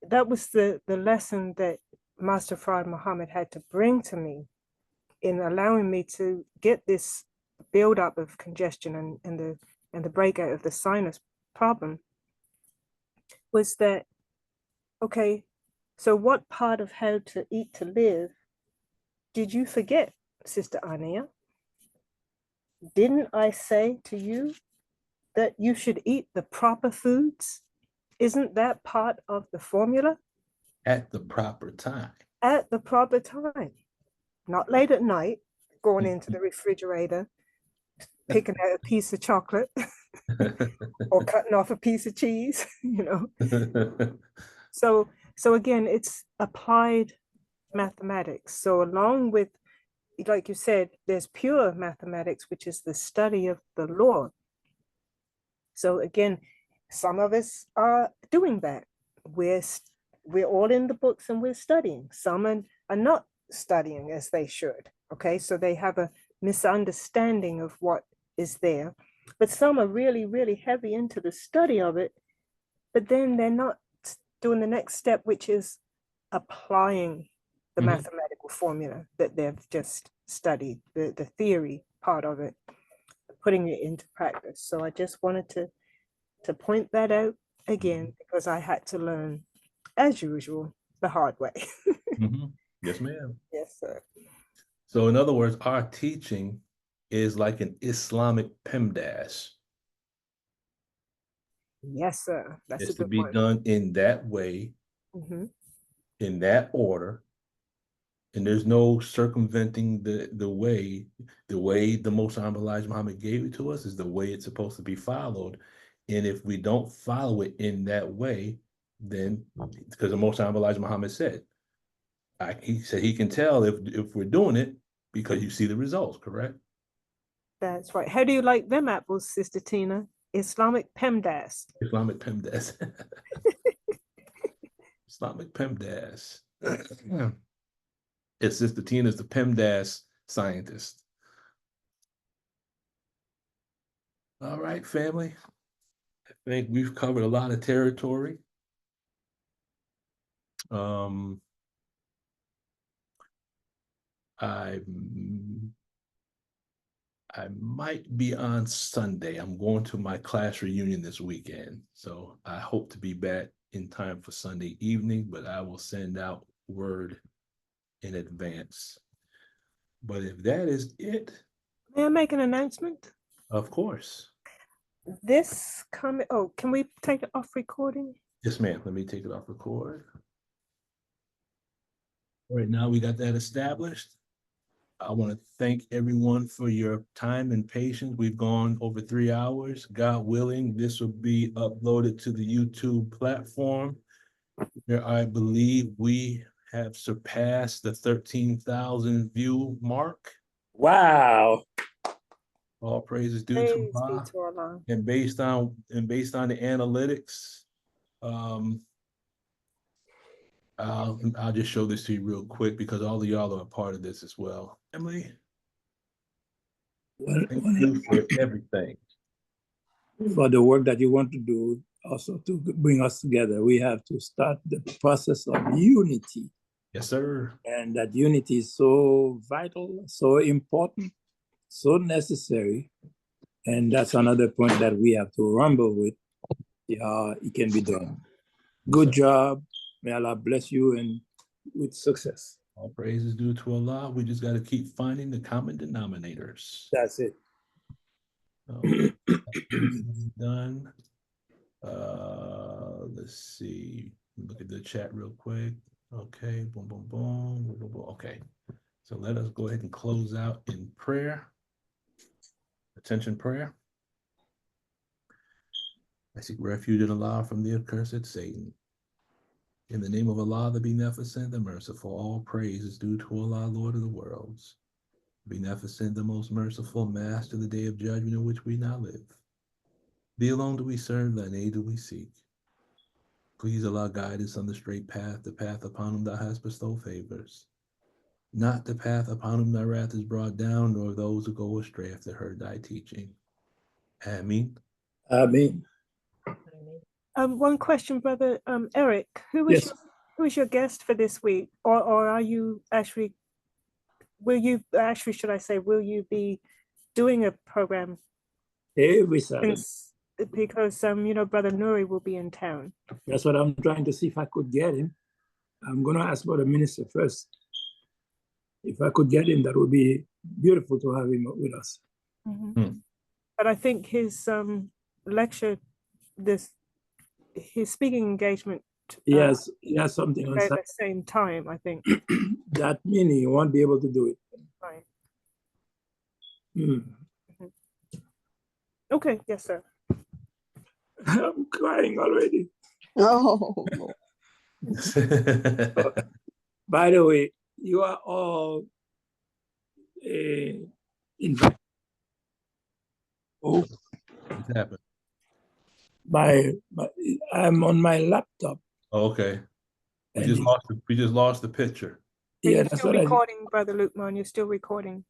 that was the lesson that Master Fard Muhammad had to bring to me in allowing me to get this buildup of congestion and the and the breakout of the sinus problem was that, okay, so what part of how to eat to live did you forget, Sister Ania? Didn't I say to you that you should eat the proper foods? Isn't that part of the formula? At the proper time. At the proper time, not late at night, going into the refrigerator, picking out a piece of chocolate or cutting off a piece of cheese, you know. So again, it's applied mathematics. So along with, like you said, there's pure mathematics, which is the study of the law. So again, some of us are doing that. We're all in the books and we're studying. Some are not studying as they should. Okay, so they have a misunderstanding of what is there. But some are really, really heavy into the study of it, but then they're not doing the next step, which is applying the mathematical formula that they've just studied, the theory part of it, putting it into practice. So I just wanted to point that out again, because I had to learn, as usual, the hard way. Yes, ma'am. Yes, sir. So in other words, our teaching is like an Islamic PEMDAS. Yes, sir. That's It's a to good be one. done in that way, in that order, and there's no circumventing the way the Most High Elijah Muhammad gave it to us is the way it's supposed to be followed. And if we don't follow it in that way, then because the Most High Elijah Muhammad said, he said he can tell if we're doing it because you see the results, correct? That's right. How do you like them apples, Sister Tina? Islamic PEMDAS. Islamic PEMDAS. Islamic PEMDAS. It's Sister Tina's the PEMDAS scientist. All right, family. I think we've covered a lot of territory. I might be on Sunday. I'm going to my class reunion this weekend. So I hope to be back in time for Sunday evening, but I will send out word in advance. But if that is it. May I make an announcement? Of course. This coming, oh, can we take it off recording? Yes, ma'am. Let me take it off record. All right, now we got that established. I want to thank everyone for your time and patience. We've gone over 3 hours. God willing, this will be uploaded to the YouTube platform, where I believe we have surpassed the 13,000 view mark. Wow. All praises due Praise to be Allah. to Allah. And based on the analytics, I'll just show this to you real quick because all of y'all are a part of this as well. Emily, thank you for everything. For the work that you want to do, also to bring us together, we have to start the process of unity. Yes, sir. And that unity is so vital, so important, so necessary. And that's another point that we have to rumble with. It can be done. Good job. May Allah bless you and with success. All praises due to Allah. We just got to keep finding the common denominators. That's it. Done. Let's see. Look at the chat real quick. Okay. Boom, boom, boom. Boom, boom, boom. Okay. So let us go ahead and close out in prayer. Attention prayer. I seek refuge in Allah from the accursed Satan. In the name of Allah, the Beneficent, the Merciful, all praise is due to Allah, Lord of the worlds. Beneficent, the most merciful, Master, the day of judgment in which we now live. Thee alone do we serve, thine aid do we seek. Please, Allah, guide us on the straight path, the path upon whom thou hast bestowed favors. Not the path upon whom thy wrath is brought down, nor those who go astray after heard thy teaching. Ameen. Ameen. One question, Brother Eric. Who was your guest for this week? Or are you actually, will you be doing a program Every Saturday. Because Brother Nuri will be in town. That's what I'm trying to see if I could get him. I'm gonna ask about the minister first. If I could get him, that would be beautiful to have him with us. But I think his lecture, his speaking engagement. Yes, he has something on at Saturday. the same time, I think. That meaning he won't be able to do it. Right. Hmm. Okay, yes, sir. I'm crying already. Oh. By the way, you are all invited. Oh, What's happened? I'm on my laptop. Oh, okay. We And just lost the picture. Yeah, You're that's still what I did. recording, Brother Lukman. You're still recording.